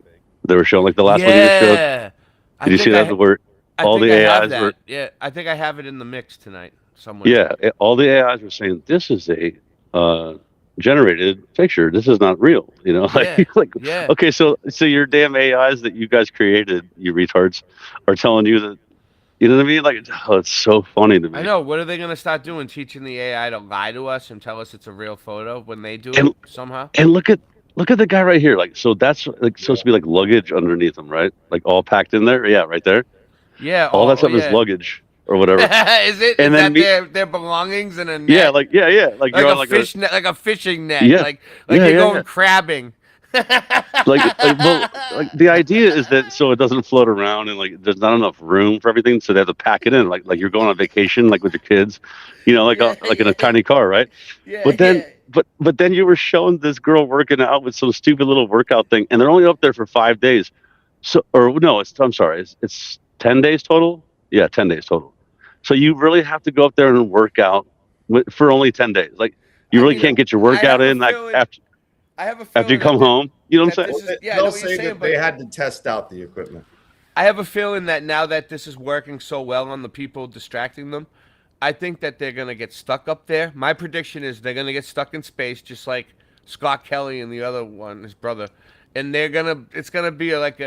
They were showing like the last one you showed. Yeah. Did you see that where all the AIs were? Yeah, I think I have it in the mix tonight. Somewhere. Yeah, all the AIs were saying this is a generated picture. This is not real. You know, like Yeah, like yeah. okay, so your damn AIs that you guys created, you retards, are telling you that. You know what I mean? Like, oh, it's so funny to me. I know. What are they gonna start doing? Teaching the AI to lie to us and tell us it's a real photo when they do And- it somehow? And look at the guy right here. Like, so that's like supposed to be like luggage underneath him, right? Like all packed in there. Yeah, right there. Yeah. All that stuff yeah. is luggage or whatever. Is it? And Is then that their belongings in a net? Yeah, like like Like you're a on like fish net, like a fishing net. Yeah. Like Yeah, you're yeah, going yeah. crabbing. well, like the idea is that so it doesn't float around and like there's not enough room for everything, so they have to pack it in like you're going on vacation like with your kids, you know, like in a tiny car, right? Yeah, but then but then you were showing this girl working out with some stupid little workout thing, and they're only up there for 5 days. So or no, I'm sorry, it's 10 days total. Yeah, 10 days total. So you really have to go up there and work out for only 10 days. Like you really can't get your workout in like after. I have a After you come home, you know what I'm saying? They'll say that they had to test out the equipment. I have a feeling that now that this is working so well on the people distracting them, I think that they're gonna get stuck up there. My prediction is they're gonna get stuck in space, just like Scott Kelly and the other one, his brother, and it's gonna be like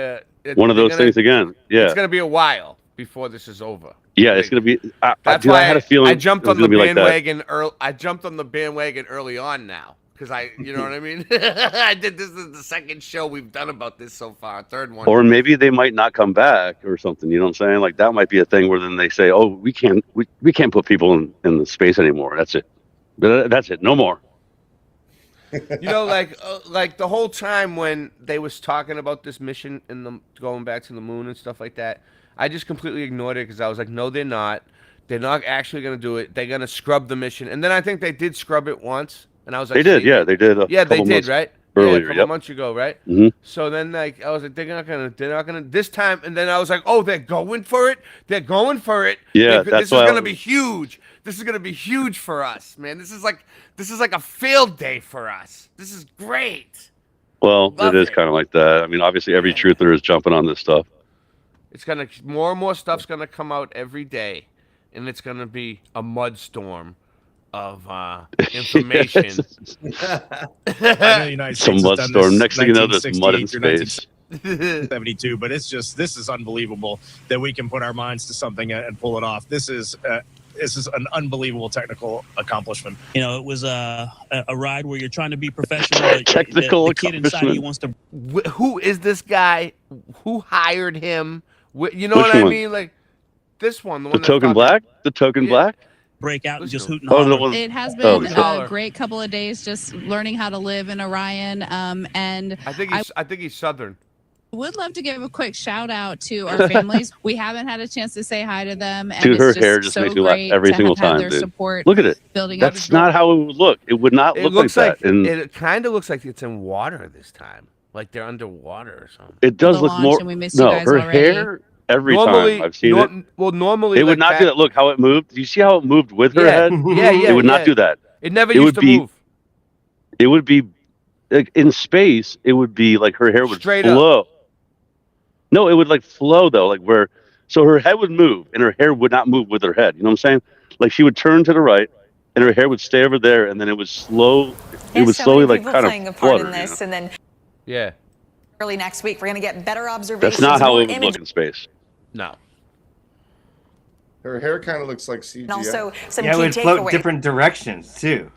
One of those things again. Yeah. It's gonna be a while before this is over. Yeah, it's gonna be. That's dude, why I had a feeling I jumped it was on the gonna be like that. bandwagon early. I jumped on the bandwagon early on now because you know what I mean. I did this is the second show we've done about this so far, third one. Or maybe they might not come back or something. You know what I'm saying? Like that might be a thing where then they say, "Oh, we can't put people in the space anymore. That's it. That's it. No more." You know, like the whole time when they was talking about this mission and them going back to the moon and stuff like that, I just completely ignored it because I was like, no, they're not. They're not actually going to do it. They're going to scrub the mission. And then I think they did scrub it once. And I was like, They did, see, yeah, they did. Yeah, they couple did, months right? Earlier, yeah, a couple yep. months ago, right? Mhm. So then, like, I was like, they're not gonna this time. And then I was like, oh, they're going for it. They're going for it. Yeah, this that's is why I gonna was- be huge. This is gonna be huge for us, man. This is like a field day for us. This is great. Well, Love it is it. kind of like that. I mean, obviously, every truther is jumping on this stuff. It's gonna more and more stuff's gonna come out every day, and it's gonna be a mud storm of information. I know the United Some States mud has done storm. this Next thing you know, there's mud in 1968 through space. 1972, but this is unbelievable that we can put our minds to something and pull it off. This is an unbelievable technical accomplishment. You know, it was a ride where you're trying to be professional. But Technical the kid inside of you accomplishment. wants to. Who is this guy? Who hired him? You know Which what I one? mean? Like this one, the The one that's token talking- black? The token Yeah. black? break out and just hoot and Oh, the holler. one. It has Oh, been sorry. a great couple of days just learning how to live in Orion. And I think he's Southern. would love to give a quick shout out to our families. We haven't had a chance to say hi to them, and Dude, her it's hair just just makes so me laugh great every to single have had time, their dude. support. Look at it. Building up. That's not how it would look. It would not It look looks like that. And it kind of looks like it's in water this time, like they're underwater or something. it does the look launch, more. and we missed you No, guys her already. hair every time I've seen it. Well, normally It would like not do that. Look how it moved. Do you see how it moved with her Yeah, head? yeah, yeah. It would not yeah. do that. It never It used would to be. move. It would be like in space. It would be like her hair would Straight up. flow. No, it would like flow though, like where. So her head would move, and her hair would not move with her head. You know what I'm saying? Like she would turn to the right, and her hair would stay over there, and then it would slow. It There's would so slowly many like people kind playing a of part flutter. in this, and then Yeah. early next week we're going to get better observations. That's not how more it would images, look in space. No. Her hair kind of looks like CGI. and also some Yeah, it key would float takeaways. different directions too,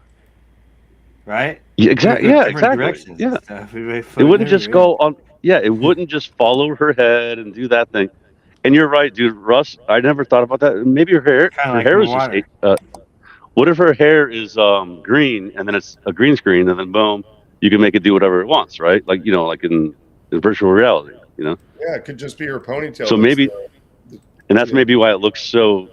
right? Yeah, It exactly. would go Yeah, different exactly. directions and Yeah. stuff. It would It float wouldn't just everywhere. go on. Yeah, it wouldn't just follow her head and do that thing. And you're right, dude, Russ. I never thought about that. Maybe her hair. Kinda Her like hair in is just. water. What if her hair is green and then it's a green screen and then boom, you can make it do whatever it wants, right? Like like in virtual reality, Yeah, it could just be her ponytail. So that's maybe, the- and that's maybe why it looks so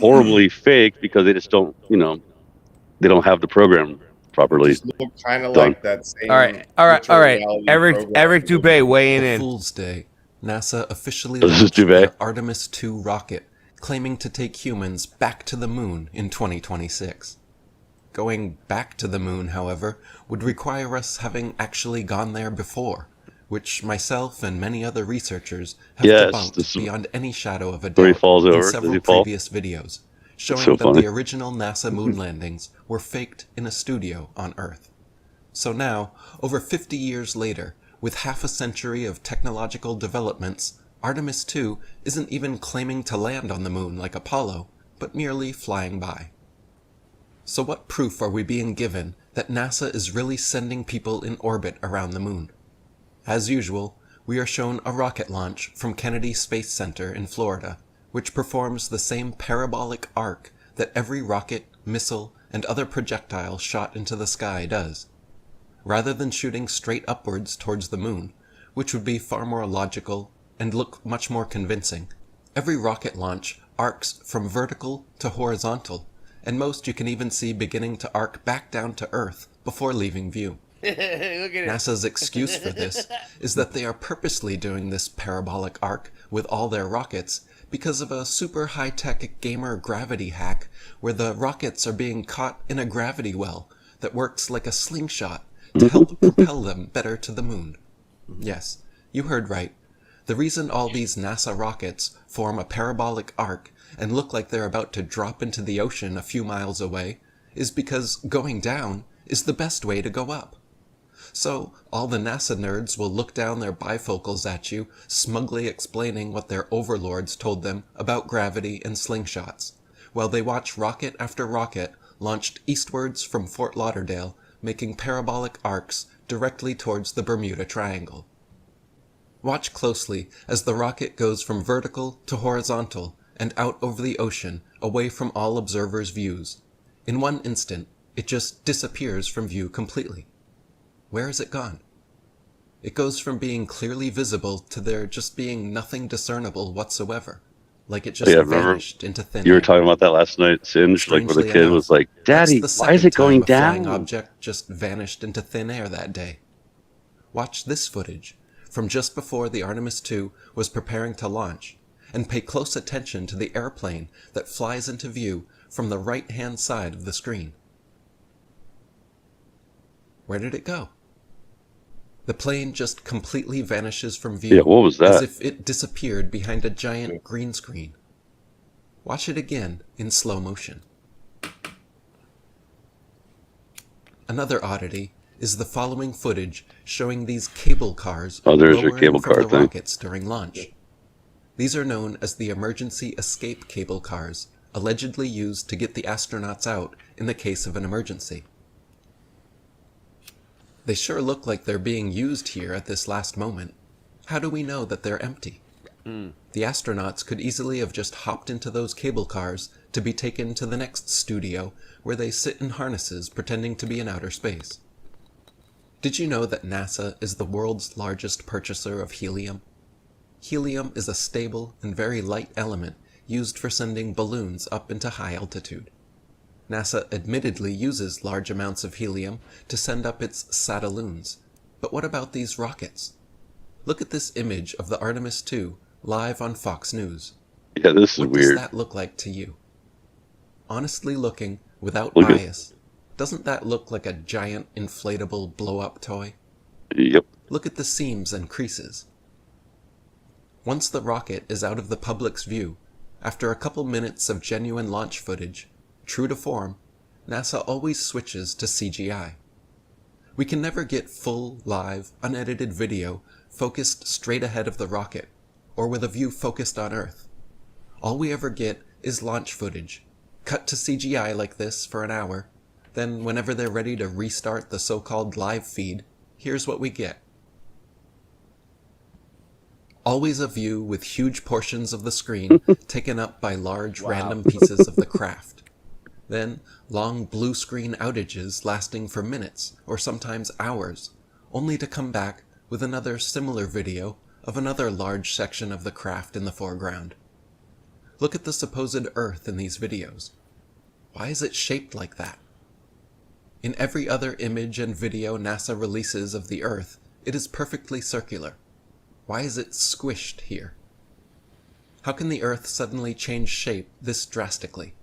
horribly fake because they just don't, they don't have the program properly. just look kind of done. like that same. All right. virtual reality program. Eric Dubé weighing in. Fool's Day, NASA officially This is launched Dubé. their Artemis II rocket, claiming to take humans back to the moon in 2026. Going back to the moon, however, would require us having actually gone there before, which myself and many other researchers have Yes, debunked this is beyond any shadow of a where he doubt falls in over. Does several he fall? previous videos, showing so that funny. the original NASA moon landings were faked in a studio on Earth. So now, over 50 years later, with half a century of technological developments, Artemis II isn't even claiming to land on the moon like Apollo, but merely flying by. So what proof are we being given that NASA is really sending people in orbit around the moon? As usual, we are shown a rocket launch from Kennedy Space Center in Florida, which performs the same parabolic arc that every rocket, missile, and other projectile shot into the sky does. Rather than shooting straight upwards towards the moon, which would be far more logical and look much more convincing, every rocket launch arcs from vertical to horizontal, and most you can even see beginning to arc back down to Earth before leaving view. Look at it. NASA's excuse for this is that they are purposely doing this parabolic arc with all their rockets because of a super high-tech gamer gravity hack where the rockets are being caught in a gravity well that works like a slingshot to help propel them better to the moon. Yes, you heard right. The reason all these NASA rockets form a parabolic arc and look like they're about to drop into the ocean a few miles away is because going down is the best way to go up. So, all the NASA nerds will look down their bifocals at you, smugly explaining what their overlords told them about gravity and slingshots, while they watch rocket after rocket launched eastwards from Fort Lauderdale, making parabolic arcs directly towards the Bermuda Triangle. Watch closely as the rocket goes from vertical to horizontal and out over the ocean, away from all observers' views. In one instant, it just disappears from view completely. Where has it gone? It goes from being clearly visible to there just being nothing discernible whatsoever, like it just Yeah, remember vanished into thin you air. were talking about that last night, Singe, like where the Strangely kid enough, was like, "Daddy, that's the why is second it going time a flying down?" object just vanished into thin air that day. Watch this footage from just before the Artemis II was preparing to launch, and pay close attention to the airplane that flies into view from the right-hand side of the screen. Where did it go? The plane just completely vanishes from view, Yeah, what was that? as if it disappeared behind a giant green screen. Watch it again in slow motion. Another oddity is the following footage showing these cable cars Oh, there's your lowering cable from car the thing. rockets during launch. These are known as the emergency escape cable cars, allegedly used to get the astronauts out in the case of an emergency. They sure look like they're being used here at this last moment. How do we know that they're empty? The astronauts could easily have just hopped into those cable cars to be taken to the next studio where they sit in harnesses pretending to be in outer space. Did you know that NASA is the world's largest purchaser of helium? Helium is a stable and very light element used for sending balloons up into high altitude. NASA admittedly uses large amounts of helium to send up its satelloons, but what about these rockets? Look at this image of the Artemis II live on Fox News. Yeah, this is What weird. does that look like to you? Honestly looking, without Look at- bias, doesn't that look like a giant inflatable blow-up toy? Yep. Look at the seams and creases. Once the rocket is out of the public's view, after a couple minutes of genuine launch footage, true to form, NASA always switches to CGI. We can never get full, live, unedited video focused straight ahead of the rocket, or with a view focused on Earth. All we ever get is launch footage, cut to CGI like this for an hour, then whenever they're ready to restart the so-called live feed, here's what we get. Always a view with huge portions of the screen taken up by large random pieces of the craft. Then, long blue screen outages lasting for minutes or sometimes hours, only to come back with another similar video of another large section of the craft in the foreground. Look at the supposed Earth in these videos. Why is it shaped like that? In every other image and video NASA releases of the Earth, it is perfectly circular. Why is it squished here? How can the Earth suddenly change shape this drastically?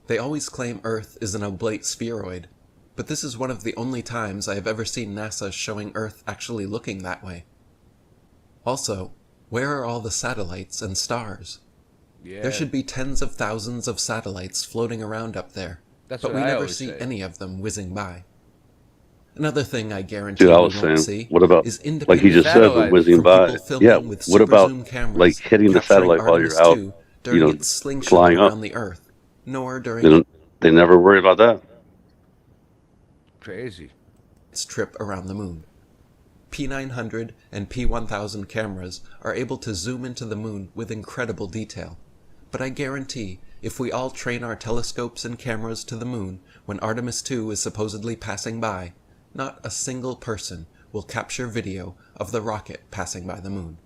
They always claim Earth is an oblate spheroid, but this is one of the only times I have ever seen NASA showing Earth actually looking that way. Also, where are all the satellites and stars? Yeah. There should be tens of thousands of satellites floating around up there, That's but what we I never always see say. any of them whizzing by. Another thing I guarantee Dude, I we was won't saying, see what about, is like he just said, independent the whizzing from by? people filming Yeah, with what super about, zoom cameras like, hitting the capturing satellite while Artemis you're out, II during you know, its slingshot flying up? around the Earth, nor during They don't, they never worry about that. Crazy. its trip around the moon. P900 and P1000 cameras are able to zoom into the moon with incredible detail, but I guarantee if we all train our telescopes and cameras to the moon when Artemis II is supposedly passing by, not a single person will capture video of the rocket passing by the moon.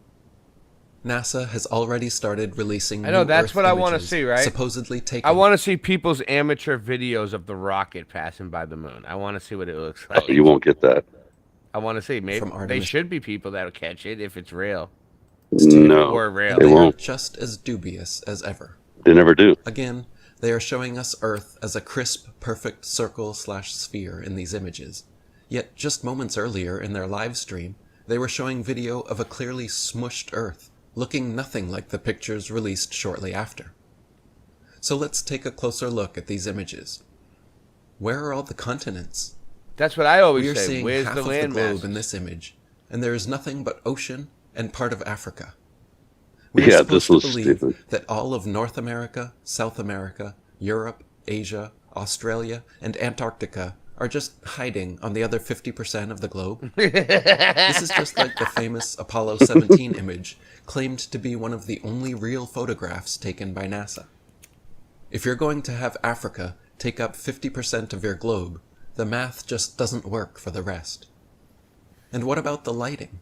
NASA has already started releasing I know, new that's Earth what I want to images see, right? supposedly taken I want to see people's amateur videos of the rocket passing by the moon. I want to see what it looks like. Oh, you won't get that. I want to see. Maybe From they Artemis. should be people that'll catch it if it's real. No, Or real. they They are won't. just as dubious as ever. They never do. Again, they are showing us Earth as a crisp, perfect circle/sphere in these images. Yet just moments earlier in their live stream, they were showing video of a clearly smushed Earth, looking nothing like the pictures released shortly after. So let's take a closer look at these images. Where are all the continents? That's what I always We are say. seeing Where's half the of the land globe mass? in this image, and there is nothing but ocean and part of Africa. We are Yeah, supposed this to was believe stupid. that all of North America, South America, Europe, Asia, Australia, and Antarctica are just hiding on the other 50% of the globe. This is just like the famous Apollo 17 image, claimed to be one of the only real photographs taken by NASA. If you're going to have Africa take up 50% of your globe, the math just doesn't work for the rest. And what about the lighting?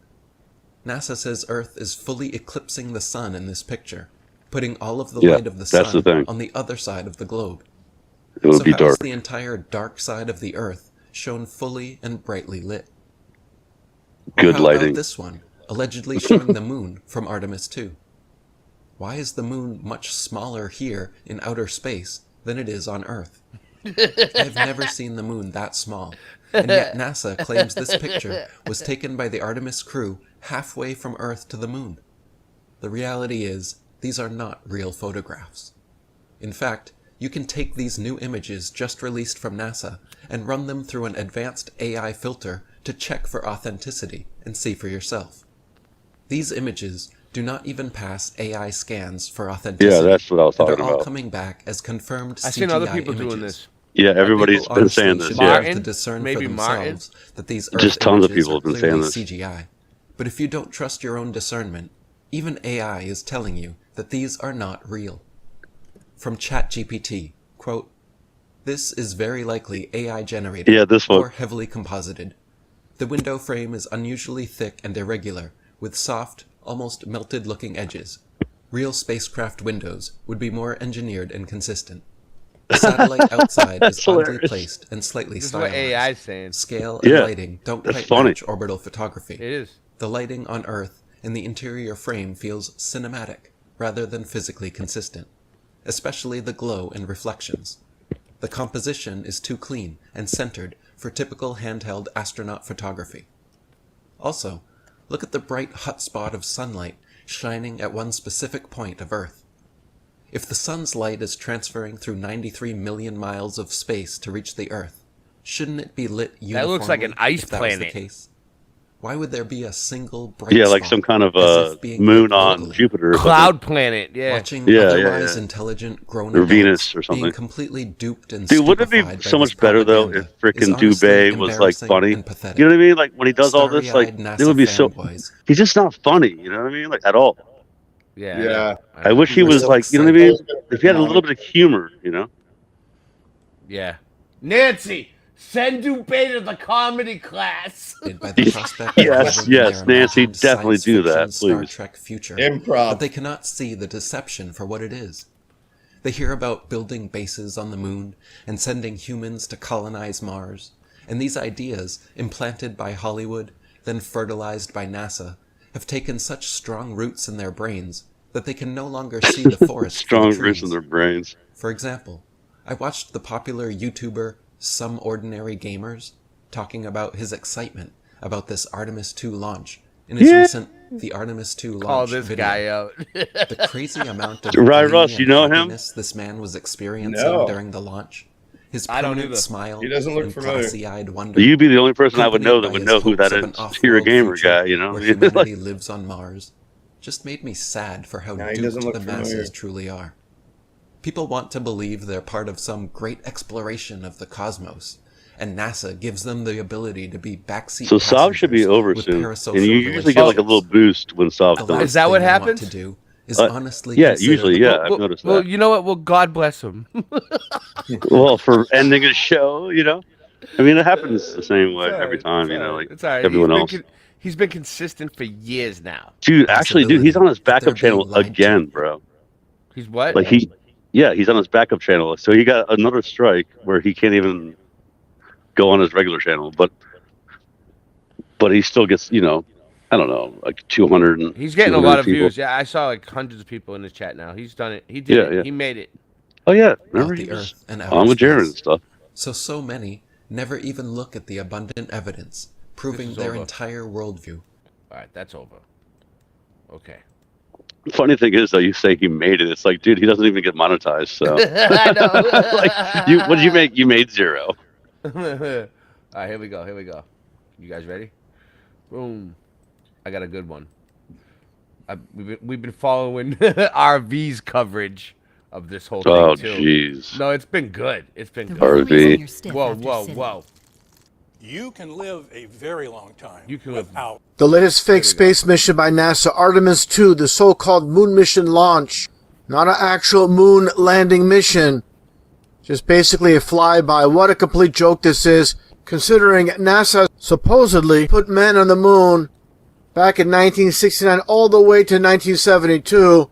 NASA says Earth is fully eclipsing the sun in this picture, putting all of the Yeah, light of the that's the sun thing. on the other side of the globe. It would So be how is dark. the entire dark side of the Earth shown fully and brightly lit? Or Good how lighting. about this one, allegedly showing the moon from Artemis II? Why is the moon much smaller here in outer space than it is on Earth? I've never seen the moon that small, and yet NASA claims this picture was taken by the Artemis crew halfway from Earth to the moon. The reality is, these are not real photographs. In fact, you can take these new images just released from NASA and run them through an advanced AI filter to check for authenticity and see for yourself. These images do not even pass AI scans for authenticity. Yeah, that's what I was and talking are all about. coming back as confirmed I've CGI seen other people images. doing this. Yeah, everybody's People been saying honestly this. should be Yeah, able to discern Maybe for Martin. themselves that these Just Earth tons of images people are have been saying clearly this. CGI. But if you don't trust your own discernment, Even AI is telling you that these are not real. From ChatGPT, quote, "This is very likely AI generated Yeah, this one. or heavily composited. The window frame is unusually thick and irregular, with soft, almost melted-looking edges. Real spacecraft windows would be more engineered and consistent. The satellite outside is That's oddly hilarious. placed and slightly This is what stylized. AI is saying. Scale and Yeah, lighting don't that's quite funny. match orbital photography. It is. The lighting on Earth in the interior frame feels cinematic rather than physically consistent, especially the glow and reflections. The composition is too clean and centered for typical handheld astronaut photography. Also, look at the bright hot spot of sunlight shining at one specific point of Earth. If the sun's light is transferring through 93 million miles of space to reach the Earth, shouldn't it be lit uniformly? That looks like an ice if that was the planet. case? Why would there be a single bright Yeah, like spot, some kind of as if being moon lit on locally? Jupiter. Or Cloud planet, yeah. Watching Yeah, otherwise yeah. intelligent grown Or adults Venus or being something. completely duped and Dude, wouldn't it stupefied be by so this much better though if propaganda frickin' is honestly Dubé was like embarrassing funny? and pathetic. You know what I mean? Like when he does all this, like Starry-eyed it would be NASA so. fanboys. He's just not funny. You know what I mean? Like at all. Yeah. Yeah. I wish he We're was so like, you know what I mean? excited. If he had a little bit of humor, you know? Yeah. Nancy, send Dubé to the comedy class. By the prospect Yes, of living yes, in their Nancy, imagined definitely science do fiction that, Star please. Trek future, Improv. but they cannot see the deception for what it is. They hear about building bases on the moon and sending humans to colonize Mars, and these ideas, implanted by Hollywood, then fertilized by NASA, have taken such strong roots in their brains that they can no longer see the forest for Strong the roots in trees. their brains. For example, I watched the popular YouTuber Some Ordinary Gamers talking about his excitement about this Artemis II launch in his Yeah. recent The Artemis II Call launch this video. guy out. The crazy amount of Right, glee Russ, and you know him? happiness this man was experiencing No. during the launch. His I don't permanent either. smile He doesn't look and familiar. glassy-eyed wonder. You'd be the only person I would know that accompanied would by know his who that hopes of is. an You're a off-world gamer future guy, you know? where Like, humanity lives on Mars. Just made me sad for how Nah, he duped doesn't look the familiar. masses truly are. People want to believe they're part of some great exploration of the cosmos, and NASA gives them the ability to be backseat so Saab should be passengers over with soon. parasocial And you usually get like a little boost when Saab's The done. last Is that what thing they want happens? to do is Uh, honestly yeah, consider usually, the- yeah, I've noticed Well, that. you know what? Well, God bless him. Well, for ending a show, you know? I mean, it happens the same way every time, you know, like It's all right. everyone else. He's been consistent for years now. Dude, actually, dude, he's on his backup they're being channel lied to. again, bro. He's what? Like he's on his backup channel. So he got another strike where he can't even go on his regular channel, but he still gets, you know, I don't know, like 200. And He's getting a 200 lot of people. views. Yeah, I saw like hundreds of people in his chat now. He's done it. He did Yeah, it. yeah. He made it. Oh yeah, remember about he the was Earth and on outer with Jared and space. stuff. So many never even look at the abundant evidence proving is their over. entire worldview. All right, that's over. Okay. Funny thing is, though, you say he made it. It's like, dude, he doesn't even get monetized. So, I know. like, what did you make? You made zero. All right, here we go. Here we go. You guys ready? Boom. I got a good one. We've been following RV's coverage of this whole thing Oh, too. jeez. No, it's been good. It's been good. RV. Whoa. You can live a very long time You can live without. The latest fake space mission by NASA, Artemis II, the so-called moon mission launch. Not an actual moon landing mission. Just basically a flyby. What a complete joke this is, considering NASA supposedly put men on the moon back in 1969 all the way to 1972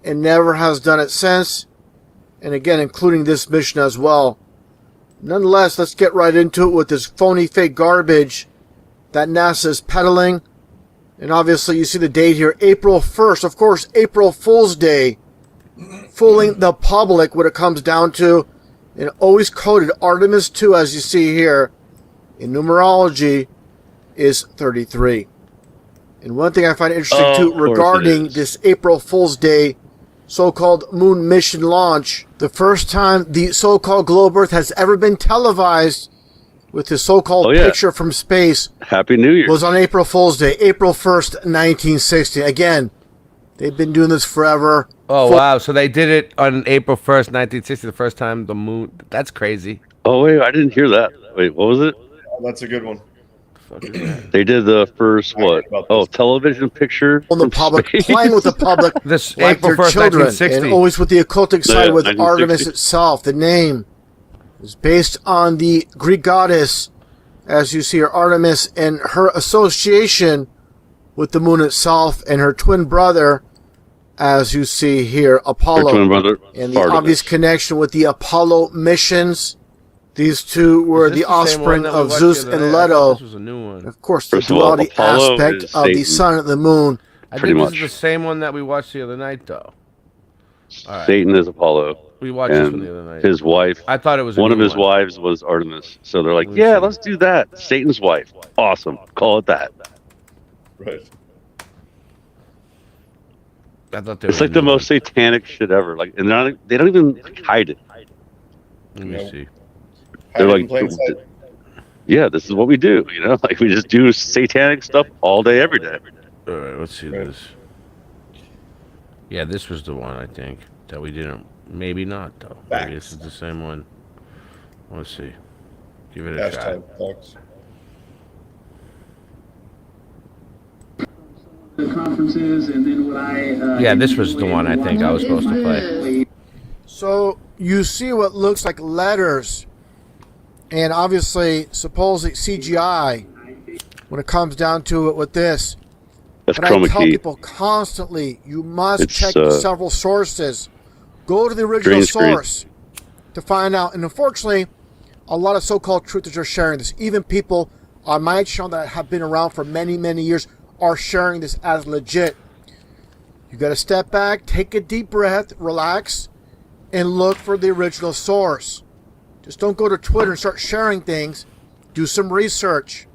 and never has done it since. And again, including this mission as well. Nonetheless, let's get right into it with this phony fake garbage that NASA is peddling. And obviously you see the date here, April 1st. Of course, April Fool's Day. Fooling the public when it comes down to, and always coded Artemis 2, as you see here, in numerology, is 33. And one thing I find interesting too, of course it regarding is. this April Fool's Day so-called moon mission launch, the first time the so-called globe Earth has ever been televised with the so-called Oh, yeah. picture from space Happy New Year. was on April Fool's Day, April 1st, 1960. Again, they've been doing this forever. Oh, wow. So they did it on April 1st, 1960, the first time the moon. That's crazy. Oh wait, I didn't hear that. Wait, what was it? Oh, that's a good one. fuck is that? They did the first what? Oh, television picture On the from public, space? playing with the public This like April their 1st, children, 1960. and always with the occultic side Yeah, with 1960. Artemis itself. The name is based on the Greek goddess, as you see her, Artemis, and her association with the moon itself and her twin brother, as you see here, Apollo. Her twin brother, and the Artemis. obvious connection with the Apollo missions. These two were Is this the the same one offspring that we of watched Zeus the other and day? I thought Leto. this was a new one. Of course, the First of all, duality Apollo aspect is of the Satan. sun and the moon. I Pretty think much. this is the same one that we watched the other night, though. All right. Satan is Apollo. We watched this and one the other night. his wife. I thought it was a one of new his one. wives was Artemis. So they're like, Let me yeah, see. let's do that. Satan's wife. Awesome. Call it that. Right. I thought they It's were like the new most satanic shit ever. Like, and they don't even hide it. Let me see. They're Hide it in like, plain sight. yeah, this is what we do. You know, like we just do satanic stuff all day, every day. All right, let's see this. Yeah, this was the one I think that we didn't. Maybe not though. Maybe this is the same one. Let's see. Give it a try. Hashtag Fox. Conferences, and then what I Yeah, this was the one I think I was supposed to play. So you see what looks like letters, and obviously supposedly CGI when it comes down to it with this. That's But I chroma tell key. people constantly, you must It's, check several sources. Go to the original green screen. source to find out. And unfortunately, a lot of so-called truthers are sharing this. Even people on my channel that have been around for many, many years are sharing this as legit. You got to step back, take a deep breath, relax, and look for the original source. Just don't go to Twitter and start sharing things. Do some research.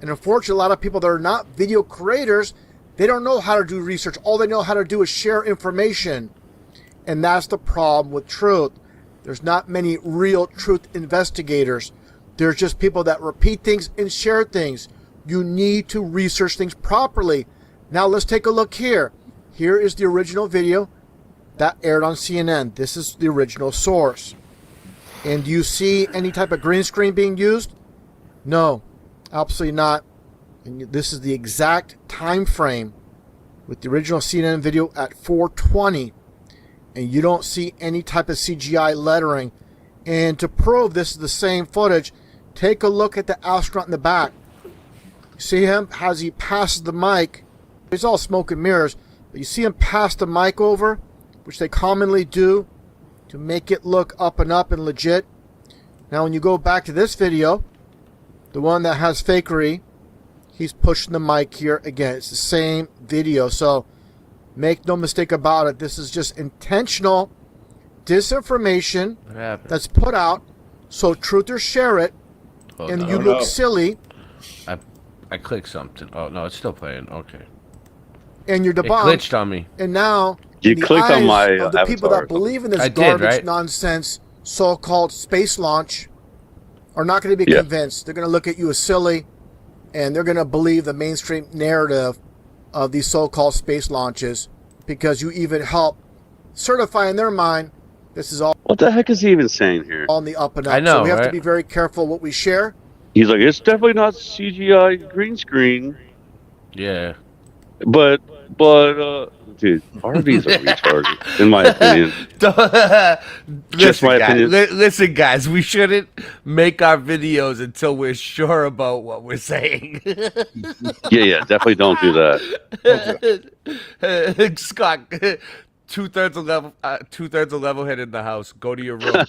And unfortunately, a lot of people that are not video creators, they don't know how to do research. All they know how to do is share information. And that's the problem with truth. There's not many real truth investigators. There's just people that repeat things and share things. You need to research things properly. Now let's take a look here. Here is the original video that aired on CNN. This is the original source. And do you see any type of green screen being used? No, absolutely not. And this is the exact time frame with the original CNN video at 4:20. And you don't see any type of CGI lettering. And to prove this is the same footage, take a look at the astronaut in the back. You see him as he passes the mic. It's all smoke and mirrors, but you see him pass the mic over, which they commonly do to make it look up and legit. Now when you go back to this video, the one that has fakery, he's pushing the mic here again. It's the same video, so make no mistake about it. This is just intentional disinformation that's put out so truthers share it, Oh, and no. you look silly, I clicked something. Oh no, it's still playing. Okay. and you're It debunked. glitched on me. And now, You in the clicked on eyes my, of the people avatar that believe in this I did, garbage right? nonsense so-called space launch are not going to be Yeah. convinced. They're going to look at you as silly, and they're going to believe the mainstream narrative of these so-called space launches because you even help certify in their mind this is all What the heck is he even saying here? on the up and up. I know, so we have to right? be very careful what we share. He's like, it's definitely not CGI green screen, Yeah. but dude, RVs are retarded, in my opinion. Just listen, my guys, opinion. listen, guys. We shouldn't make our videos until we're sure about what we're saying. Yeah, definitely don't do that. Scott, two thirds of level head in the house. Go to your room.